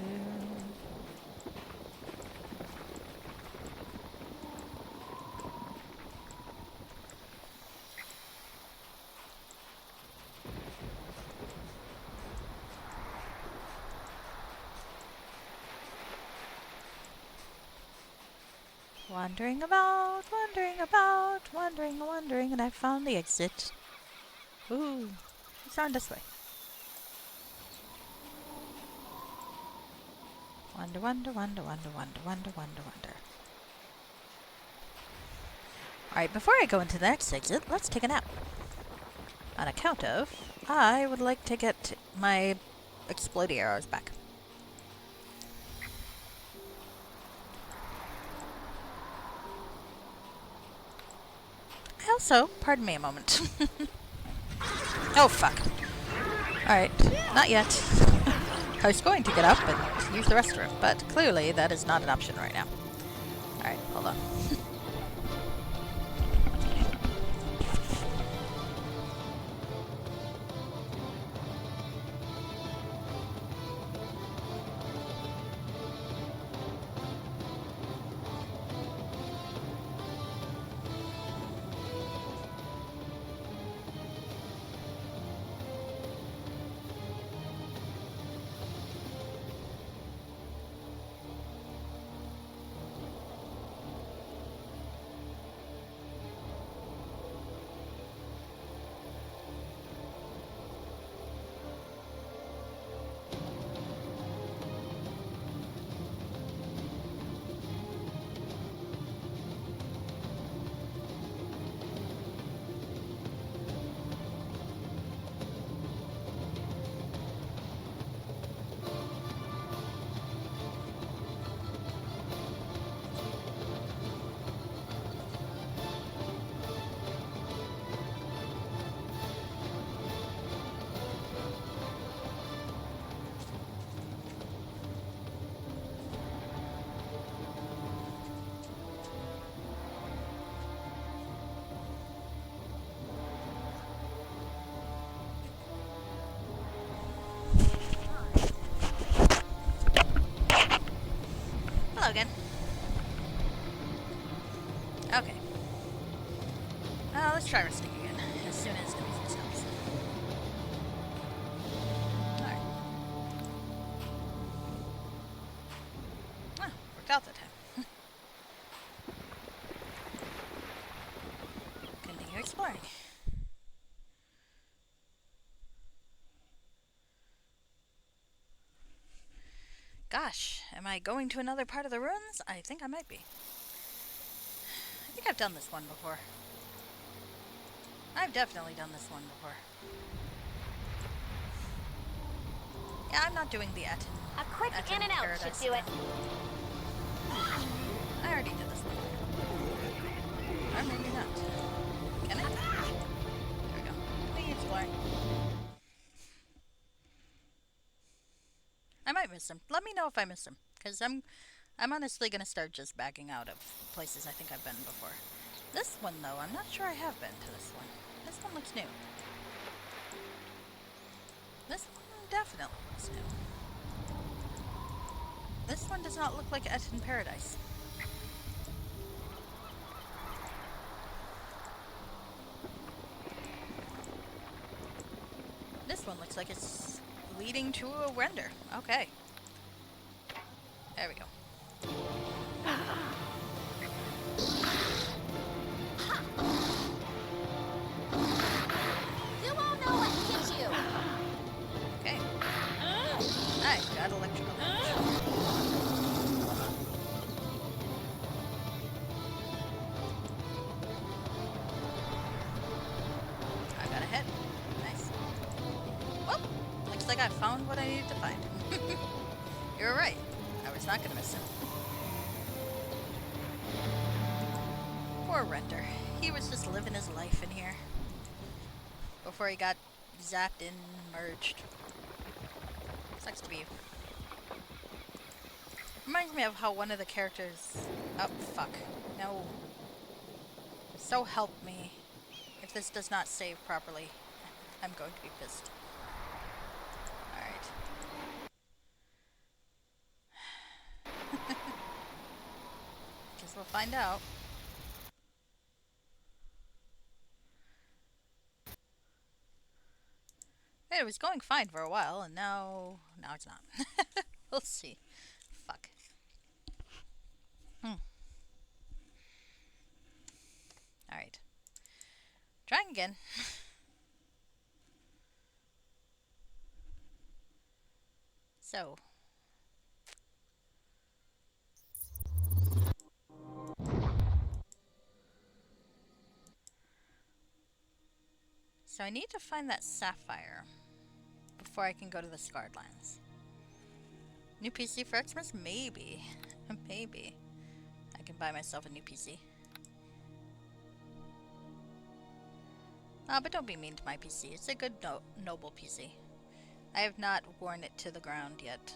Speaker 1: Wandering about, wandering about, wandering, and I found the exit. Ooh, it's on this way. Wander, wander, wander, wander, wander, wander, wander, wander. Alright, before I go into the next exit, let's take a nap. On account of, I would like to get my exploding arrows back. Also, pardon me a moment. Oh, fuck. Alright, not yet. I was going to get up and use the restroom, but clearly that is not an option right now. Alright, hold on. Hello again. Okay. Let's try resting again, as soon as the music stops. Alright. Ah, worked out that time. Continue exploring. Gosh, am I going to another part of the ruins? I think I might be. I think I've done this one before. I've definitely done this one before. Yeah, I'm not doing the Etten.
Speaker 3: A quick
Speaker 1: Etten
Speaker 3: in and out
Speaker 1: Paradise
Speaker 3: should do it.
Speaker 1: I already did this one. Or maybe not. Can I? There we go. We exploring. I might miss them. Let me know if I miss them, because I'm honestly gonna start just backing out of places I think I've been before. This one though, I'm not sure I have been to this one. This one looks new. This one definitely looks new. This one does not look like Etten Paradise. This one looks like it's leading to a render. Okay. There we go.
Speaker 3: You won't know what hit you.
Speaker 1: Okay. I got electrical damage. I got a hit. Nice. Well, looks like I found what I needed to find. You were right. I was not gonna miss him. Poor Render. He was just living his life in here. Before he got zapped and merged. Sucks to be you. Reminds me of how one of the characters... Oh, fuck. No. So help me. If this does not save properly, I'm going to be pissed. Alright. Guess we'll find out. It was going fine for a while, and now it's not. We'll see. Fuck. again. So. So I need to find that sapphire before I can go to the Scarred Lands. New PC for Xmas? Maybe. Maybe. I can buy myself a new PC. But don't be mean to my PC. It's a good, noble PC. I have not worn it to the ground yet.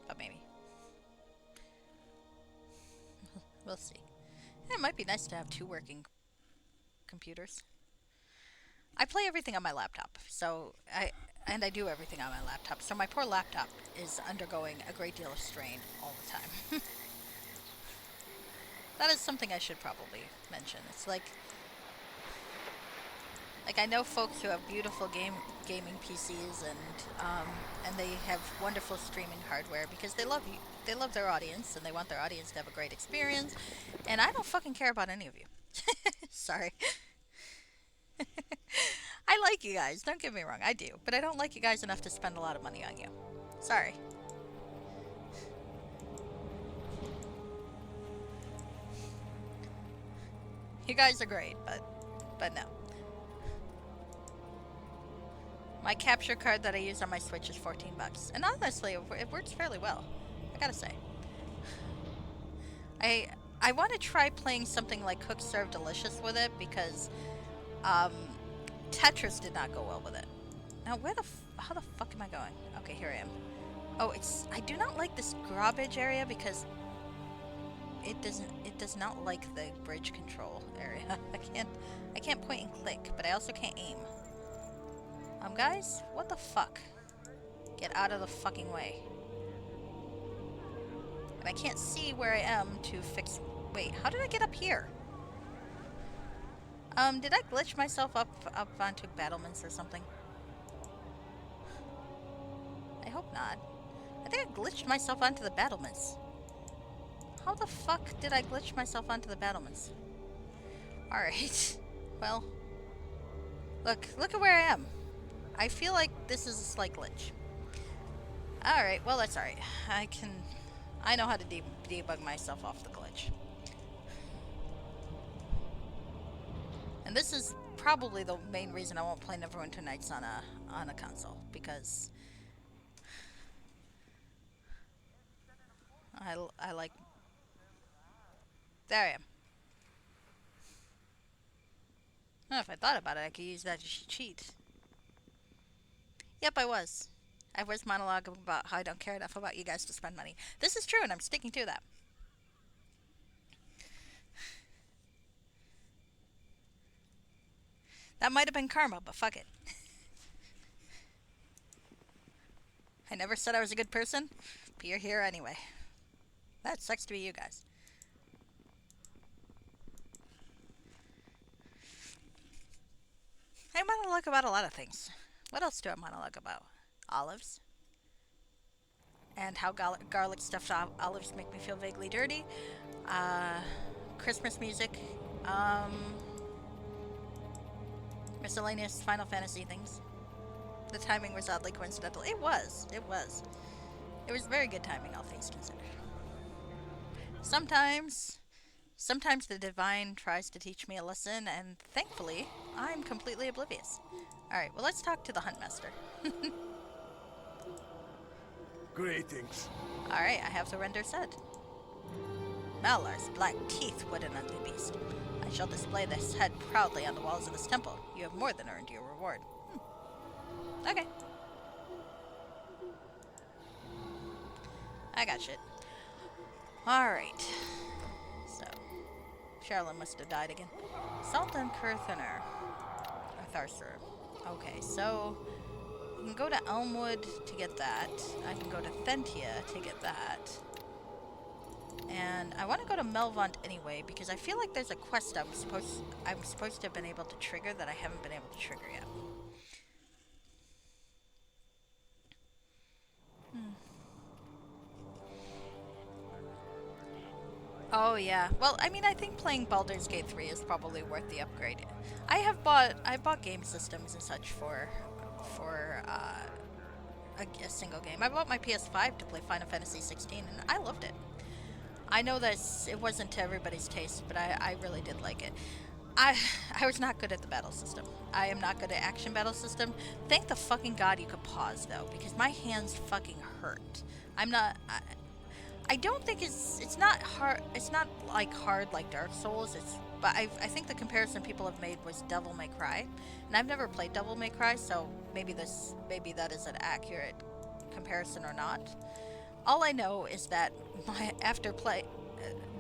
Speaker 1: But maybe. We'll see. It might be nice to have two working computers. I play everything on my laptop, so I do everything on my laptop. So my poor laptop is undergoing a great deal of strain all the time. That is something I should probably mention. It's like I know folks who have beautiful gaming PCs and they have wonderful streaming hardware because they love their audience and they want their audience to have a great experience. And I don't fucking care about any of you. Sorry. I like you guys, don't get me wrong, I do. But I don't like you guys enough to spend a lot of money on you. Sorry. You guys are great, but no. My capture card that I use on my Switch is 14 bucks. And honestly, it works fairly well, I gotta say. I want to try playing something like Cook Serve Delicious with it because Tetris did not go well with it. Now how the fuck am I going? Okay, here I am. Oh, I do not like this garbage area because it does not like the bridge control area. I can't point and click, but I also can't aim. Guys, what the fuck? Get out of the fucking way. And I can't see where I am to fix. Wait, how did I get up here? Did I glitch myself up onto battlements or something? I hope not. I think I glitched myself onto the battlements. How the fuck did I glitch myself onto the battlements? Alright. Well. Look at where I am. I feel like this is a slight glitch. Alright, well that's alright. I know how to debug myself off the glitch. And this is probably the main reason I won't play Neverwinter Nights on a console, because I like. There I am. Well, if I thought about it, I could use that to cheat. Yep, I was monologuing about how I don't care enough about you guys to spend money. This is true, and I'm sticking to that. That might have been karma, but fuck it. I never said I was a good person, but you're here anyway. That sucks to be you guys. I monologue about a lot of things. What else do I monologue about? Olives. And how garlic stuffed olives make me feel vaguely dirty. Christmas music. Miscellaneous Final Fantasy things. The timing was oddly coincidental. It was. It was very good timing, all things considered. Sometimes the divine tries to teach me a lesson, and thankfully, I'm completely oblivious. Alright, well let's talk to the Huntmaster.
Speaker 6: Greetings.
Speaker 1: Alright, I have the render set. Malar's black teeth, what an ugly beast. I shall display this head proudly on the walls of this temple. You have more than earned your reward. Okay. I got shit. Alright. So, Sherilyn must have died again. Salt and Kurthaner. Tharser. Okay, so I can go to Elmwood to get that. I can go to Thentia to get that. And I want to go to Melvont anyway because I feel like there's a quest I'm supposed to have been able to trigger that I haven't been able to trigger yet. Oh yeah. Well, I mean, I think playing Baldur's Gate 3 is probably worth the upgrade. I bought game systems and such for a single game. I bought my PS5 to play Final Fantasy 16, and I loved it. I know that it wasn't to everybody's taste, but I really did like it. I I was not good at the battle system. I am not good at action battle system. Thank the fucking god you could pause though, because my hands fucking hurt. I'm not. I don't think it's not hard. It's not like hard like Dark Souls. But I think the comparison people have made was Devil May Cry, and I've never played Devil May Cry, so maybe that is an accurate comparison or not. All I know is that after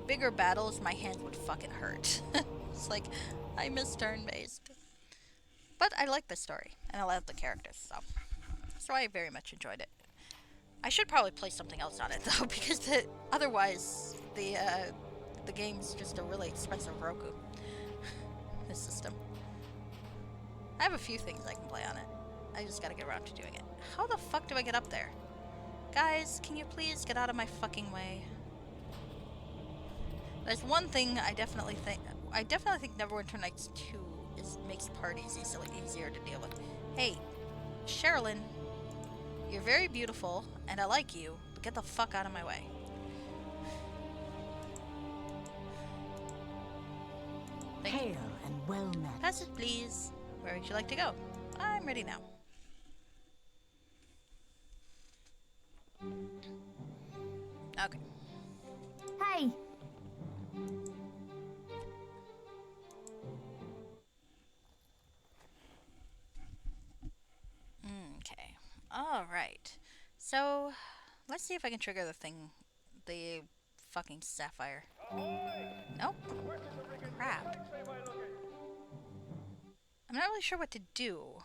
Speaker 1: bigger battles, my hands would fucking hurt. It's like I miss turn-based, but I like the story and I love the characters, so I very much enjoyed it. I should probably play something else on it though, because otherwise the game's just a really expensive Roku. This system. I have a few things I can play on it. I just gotta get around to doing it. How the fuck do I get up there? Guys, can you please get out of my fucking way? There's one thing I definitely think Neverwinter Nights 2 makes parties easier to deal with. Hey, Sherilyn. You're very beautiful, and I like you, but get the fuck out of my way. Thank you.
Speaker 2: Hail and well met.
Speaker 1: Passage, please. Where would you like to go? I'm ready now. Okay.
Speaker 4: Hey,
Speaker 1: Okay. Alright. So, let's see if I can trigger the fucking sapphire. Nope. Crap. I'm not really sure what to do.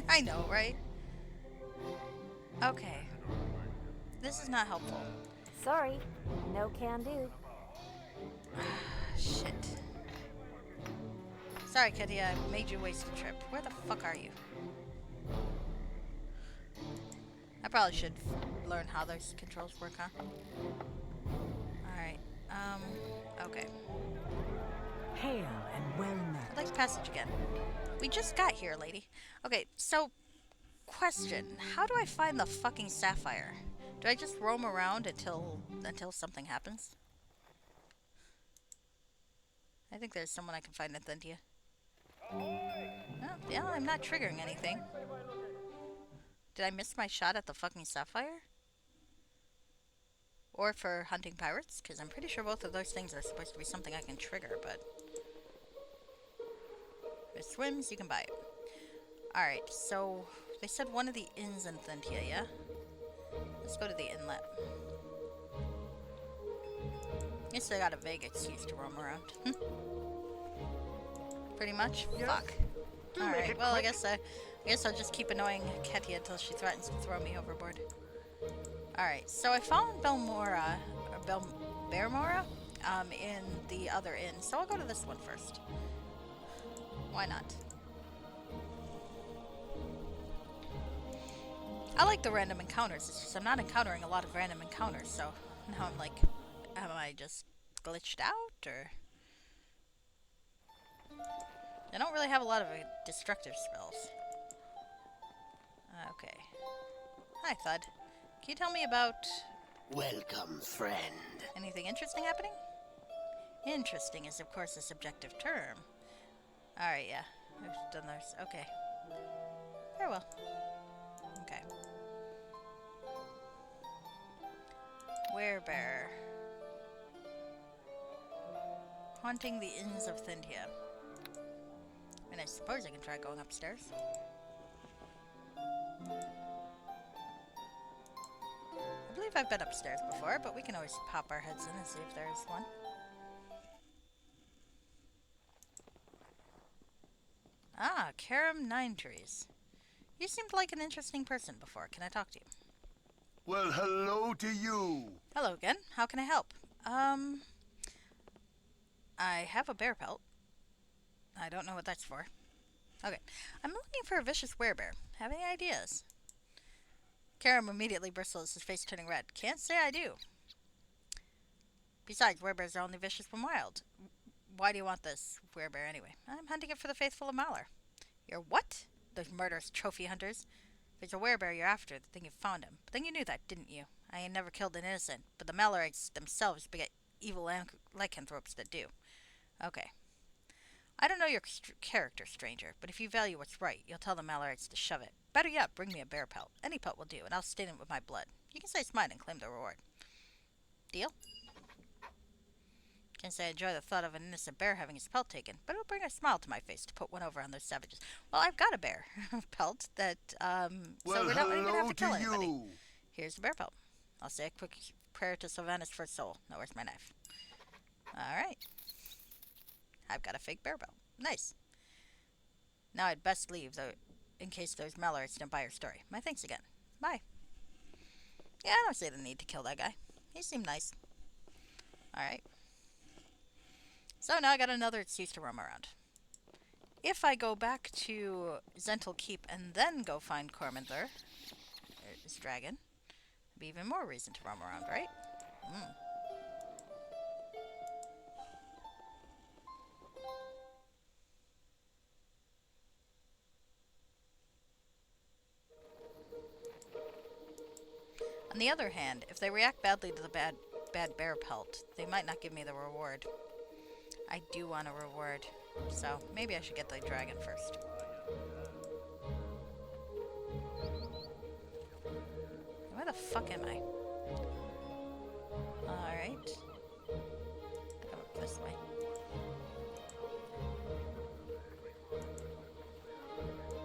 Speaker 1: I know, right? Okay. This is not helpful.
Speaker 3: Sorry, no can do.
Speaker 1: Shit. Sorry, Kitty, I made you waste a trip. Where the fuck are you? I probably should learn how those controls work, huh? Alright, okay.
Speaker 2: Hail and well met.
Speaker 1: I'd like passage again. We just got here, lady. Okay, so, question. How do I find the fucking sapphire? Do I just roam around until something happens? I think there's someone I can find in Thintia. Oh, yeah, I'm not triggering anything. Did I miss my shot at the fucking sapphire? Or for hunting pirates? Because I'm pretty sure both of those things are supposed to be something I can trigger, but... if it swims, you can buy it. Alright, so... they said one of the inns in Thintia, yeah? Let's go to the inlet. Guess I got a vague excuse to roam around. Pretty much? Yes. Fuck. Alright, well, I guess I'll just keep annoying Ketia until she threatens to throw me overboard. Alright, so I found Belmora, or Bearmora, in the other inn, so I'll go to this one first. Why not? I like the random encounters, it's just I'm not encountering a lot of random encounters, so now I'm like, am I just glitched out, or... I don't really have a lot of destructive spells. Okay. Hi, Thud. Can you tell me about...
Speaker 6: Welcome, friend.
Speaker 1: anything interesting happening? Interesting is, of course, a subjective term. Alright, yeah. I've done those. Okay. Very well. Okay. Werebear. Haunting the inns of Thintia. And I suppose I can try going upstairs. I believe I've been upstairs before, but we can always pop our heads in and see if there's one. Ah, Karam Nine Trees. You seemed like an interesting person before. Can I talk to you?
Speaker 6: Well, hello to you.
Speaker 1: Hello again. How can I help? I have a bear pelt. I don't know what that's for. Okay. I'm looking for a vicious werebear. Have any ideas? Karam immediately bristles, his face turning red. Can't say I do. Besides, werebears are only vicious when wild. Why do you want this werebear anyway? I'm hunting it for the faithful of Malar. You're what? Those murderous trophy hunters. If it's a werebear you're after, then you found him. But then you knew that, didn't you? I ain't never killed an innocent, but the Malarites themselves beget evil lycanthropes that do. Okay. I don't know your character, stranger, but if you value what's right, you'll tell the Malarites to shove it. Better yet, bring me a bear pelt. Any pelt will do, and I'll stain it with my blood. You can say it's mine and claim the reward. Deal? Can't say I enjoy the thought of an innocent bear having his pelt taken, but it'll bring a smile to my face to put one over on those savages. Well, I've got a bear pelt that, so we're not even gonna have to kill anybody. Here's the bear pelt. I'll say a quick prayer to Sylvanas for his soul. Now, where's my knife? Alright. I've got a fake bear pelt. Nice. Now I'd best leave, though, in case those Malarites don't buy your story. My thanks again. Bye. Yeah, I don't see the need to kill that guy. He seemed nice. Alright. So now I got another excuse to roam around. If I go back to Zental Keep and then go find Cormanther, his dragon, it'd be even more reason to roam around, right? On the other hand, if they react badly to the bad bear pelt, they might not give me the reward. I do want a reward, so maybe I should get the dragon first. Where the fuck am I? Alright. Come up this way.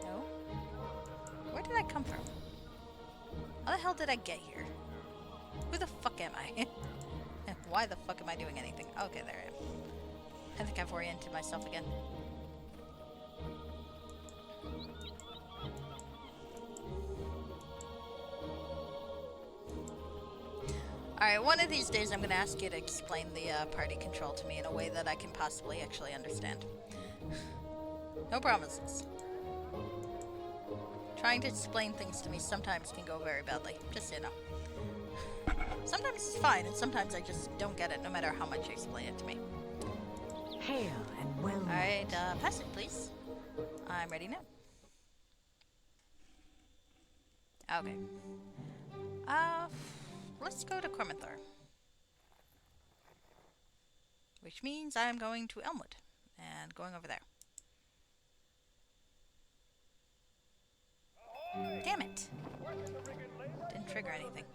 Speaker 1: No? Where did I come from? How the hell did I get here? Who the fuck am I? And why the fuck am I doing anything? Okay, there I am. I think I've oriented myself again. Alright, one of these days I'm going to ask you to explain the party control to me in a way that I can possibly actually understand. No promises. Trying to explain things to me sometimes can go very badly, just so you know. Sometimes it's fine, and sometimes I just don't get it, no matter how much you explain it to me.
Speaker 2: Hail and well
Speaker 1: Alright, pass it, please. I'm ready now. Okay. Let's go to Cormanther. Which means I'm going to Elmwood, and going over there. Damn it! Didn't trigger anything.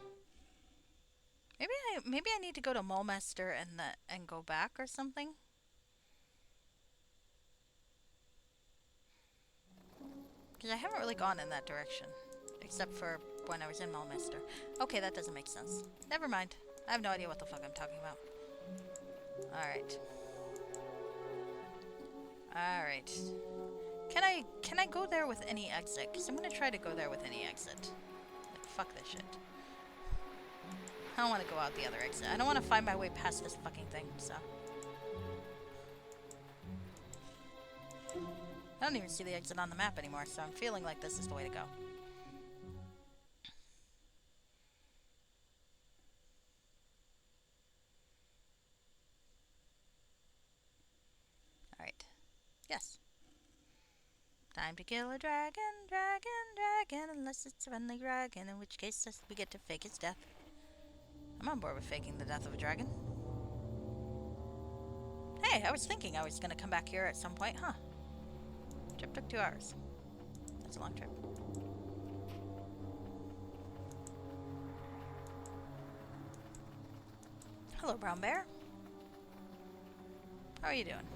Speaker 1: Maybe I need to go to Mulmaster and go back or something. Because I haven't really gone in that direction, except for when I was in Mulmaster. Okay, that doesn't make sense. Never mind. I have no idea what the fuck I'm talking about. Alright. Alright. Can I go there with any exit? Because I'm going to try to go there with any exit. Like, fuck this shit. I don't want to go out the other exit. I don't want to find my way past this fucking thing, so. I don't even see the exit on the map anymore, so I'm feeling like this is the way to go. Alright. Yes. Time to kill a dragon, unless it's a friendly dragon, in which case we get to fake its death. I'm on board with faking the death of a dragon. Hey, I was thinking I was going to come back here at some point, huh? Trip took 2 hours. That's a long trip. Hello, brown bear. How are you doing?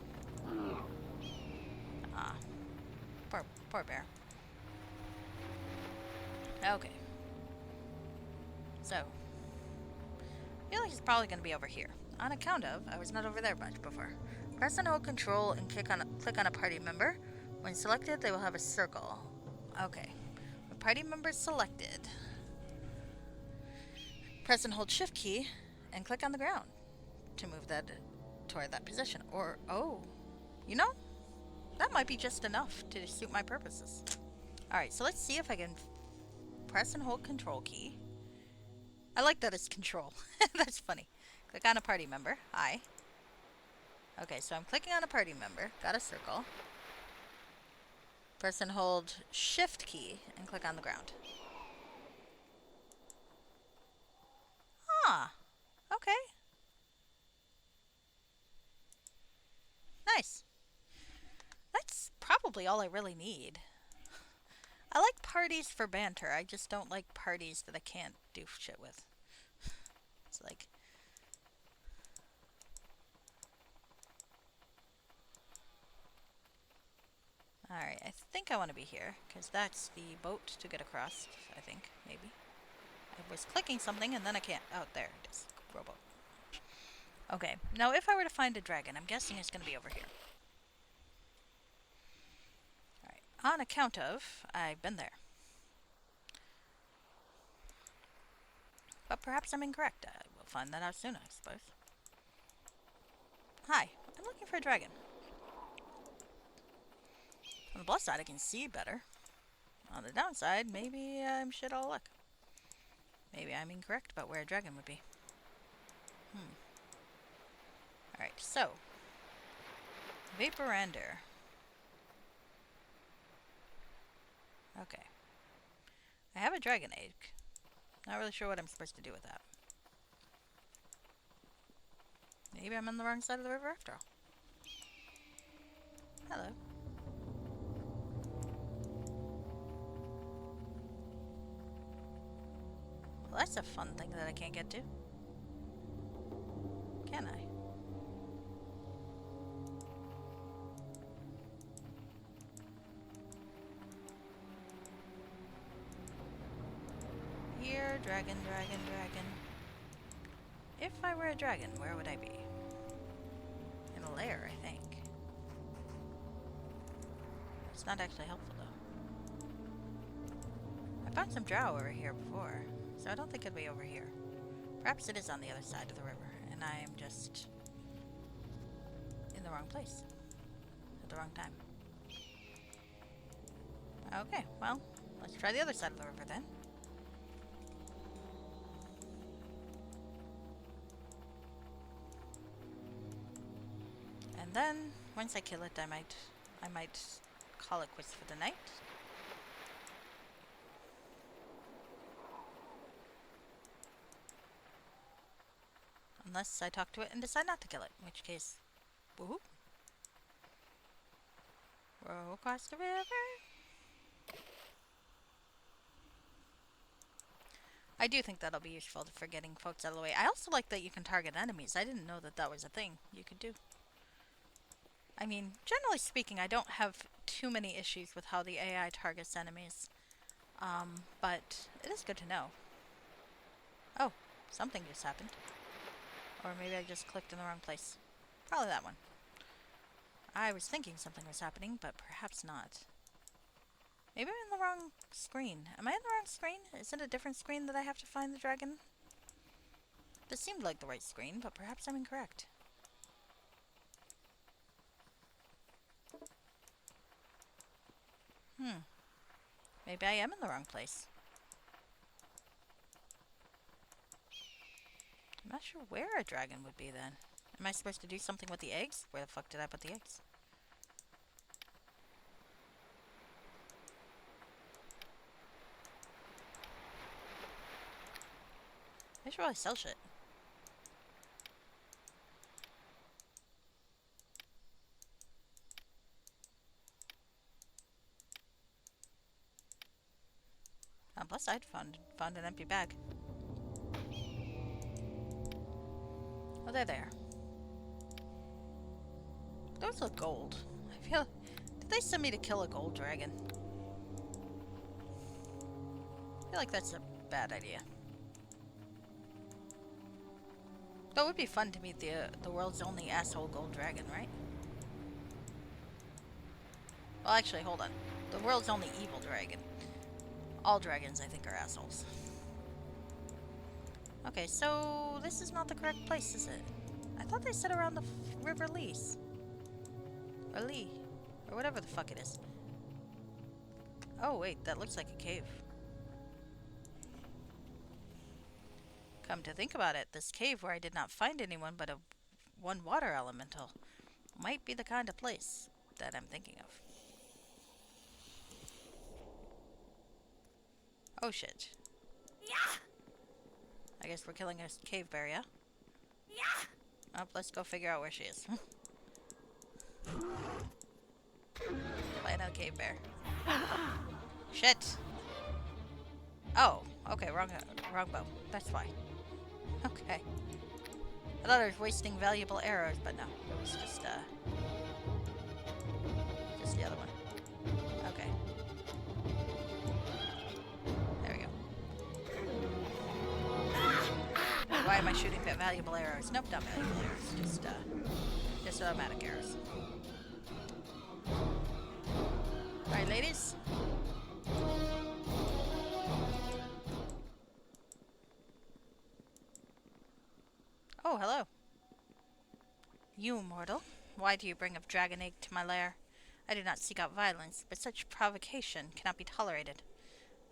Speaker 1: Ah. Poor bear. Okay. So. I feel like it's probably going to be over here. On account of, I was not over there much before. Press and hold control and click on a party member. When selected, they will have a circle. Okay. When party member is selected, press and hold shift key and click on the ground to move that toward that position. Or, oh, you know, that might be just enough to suit my purposes. Alright, so let's see if I can press and hold control key. I like that it's control. That's funny. Click on a party member. Hi. Okay, so I'm clicking on a party member. Got a circle. Press and hold shift key and click on the ground. Ah. Okay. Nice. That's probably all I really need. I like parties for banter. I just don't like parties that I can't do shit with. It's like... Alright, I think I want to be here, because that's the boat to get across, I think, maybe. I was clicking something and then I can't... Oh, there it is. Rowboat. Okay, now if I were to find a dragon, I'm guessing it's going to be over here. Alright, on account of, I've been there. But perhaps I'm incorrect. I will find that out soon, I suppose. Hi, I'm looking for a dragon. On the plus side, I can see better. On the downside, maybe I'm shit all luck. Maybe I'm incorrect about where a dragon would be. Alright, so. Vaporander. Okay. I have a dragon egg. Not really sure what I'm supposed to do with that. Maybe I'm on the wrong side of the river after all. Hello. Well, that's a fun thing that I can't get to. Can I? Here, dragon, dragon, dragon. If I were a dragon, where would I be? In a lair, I think. It's not actually helpful, though. I found some drow over here before, so I don't think it'd be over here. Perhaps it is on the other side of the river, and I am just in the wrong place at the wrong time. Okay, well, let's try the other side of the river then. And then, once I kill it, I might call it quits for the night. Unless I talk to it and decide not to kill it, in which case, woohoo. Row across the river. I do think that'll be useful for getting folks out of the way. I also like that you can target enemies. I didn't know that that was a thing you could do. I mean, generally speaking, I don't have too many issues with how the AI targets enemies. But it is good to know. Oh, something just happened. Or maybe I just clicked in the wrong place. Probably that one. I was thinking something was happening, but perhaps not. Maybe I'm in the wrong screen. Am I in the wrong screen? Is it a different screen that I have to find the dragon? This seemed like the right screen, but perhaps I'm incorrect. Maybe I am in the wrong place. I'm not sure where a dragon would be then. Am I supposed to do something with the eggs? Where the fuck did I put the eggs? I should really sell shit. On plus side, found an empty bag. Oh, they're there. Those look gold. I feel... Did they send me to kill a gold dragon? I feel like that's a bad idea. But it would be fun to meet the world's only asshole gold dragon, right? Well, actually, hold on. The world's only evil dragon. All dragons, I think, are assholes. Okay, so this is not the correct place, is it? I thought they said around the River Lees. Or Lee. Or whatever the fuck it is. Oh, wait, that looks like a cave. Come to think about it, this cave where I did not find anyone but one water elemental might be the kind of place that I'm thinking of. Oh shit.
Speaker 3: Yeah!
Speaker 1: I guess we're killing a cave bear, yeah?
Speaker 3: Yeah!
Speaker 1: Oh, let's go figure out where she is. Play another cave bear. Shit! Oh, okay, wrong bow. That's why. Okay. I thought I was wasting valuable arrows, but no. It was just the other one. Okay. There we go. Why am I shooting valuable arrows? Nope, not valuable arrows. Just automatic arrows. Alright, ladies. Oh, hello. You, mortal. Why do you bring a dragon egg to my lair? I do not seek out violence, but such provocation cannot be tolerated.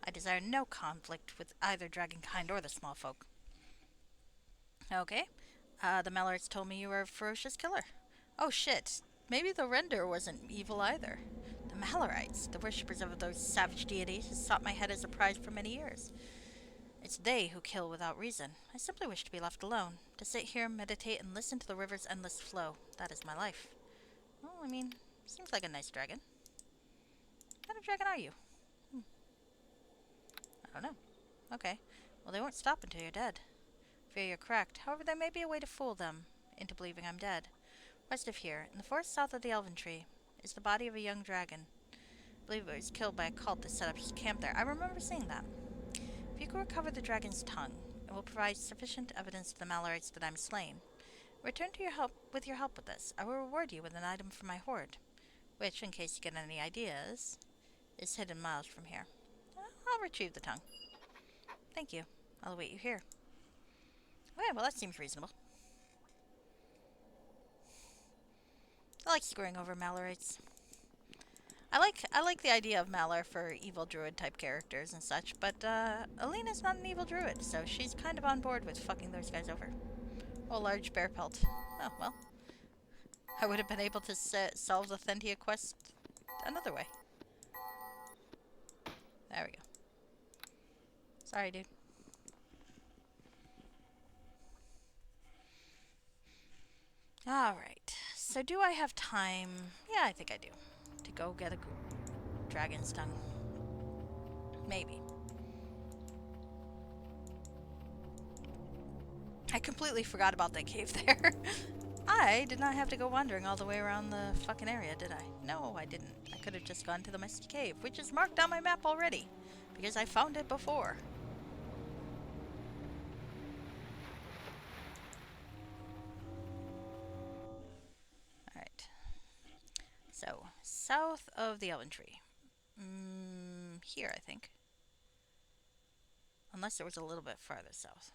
Speaker 1: I desire no conflict with either dragonkind or the small folk. Okay. The Mallards told me you were a ferocious killer. Oh shit. Maybe the Render wasn't evil either. The Malarites, the worshippers of those savage deities, have sought my head as a prize for many years. It's they who kill without reason. I simply wish to be left alone, to sit here, meditate, and listen to the river's endless flow. That is my life. Well, I mean, seems like a nice dragon. What kind of dragon are you? I don't know. Okay. Well, they won't stop until you're dead. Fear you're cracked. However, there may be a way to fool them into believing I'm dead. West of here, in the forest south of the Elven Tree, is the body of a young dragon. I believe it was killed by a cult that set up its camp there. I remember seeing that. If you can recover the dragon's tongue, it will provide sufficient evidence to the Malarites that I'm slain. Return to your help with this. I will reward you with an item from my hoard, which, in case you get any ideas, is hidden miles from here. I'll retrieve the tongue. Thank you. I'll await you here. Okay, well that seems reasonable. I like screwing over Malarites. I like the idea of Malar for evil druid type characters and such, but Alina's not an evil druid, so she's kind of on board with fucking those guys over. Oh, large bear pelt. Oh, well. I would have been able to solve the Thentia quest another way. There we go. Sorry, dude. Alright, so do I have time? Yeah, I think I do. To go get a dragon's tongue. Maybe. I completely forgot about that cave there. I did not have to go wandering all the way around the fucking area, did I? No, I didn't. I could have just gone to the Misty Cave, which is marked on my map already, because I found it before. Alright. So, south of the Elven Tree. Here, I think. Unless there was a little bit farther south.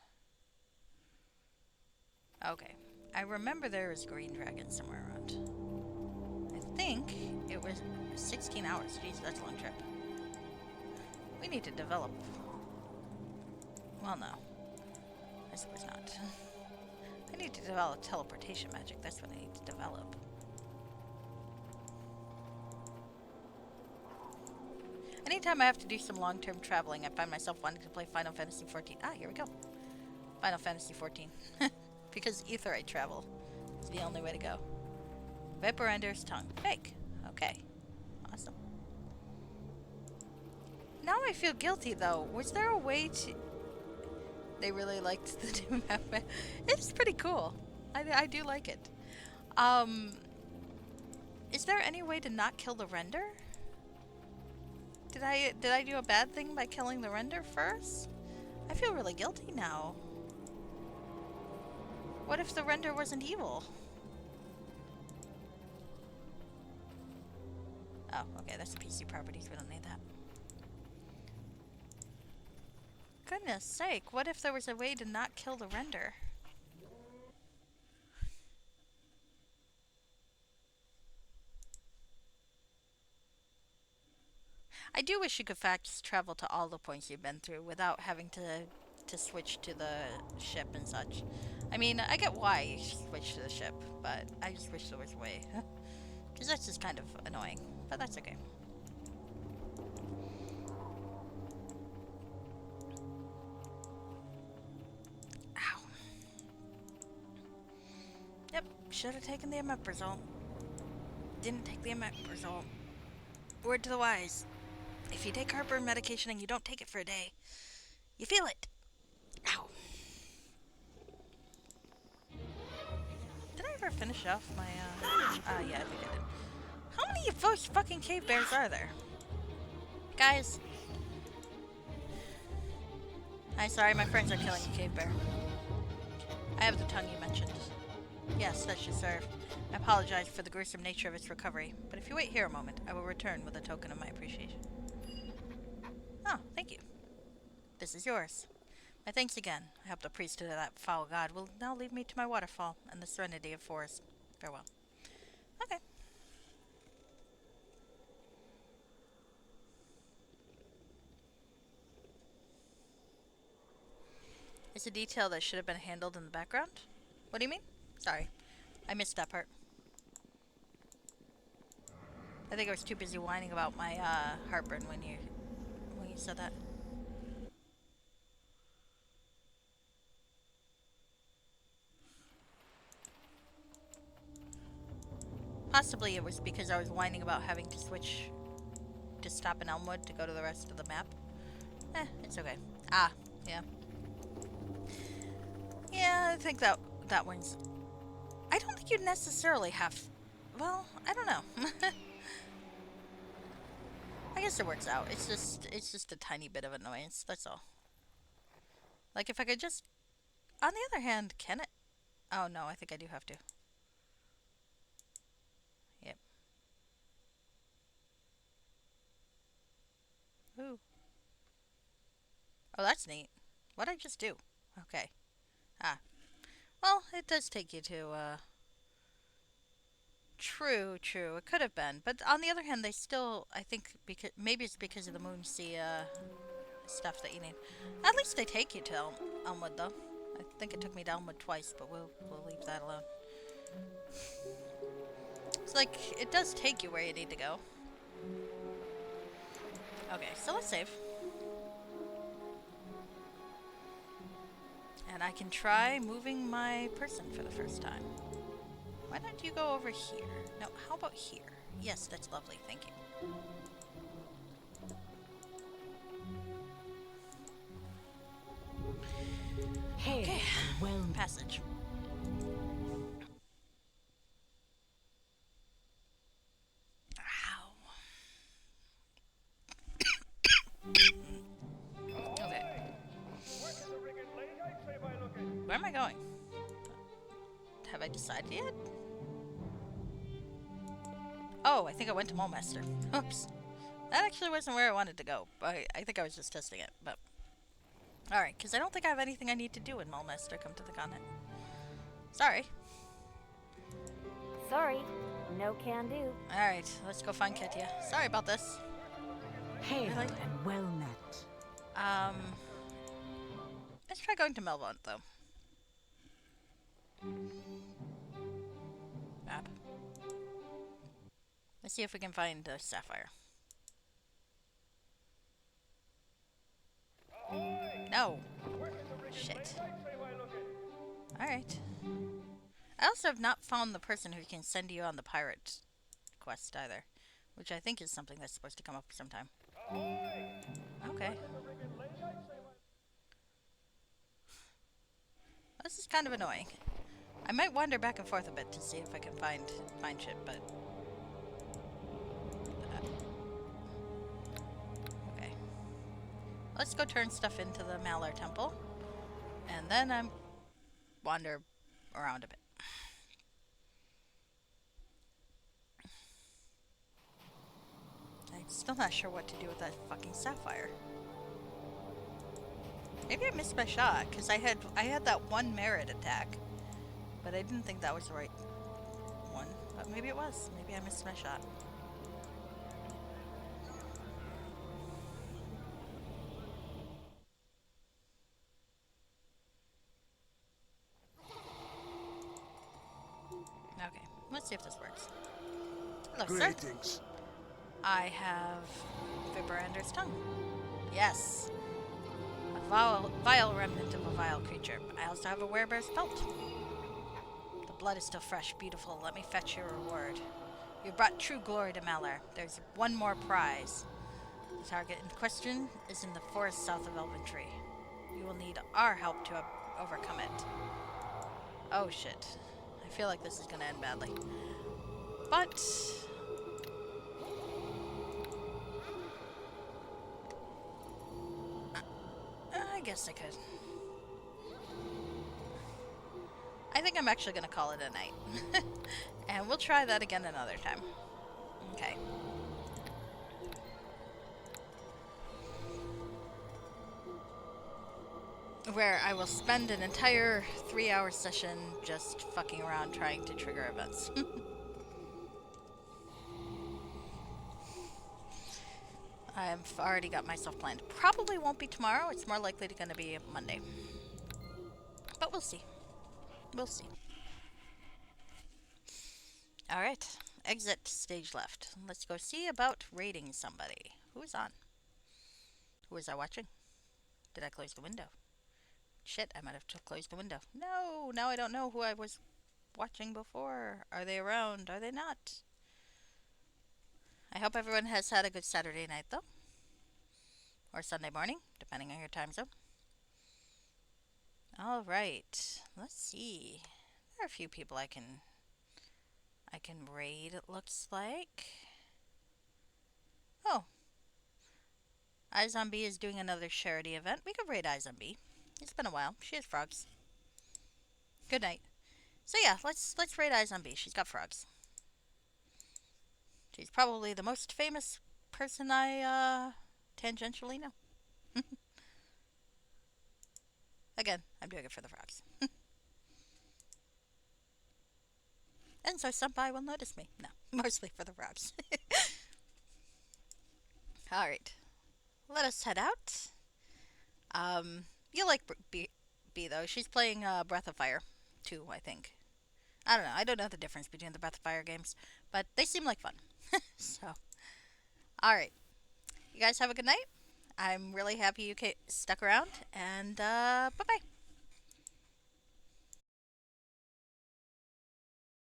Speaker 1: Okay. I remember there was a green dragon somewhere around. I think it was 16 hours. Jeez, that's a long trip. We need to develop. Well, no. I suppose not. I need to develop teleportation magic. That's what I need to develop. Anytime I have to do some long-term traveling, I find myself wanting to play Final Fantasy XIV. Ah, here we go. Final Fantasy XIV. Because Aetheryte travel is the only way to go. Viperender's tongue. Fake. Okay. Awesome. Now I feel guilty, though. Was there a way to... They really liked the new map. It's pretty cool. I do like it. Is there any way to not kill the render? Did I do a bad thing by killing the render first? I feel really guilty now. What if the render wasn't evil? Oh, okay, that's PC properties. We don't need that. Goodness sake, what if there was a way to not kill the render? I do wish you could fast travel to all the points you've been through without having to to switch to the ship and such. I mean, I get why you switch to the ship, but I just wish there was a way. Because that's just kind of annoying, but that's okay. Ow. Yep, should have taken the omeprazole. Didn't take the omeprazole. Word to the wise. If you take heartburn medication and you don't take it for a day, you feel it. Ow. Did I ever finish off my, yeah, I think I did. How many of those fucking cave bears are there? Guys. Hi, sorry, my friends are killing a cave bear. I have the tongue you mentioned. Yes, that should serve. I apologize for the gruesome nature of its recovery, but if you wait here a moment, I will return with a token of my appreciation. Oh, thank you. This is yours. My thanks again. I hope the priesthood of that foul god will now lead me to my waterfall and the serenity of forest. Farewell. Okay. It's a detail that should have been handled in the background? What do you mean? Sorry. I missed that part. I think I was too busy whining about my heartburn when you said that. Possibly it was because I was whining about having to switch to stop in Elmwood to go to the rest of the map. It's okay. Ah, yeah. Yeah, I think that one's... I don't think you necessarily have... Well, I don't know. I guess it works out. It's just a tiny bit of annoyance, that's all. Like, if I could just... On the other hand, can it... Oh, no, I think I do have to. Yep. Ooh. Oh, that's neat. What'd I just do? Okay. Ah. Well, it does take you to, True. It could have been. But on the other hand, they still... I think... because maybe it's because of the Moonsea stuff that you need. At least they take you to Elmwood, though. I think it took me to Elmwood twice, but we'll leave that alone. It's like, it does take you where you need to go. Okay, so let's save. And I can try moving my person for the first time. Why don't you go over here? No, how about here? Yes, that's lovely, thank you. Okay, well, passage. Ow. Okay. Where am I going? Have I decided yet? Oh, I think I went to Mulmaster. Oops. That actually wasn't where I wanted to go. I think I was just testing it, but... Alright, because I don't think I have anything I need to do in Mulmaster come to the continent. Sorry.
Speaker 9: Sorry, no can do.
Speaker 1: Alright, let's go find Ketia. Sorry about this.
Speaker 2: Hail and well met.
Speaker 1: Let's try going to Melvont, though. Map. Let's see if we can find a sapphire. No. Shit. Alright. I also have not found the person who can send you on the pirate quest either, which I think is something that's supposed to come up sometime. Okay. This is kind of annoying. I might wander back and forth a bit to see if I can find shit, but... okay. Let's go turn stuff into the Malar Temple, and then I'm wander around a bit. I'm still not sure what to do with that fucking sapphire. Maybe I missed my shot, because I had that one merit attack, but I didn't think that was the right one. But maybe it was. Maybe I missed my shot. Let's see if this works. Hello, sir.
Speaker 6: Greetings.
Speaker 1: I have Vibrander's tongue. Yes. A vile remnant of a vile creature. I also have a werebear's pelt. The blood is still fresh, beautiful. Let me fetch your reward. You brought true glory to Malar. There's one more prize. The target in question is in the forest south of Elventree. You will need our help to overcome it. Oh shit. I feel like this is gonna end badly. But I guess I could. I think I'm actually gonna call it a night. And we'll try that again another time. Okay. Where I will spend an entire 3-hour session just fucking around trying to trigger events. I've already got myself planned. Probably won't be tomorrow. It's more likely going to be Monday. But we'll see. We'll see. Alright. Exit stage left. Let's go see about raiding somebody. Who's on? Who was I watching? Did I close the window? Shit, I might have closed the window. No, now I don't know who I was watching before. Are they around? Are they not? I hope everyone has had a good Saturday night, though. Or Sunday morning, depending on your time zone. Alright, let's see. There are a few people I can raid, it looks like. Oh. iZombie is doing another charity event. We could raid iZombie. It's been a while. She has frogs. Good night. So yeah, let's raid iZombie. She's got frogs. She's probably the most famous person I tangentially know. Again, I'm doing it for the frogs. And so somebody will notice me. No, mostly for the frogs. Alright. Let us head out. You like B though. She's playing Breath of Fire 2, I think. I don't know. I don't know the difference between the Breath of Fire games, but they seem like fun. So, alright. You guys have a good night. I'm really happy you stuck around, and bye-bye.